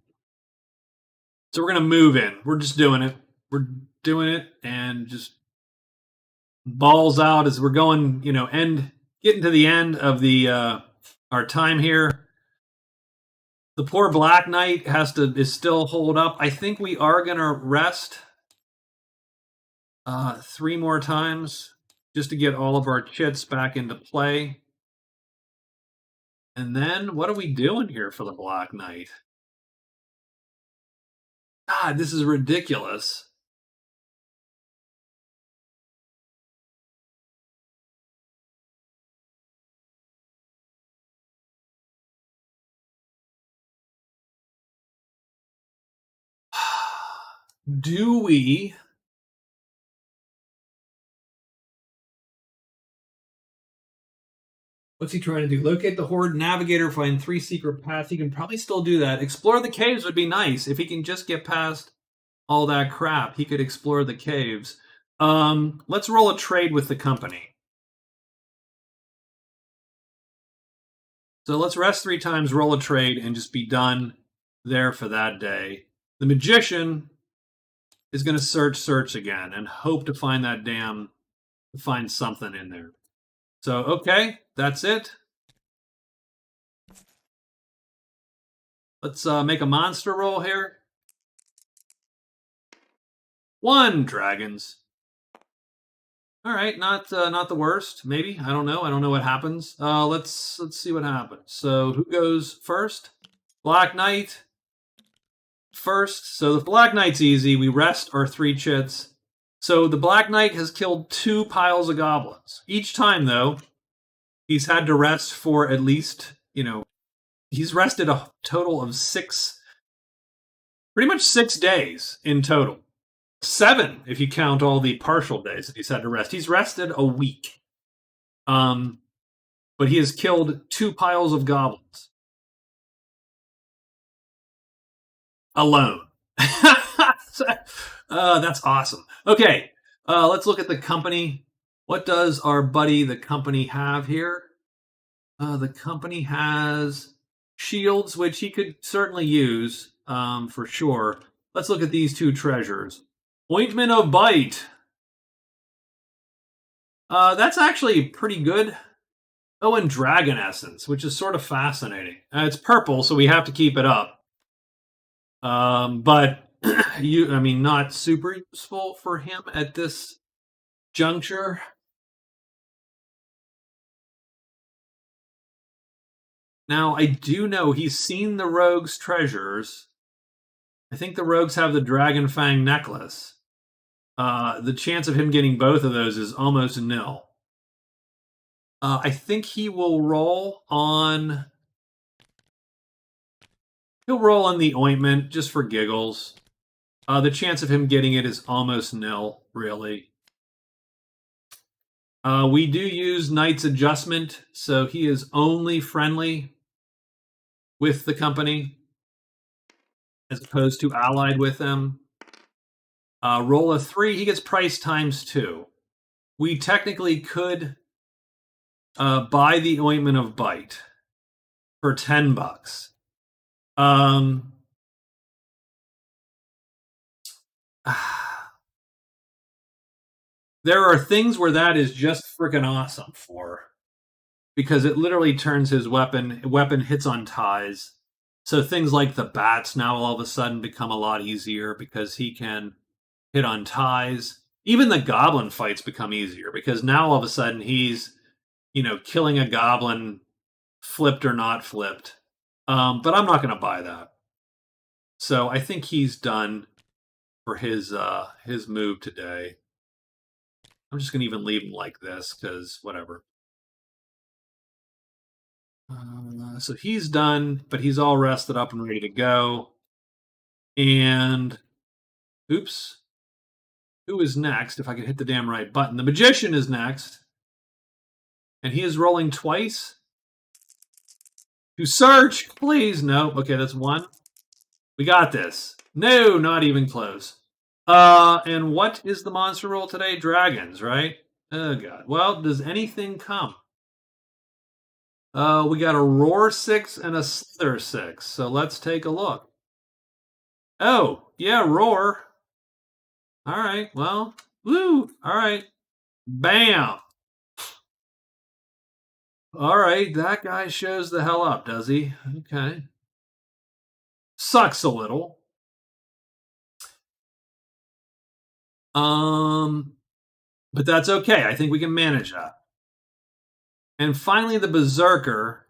So we're going to move in. We're just doing it. We're doing it and just balls out as we're going, getting to the end of the our time here. The poor Black Knight is still holed up. I think we are going to rest 3 more times just to get all of our chits back into play. And then what are we doing here for the Black Knight? God, this is ridiculous. Do we? What's he trying to do? Locate the horde navigator, find 3 secret paths. He can probably still do that. Explore the caves would be nice. If he can just get past all that crap, he could explore the caves. Let's roll a trade with the company. So let's rest 3 times, roll a trade, and just be done there for that day. The magician is going to search again and hope to find find something in there. So, okay, that's it. Let's make a monster roll here. 1 dragons. All right, not the worst. Maybe I don't know. I don't know what happens. Let's see what happens. So who goes first? Black Knight first. So the Black Knight's easy. We rest our 3 chits. So the Black Knight has killed 2 piles of goblins. Each time though, he's had to rest for at least he's rested a total of 6, pretty much 6 days in total. 7 if you count all the partial days that he's had to rest. He's rested a week. But he has killed 2 piles of goblins alone. That's awesome. Okay, let's look at the company. What does our buddy the company have here? The company has shields, which he could certainly use for sure. Let's look at these 2 treasures. Ointment of Bite. That's actually pretty good. Oh, and Dragon Essence, which is sort of fascinating. It's purple, so we have to keep it up. But not super useful for him at this juncture. Now, I do know he's seen the rogues' treasures. I think the rogues have the Dragon Fang necklace. The chance of him getting both of those is almost nil. I think he will roll on. He'll roll on the ointment just for giggles. The chance of him getting it is almost nil, really. We do use Knight's Adjustment, so he is only friendly with the company as opposed to allied with them. Roll a 3, he gets price times 2. We technically could buy the Ointment of Bite for $10. There are things where that is just freaking awesome for, because it literally turns his weapon hits on ties. So things like the bats now all of a sudden become a lot easier because he can hit on ties. Even the goblin fights become easier because now all of a sudden he's, killing a goblin, flipped or not flipped. But I'm not going to buy that. So I think he's done for his move today. I'm just going to even leave him like this because whatever. So he's done, but he's all rested up and ready to go. And oops, who is next? If I could hit the damn right button. The magician is next. And he is rolling twice. To search, please. No. Okay, that's 1. We got this. No, not even close. And what is the monster roll today? Dragons, right? Oh, God. Well, does anything come? We got a roar 6 and a slither 6. So let's take a look. Oh, yeah, roar. All right, well, woo. All right. Bam. All right, that guy shows the hell up, does he? Okay. Sucks a little. But that's okay. I think we can manage that. And finally, the Berserker.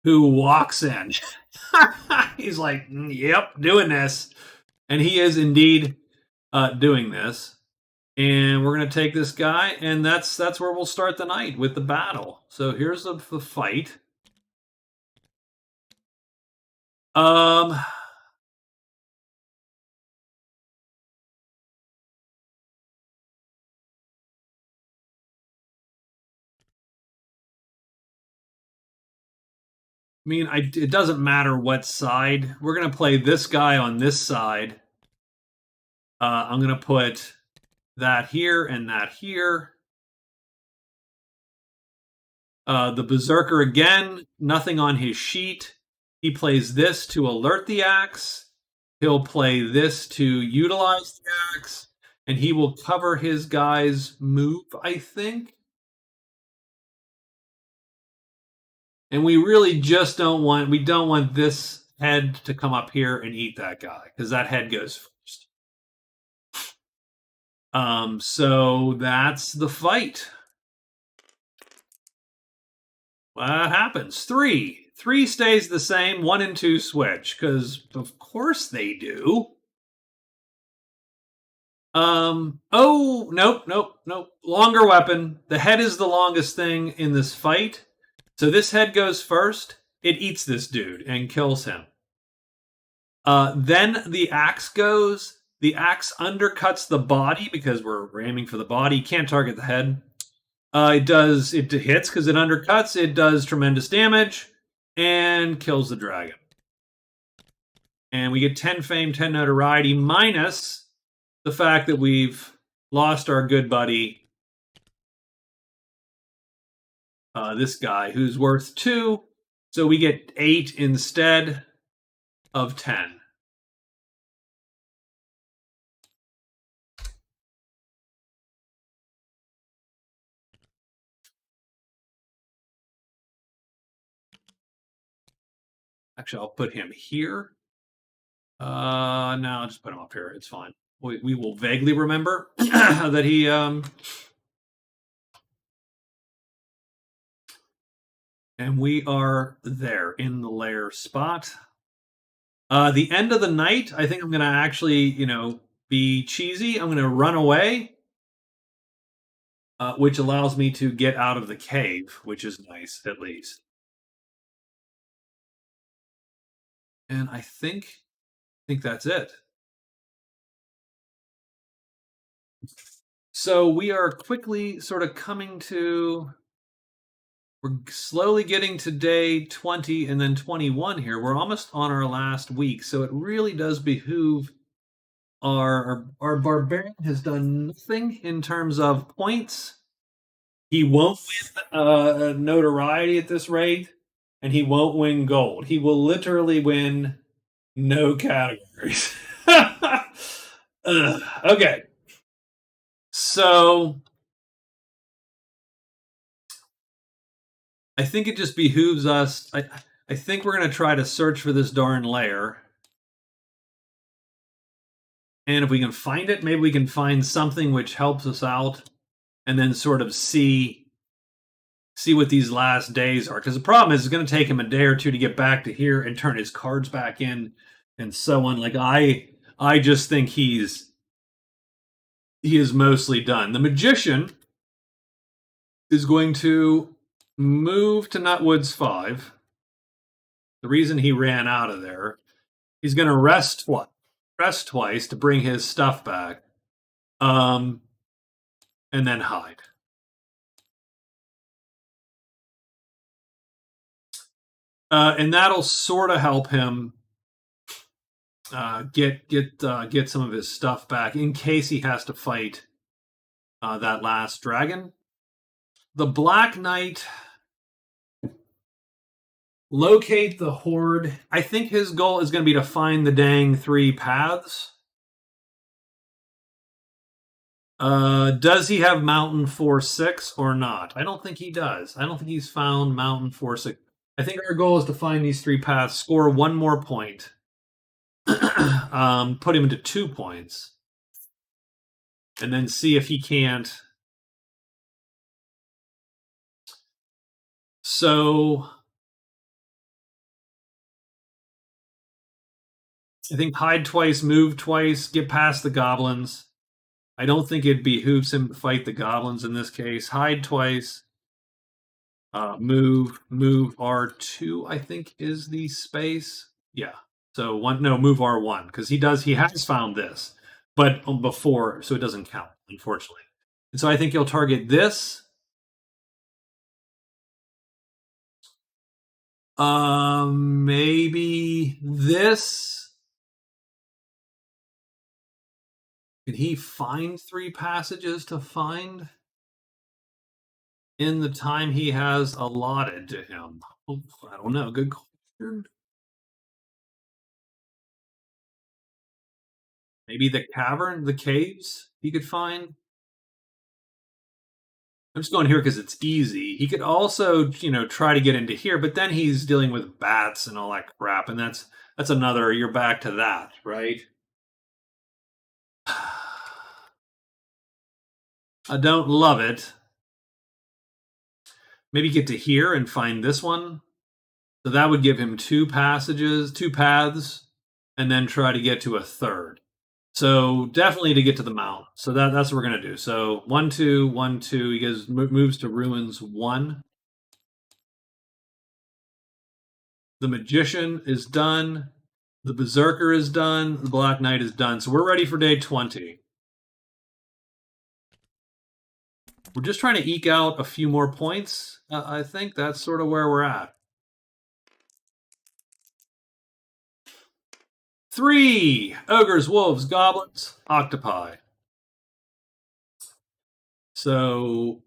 who walks in. He's like, "Yep, doing this," and he is indeed doing this. And we're gonna take this guy, and that's where we'll start the night with the battle. So here's the fight. I mean, it doesn't matter what side. We're gonna play this guy on this side. I'm gonna put that here and that here. The Berserker again, nothing on his sheet. He plays this to alert the axe. He'll play this to utilize the axe, and he will cover his guy's move, I think. And we really just don't want this head to come up here and eat that guy because that head goes first. So that's the fight. What happens? Three stays the same. 1 and 2 switch because of course they do. Oh, nope. Longer weapon. The head is the longest thing in this fight. So this head goes first. It eats this dude and kills him. Then the axe goes. The axe undercuts the body because we're aiming for the body. You can't target the head. It hits because it undercuts. It does tremendous damage and kills the dragon. And we get 10 fame, 10 notoriety, minus the fact that we've lost our good buddy, this guy, who's worth 2. So we get 8 instead of 10. Actually, I'll put him here. No, I'll just put him up here. It's fine. We will vaguely remember that he and we are there in the lair spot. The end of the night, I think I'm gonna actually, be cheesy. I'm gonna run away, which allows me to get out of the cave, which is nice at least. And I think that's it. So we are quickly sort of we're slowly getting to day 20 and then 21 here. We're almost on our last week. So it really does behoove our barbarian has done nothing in terms of points. He won't win notoriety at this rate, and he won't win gold. He will literally win no categories. Okay. So I think it just behooves us. I think we're going to try to search for this darn lair. And if we can find it, maybe we can find something which helps us out and then sort of see what these last days are. Because the problem is it's going to take him a day or two to get back to here and turn his cards back in and so on. Like I just think he is mostly done. The magician is going to move to Nutwoods 5. The reason he ran out of there, he's going to rest twice to bring his stuff back, and then hide. And that'll sort of help him get some of his stuff back in case he has to fight that last dragon. The Black Knight, locate the horde. I think his goal is going to be to find the dang 3 paths. Does he have Mountain 4-6 or not? I don't think he does. I don't think he's found Mountain 4-6. I think our goal is to find these 3 paths, score 1 more point, put him into 2 points, and then see if he can't. So I think hide twice, move twice, get past the goblins. I don't think it behooves him to fight the goblins in this case. Hide twice, move R2, I think is the space. Yeah. So one, no, move R1 because he has found this, but before, so it doesn't count, unfortunately. And so I think he'll target this. Maybe this. Can he find 3 passages to find in the time he has allotted to him? I don't know. Good question. Maybe the cavern, the caves he could find. I'm just going here because it's easy. He could also, try to get into here, but then he's dealing with bats and all that crap, and that's another. You're back to that, right? I don't love it. Maybe get to here and find this one. So that would give him 2 passages, 2 paths, and then try to get to a third. So definitely to get to the mount. So that's what we're gonna do. So 1, 2, 1, 2. He moves to ruins 1. The magician is done. The berserker is done. The black knight is done. So we're ready for day 20. We're just trying to eke out a few more points. I think that's sort of where we're at. 3 ogres, wolves, goblins, octopi. So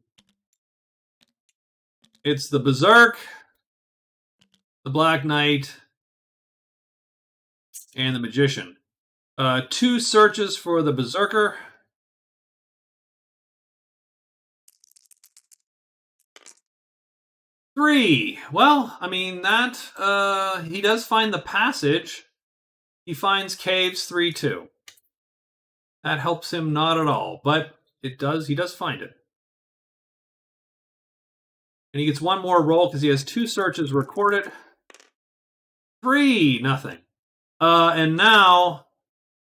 it's the berserk, the black knight, and the magician. 2 searches for the berserker. 3. Well, I mean that he does find the passage. He finds caves 3, 2. That helps him not at all, but he does find it. And he gets 1 more roll because he has 2 searches recorded. 3, nothing. And now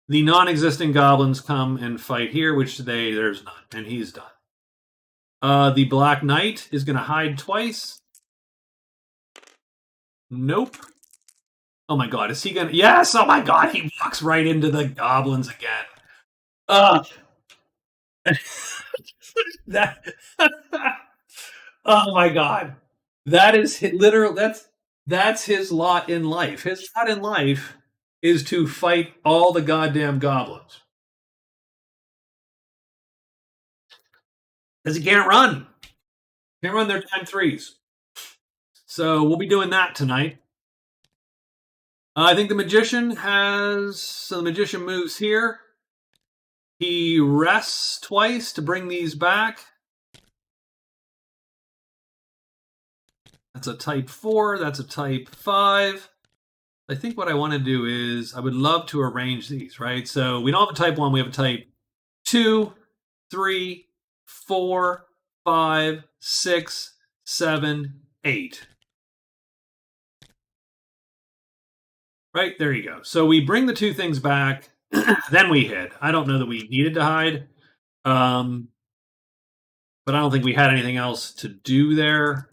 the non-existent goblins come and fight here, which there's none, and he's done. The Black Knight is going to hide twice. Nope. Oh my god, is he going to... Yes! Oh my god, he walks right into the goblins again. That... oh my god. That is literal... That's his lot in life. His lot in life is to fight all the goddamn goblins. Because he can't run. Can't run their time 3s. So we'll be doing that tonight. I think the magician has... So the magician moves here. He rests twice to bring these back. That's a type 4. That's a type 5. I think what I want to do is I would love to arrange these, right? So we don't have a type 1. We have a type 2, 3, 4, 5, 6, 7, 8. Right, there you go. So we bring the 2 things back, then we hid. I don't know that we needed to hide, but I don't think we had anything else to do there.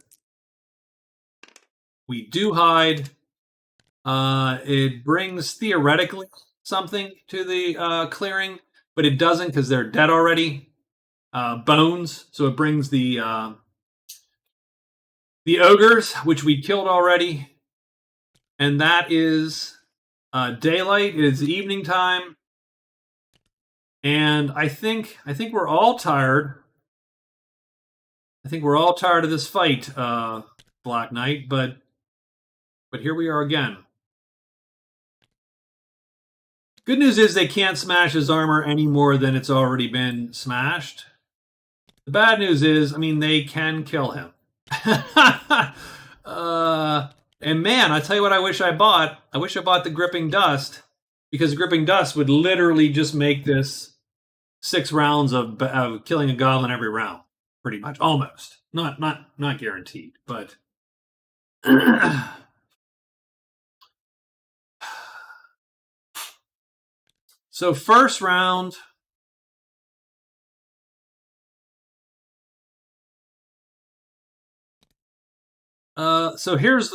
We do hide. It brings, theoretically, something to the clearing, but it doesn't because they're dead already. Bones, so it brings the ogres, which we killed already. And that is daylight. It is evening time. And I think we're all tired. I think we're all tired of this fight, Black Knight, but here we are again. Good news is they can't smash his armor any more than it's already been smashed. The bad news is, I mean, they can kill him. And man, I tell you what I wish I bought. I wish I bought the Gripping Dust, because Gripping Dust would literally just make this 6 rounds of killing a goblin every round, pretty much, almost. Not guaranteed, but So first round. So here's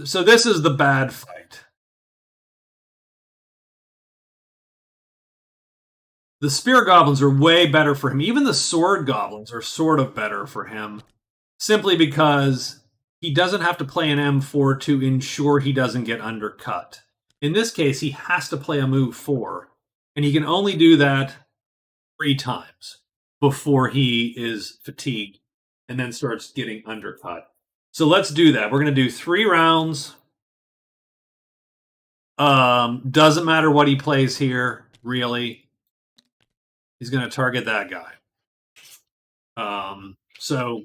so this is the bad fight. The spear goblins are way better for him. Even the sword goblins are sort of better for him, simply because he doesn't have to play an M4 to ensure he doesn't get undercut. In this case, he has to play a move 4, and he can only do that 3 times before he is fatigued and then starts getting undercut. So let's do that. We're going to do 3 rounds. Doesn't matter what he plays here, really. He's going to target that guy. So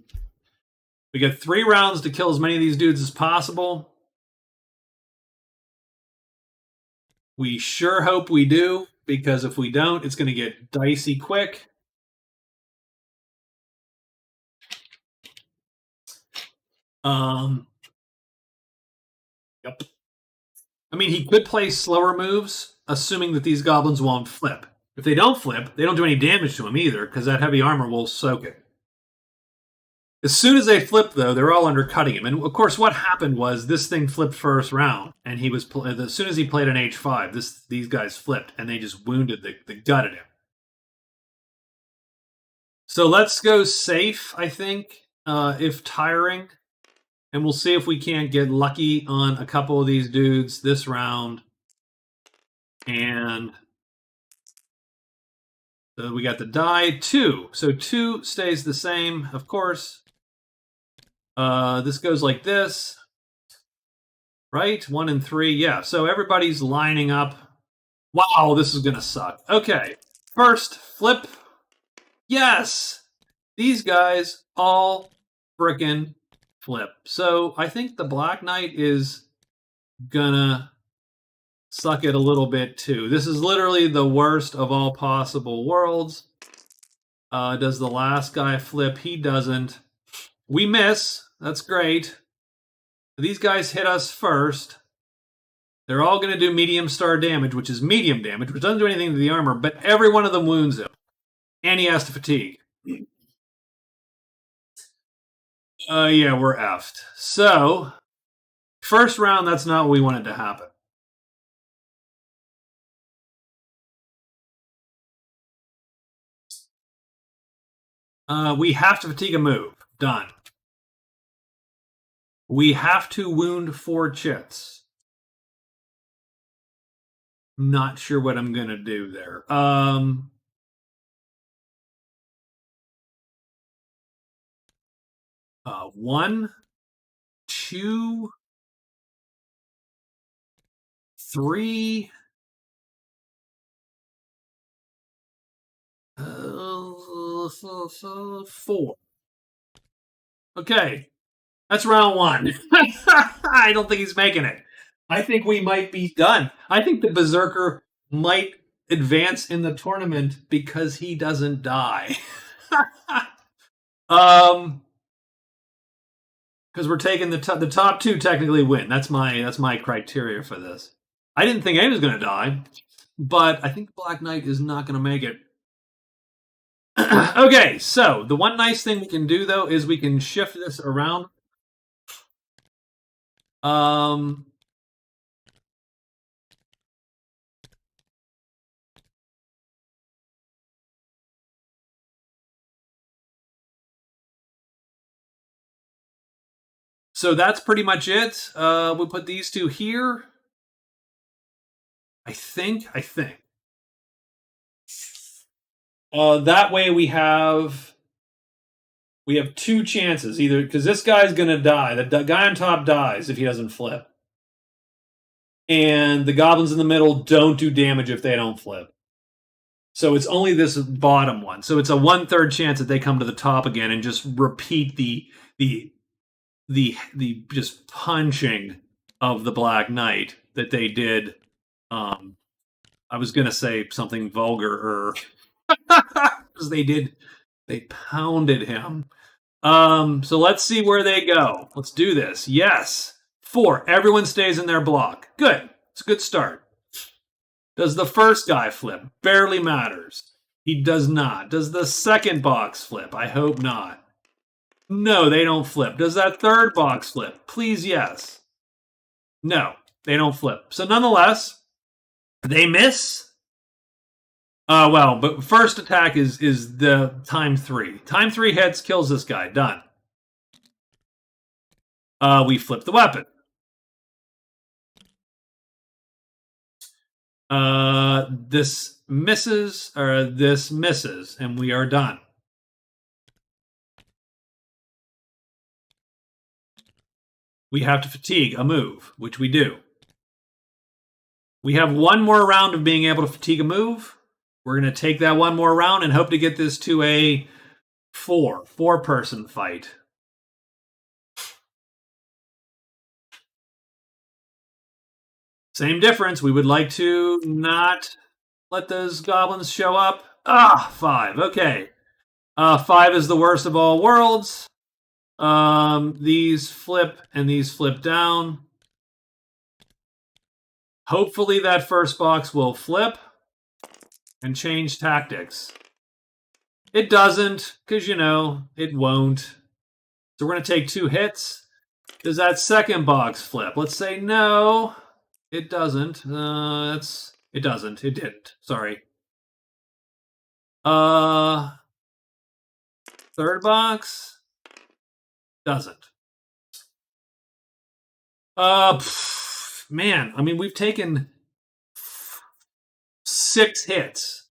we get 3 rounds to kill as many of these dudes as possible. We sure hope we do, because if we don't, it's going to get dicey quick. Yep. I mean, he could play slower moves, assuming that these goblins won't flip. If they don't flip, they don't do any damage to him either, because that heavy armor will soak it. As soon as they flip, though, they're all undercutting him. And of course, what happened was this thing flipped first round, and he was as soon as he played an H5, these guys flipped, and they just wounded the gut at him. So let's go safe, I think, if tiring, and we'll see if we can't get lucky on a couple of these dudes this round. And so we got the die 2. So 2 stays the same, of course. This goes like this, right? 1 and 3, yeah. So everybody's lining up. Wow, this is gonna suck. Okay, first flip. Yes, these guys all frickin' flip. So I think the Black Knight is gonna suck it a little bit too. This is literally the worst of all possible worlds. Does the last guy flip? He doesn't. We miss. That's great. These guys hit us first. They're all going to do medium star damage, which is medium damage, which doesn't do anything to the armor, but every one of them wounds him. And he has to fatigue. Yeah, we're effed. So, first round, that's not what we wanted to happen. We have to fatigue a move. Done. We have to wound 4 chits. Not sure what I'm going to do there. 1, 2, 3. 4. Okay, that's round 1. I don't think he's making it. I think we might be done. I think the Berserker might advance in the tournament because he doesn't die. Because we're taking the top 2 technically win. That's my criteria for this. I didn't think anyone was going to die, but I think Black Knight is not going to make it. Okay, so the one nice thing we can do, though, is we can shift this around. So that's pretty much it. We'll put these 2 here. I think. That way we have 2 chances, either because this guy's going to die. The guy on top dies if he doesn't flip. And the goblins in the middle don't do damage if they don't flip. So it's only this bottom one. So it's a 1/3 chance that they come to the top again and just repeat the just punching of the Black Knight that they did. I was going to say something vulgar, because they pounded him. So let's see where they go. Let's do this. Yes. 4. Everyone stays in their block. Good. It's a good start. Does the first guy flip? Barely matters. He does not. Does the second box flip? I hope not. No, they don't flip. Does that third box flip? Please, yes. No, they don't flip. So nonetheless, they miss. Well, but first attack is the time 3. Time 3 hits, kills this guy. Done. We flip the weapon. This misses, or this misses, and we are done. We have to fatigue a move, which we do. We have one more round of being able to fatigue a move. We're going to take that one more round and hope to get this to a four-person fight. Same difference. We would like to not let those goblins show up. 5. Okay. 5 is the worst of all worlds. These flip and these flip down. Hopefully that first box will flip and change tactics. It doesn't, because, it won't. So we're going to take 2 hits. Does that second box flip? Let's say no. It doesn't. It doesn't. It didn't. Sorry. Third box doesn't. Man, I mean, we've taken 6 hits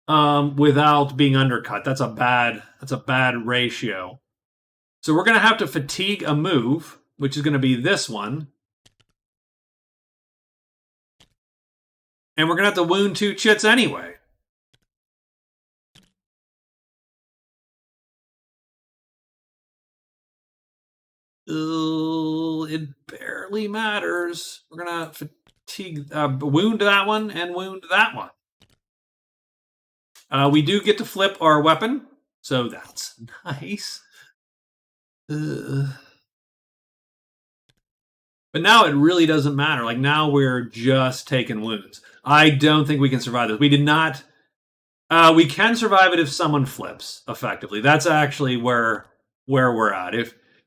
without being undercut. That's a bad ratio. So we're going to have to fatigue a move, which is going to be this one. And we're going to have to wound 2 chits anyway. It barely matters. We're going to fatigue, wound that one and wound that one. We do get to flip our weapon, so that's nice. But now it really doesn't matter. Like, now we're just taking wounds. I don't think we can survive this. We did not. We can survive it if someone flips effectively. That's actually where we're at.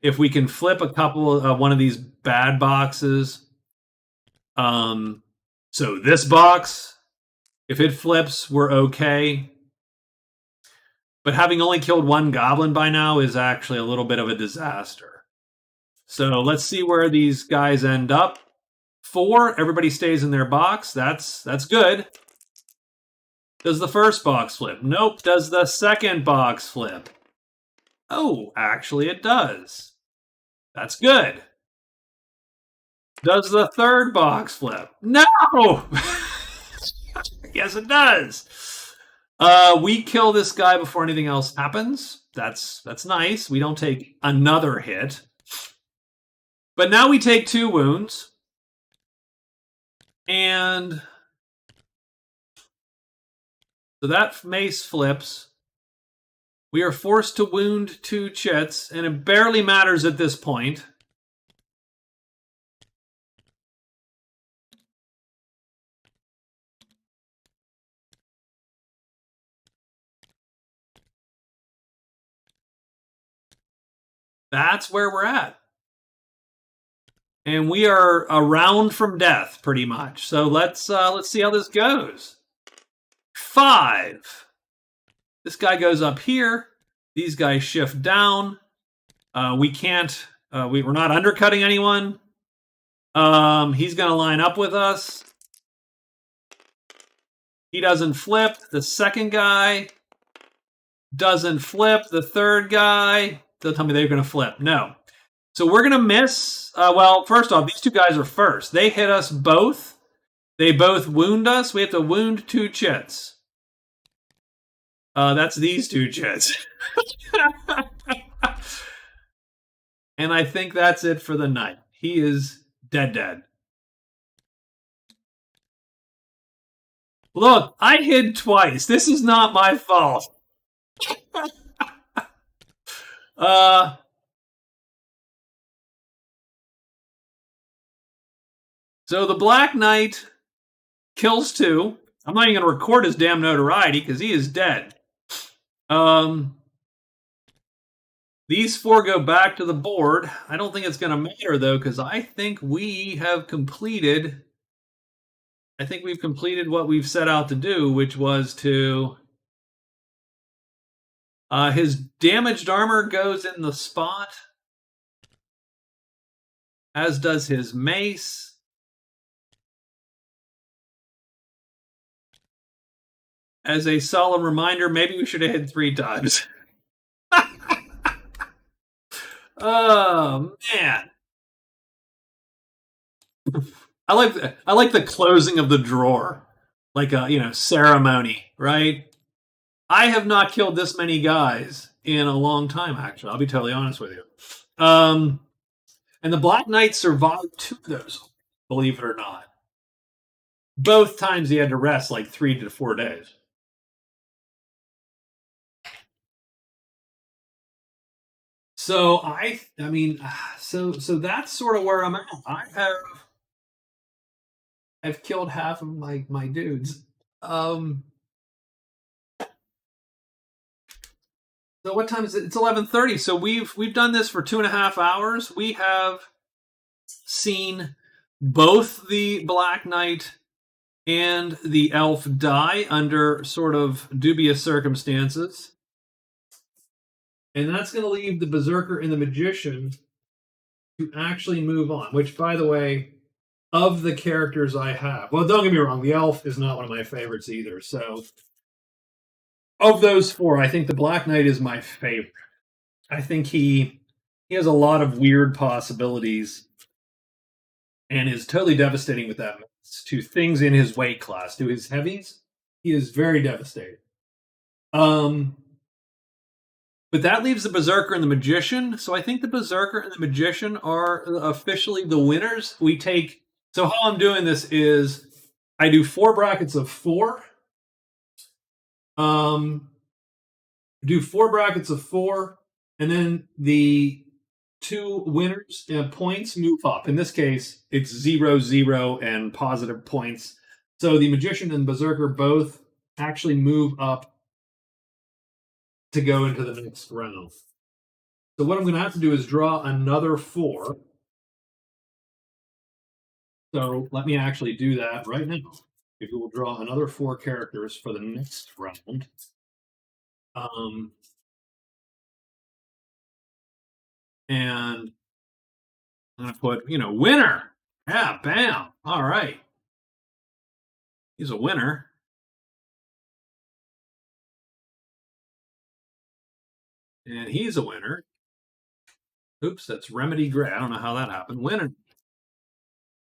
If we can flip a couple one of these bad boxes, so this box, if it flips, we're okay. But having only killed 1 goblin by now is actually a little bit of a disaster. So let's see where these guys end up. 4, everybody stays in their box. That's good. Does the first box flip? Nope. Does the second box flip? Oh, actually it does. That's good. Does the third box flip? No! Yes, it does. We kill this guy before anything else happens. That's nice. We don't take another hit. But now we take 2 wounds. And so that mace flips. We are forced to wound 2 chits, and it barely matters at this point. That's where we're at. And we are a round from death, pretty much. So let's see how this goes. 5. This guy goes up here. These guys shift down. We can't. We're not undercutting anyone. He's going to line up with us. He doesn't flip. The second guy doesn't flip. The third guy. They'll tell me they're going to flip. No. So we're going to miss. Well, first off, these 2 guys are first. They hit us both. They both wound us. We have to wound 2 chits. That's these 2 chits. And I think that's it for the night. He is dead. Look, I hid twice. This is not my fault. So the Black Knight kills 2. I'm not even going to record his damn notoriety because he is dead. Um, these 4 go back to the board. I don't think it's going to matter though because I think we have completed. I think we've completed what we've set out to do, which was to. His damaged armor goes in the spot, as does his mace. As a solemn reminder, maybe we should have hit 3 times. Oh man. I like the closing of the drawer. Like a ceremony, right? I have not killed this many guys in a long time, actually. I'll be totally honest with you. And the Black Knight survived 2 of those, believe it or not. Both times he had to rest like 3 to 4 days. So so that's sort of where I'm at. I've killed half of my dudes. So what time is it? It's 11:30. So we've done this for 2.5 hours. We have seen both the Black Knight and the elf die under sort of dubious circumstances. And that's going to leave the Berserker and the Magician to actually move on, which, by the way, of the characters I have, well, don't get me wrong, the elf is not one of my favorites either. So, of those 4, I think the Black Knight is my favorite. I think he has a lot of weird possibilities and is totally devastating with that to things in his weight class, to his heavies. He is very devastating. But that leaves the Berserker and the Magician. So I think the Berserker and the Magician are officially the winners. So how I'm doing this is I do 4 brackets of 4. Do 4 brackets of 4, and then the 2 winners points move up. In this case, it's 0, 0, and positive points. So the Magician and Berserker both actually move up to go into the next round. So what I'm going to have to do is draw another 4. So let me actually do that right now. If you will draw another 4 characters for the next round. And I'm going to put, winner. Yeah, bam. All right. He's a winner. And he's a winner. Oops, that's Remedy Gray. I don't know how that happened. Winner.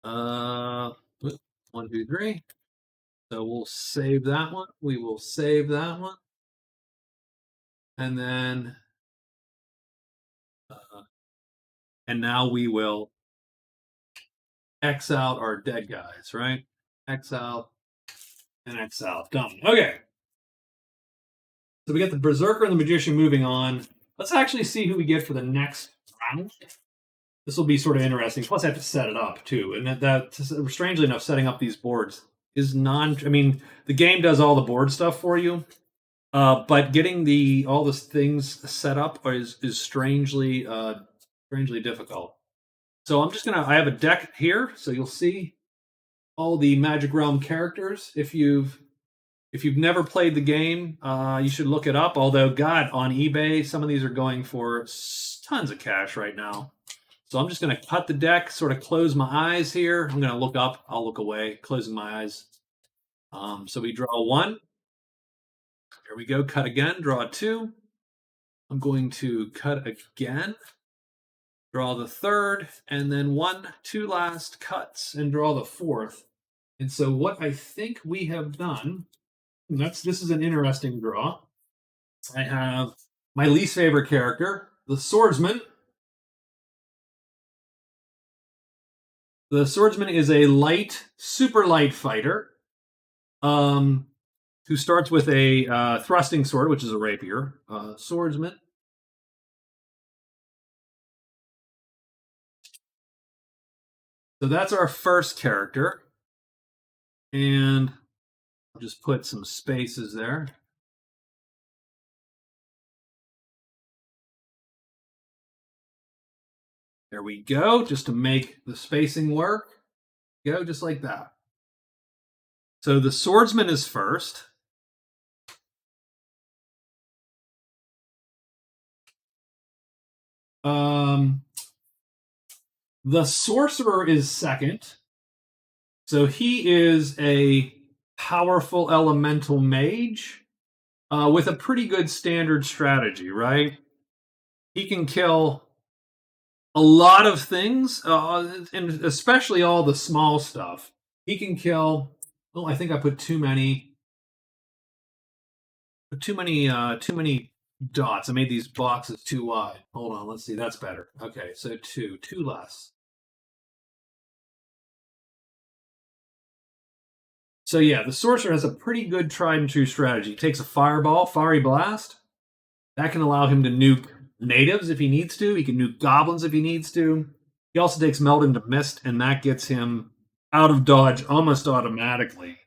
1, 2, 3. So we'll save that one. We will save that one. And then, and now we will X out our dead guys, right? X out and X out. Done. Okay. So we got the Berserker and the Magician moving on. Let's actually see who we get for the next round. This will be sort of interesting. Plus, I have to set it up too. And that strangely enough, setting up these boards is the game does all the board stuff for you. But getting all the things set up is strangely difficult. So I have a deck here, so you'll see all the Magic Realm characters. If you've never played the game, you should look it up. Although, God, on eBay, some of these are going for tons of cash right now. So I'm just going to cut the deck, sort of close my eyes here. I'm going to look up. I'll look away, closing my eyes. So we draw 1. Here we go. Cut again. Draw 2. I'm going to cut again. Draw the 3rd, and then 1, 2 last cuts, and draw the 4th. And so what I think we have done, this is an interesting draw. I have my least favorite character, the Swordsman. The Swordsman is a super light fighter, who starts with a thrusting sword, which is a rapier. Swordsman. So that's our first character. And I'll just put some spaces there. There we go, just to make the spacing work. Go just like that. So the swordsman is first. Um, the sorcerer is second. So he is a powerful elemental mage with a pretty good standard strategy, right? He can kill a lot of things, and especially all the small stuff. He can kill. Oh, I think I put too many, too many dots. I made these boxes too wide. Hold on, let's see. That's better. Okay, so two less. So yeah, the sorcerer has a pretty good tried and true strategy. He takes a fireball, fiery blast. That can allow him to nuke natives if he needs to. He can nuke goblins if he needs to. He also takes melt into mist, and that gets him out of dodge almost automatically.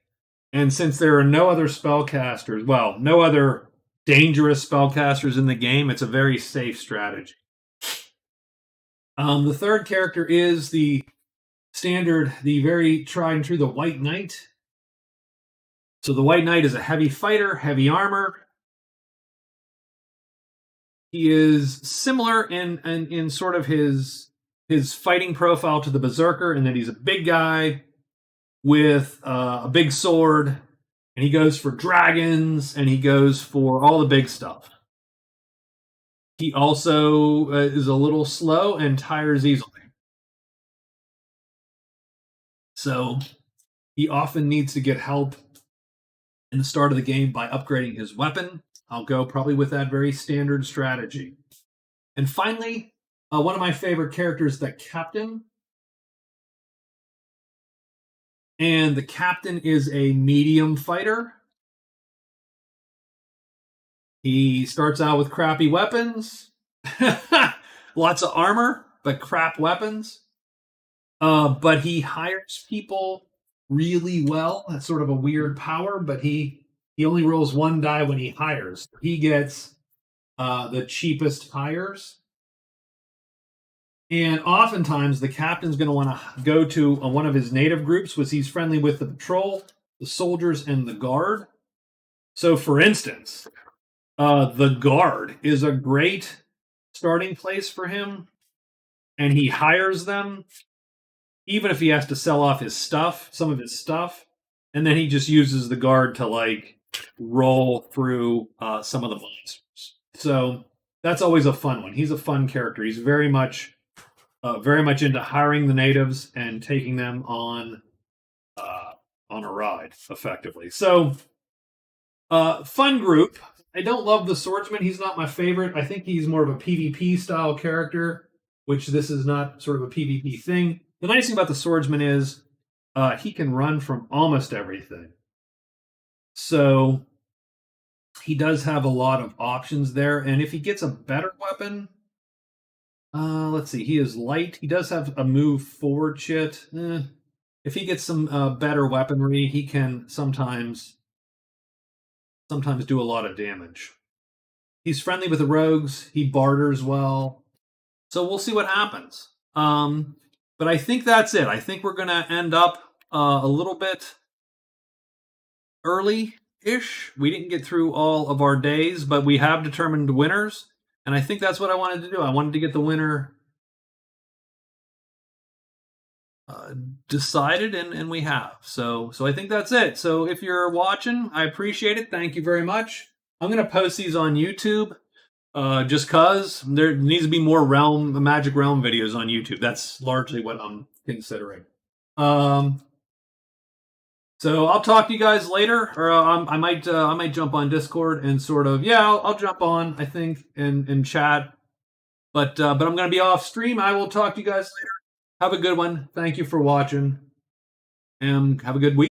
And since there are no other spellcasters, well, no other dangerous spellcasters in the game, it's a very safe strategy. The third character is the standard, the very tried and true, the White Knight. So the White Knight is a heavy fighter, heavy armor. He is similar in sort of his fighting profile to the Berserker, in that he's a big guy with a big sword, and he goes for dragons, and he goes for all the big stuff. He also is a little slow and tires easily. So he often needs to get help in the start of the game by upgrading his weapon. I'll go probably with that very standard strategy. And finally, one of my favorite characters, the captain. And the captain is a medium fighter. He starts out with crappy weapons, lots of armor, but crap weapons. But he hires people really well. That's sort of a weird power, but he only rolls one die when he hires. He gets the cheapest hires. And oftentimes the captain's going to want to go to one of his native groups, which he's friendly with the patrol, the soldiers, and the guard. So, for instance, the guard is a great starting place for him, and he hires them, even if he has to sell off his stuff, some of his stuff, and then he just uses the guard to like roll through some of the monsters. So that's always a fun one. He's a fun character. He's very much into hiring the natives and taking them on a ride, effectively. So, fun group. I don't love the swordsman. He's not my favorite. I think he's more of a PvP style character, which this is not sort of a PvP thing. The nice thing about the swordsman is he can run from almost everything. So he does have a lot of options there. And if he gets a better weapon, let's see, he is light. He does have a move forward chit. If he gets some better weaponry, he can sometimes do a lot of damage. He's friendly with the rogues. He barters well. So we'll see what happens. But I think that's it. I think we're going to end up a little bit early-ish. We didn't get through all of our days, but we have determined winners. And I think that's what I wanted to do. I wanted to get the winner decided, and we have. So I think that's it. So if you're watching, I appreciate it. Thank you very much. I'm going to post these on YouTube just because there needs to be more Magic Realm videos on YouTube. That's largely what I'm considering. So I'll talk to you guys later, or I might jump on Discord and sort of I'll jump on, I think, and chat. But I'm going to be off stream. I will talk to you guys later. Have a good one. Thank you for watching, and have a good week.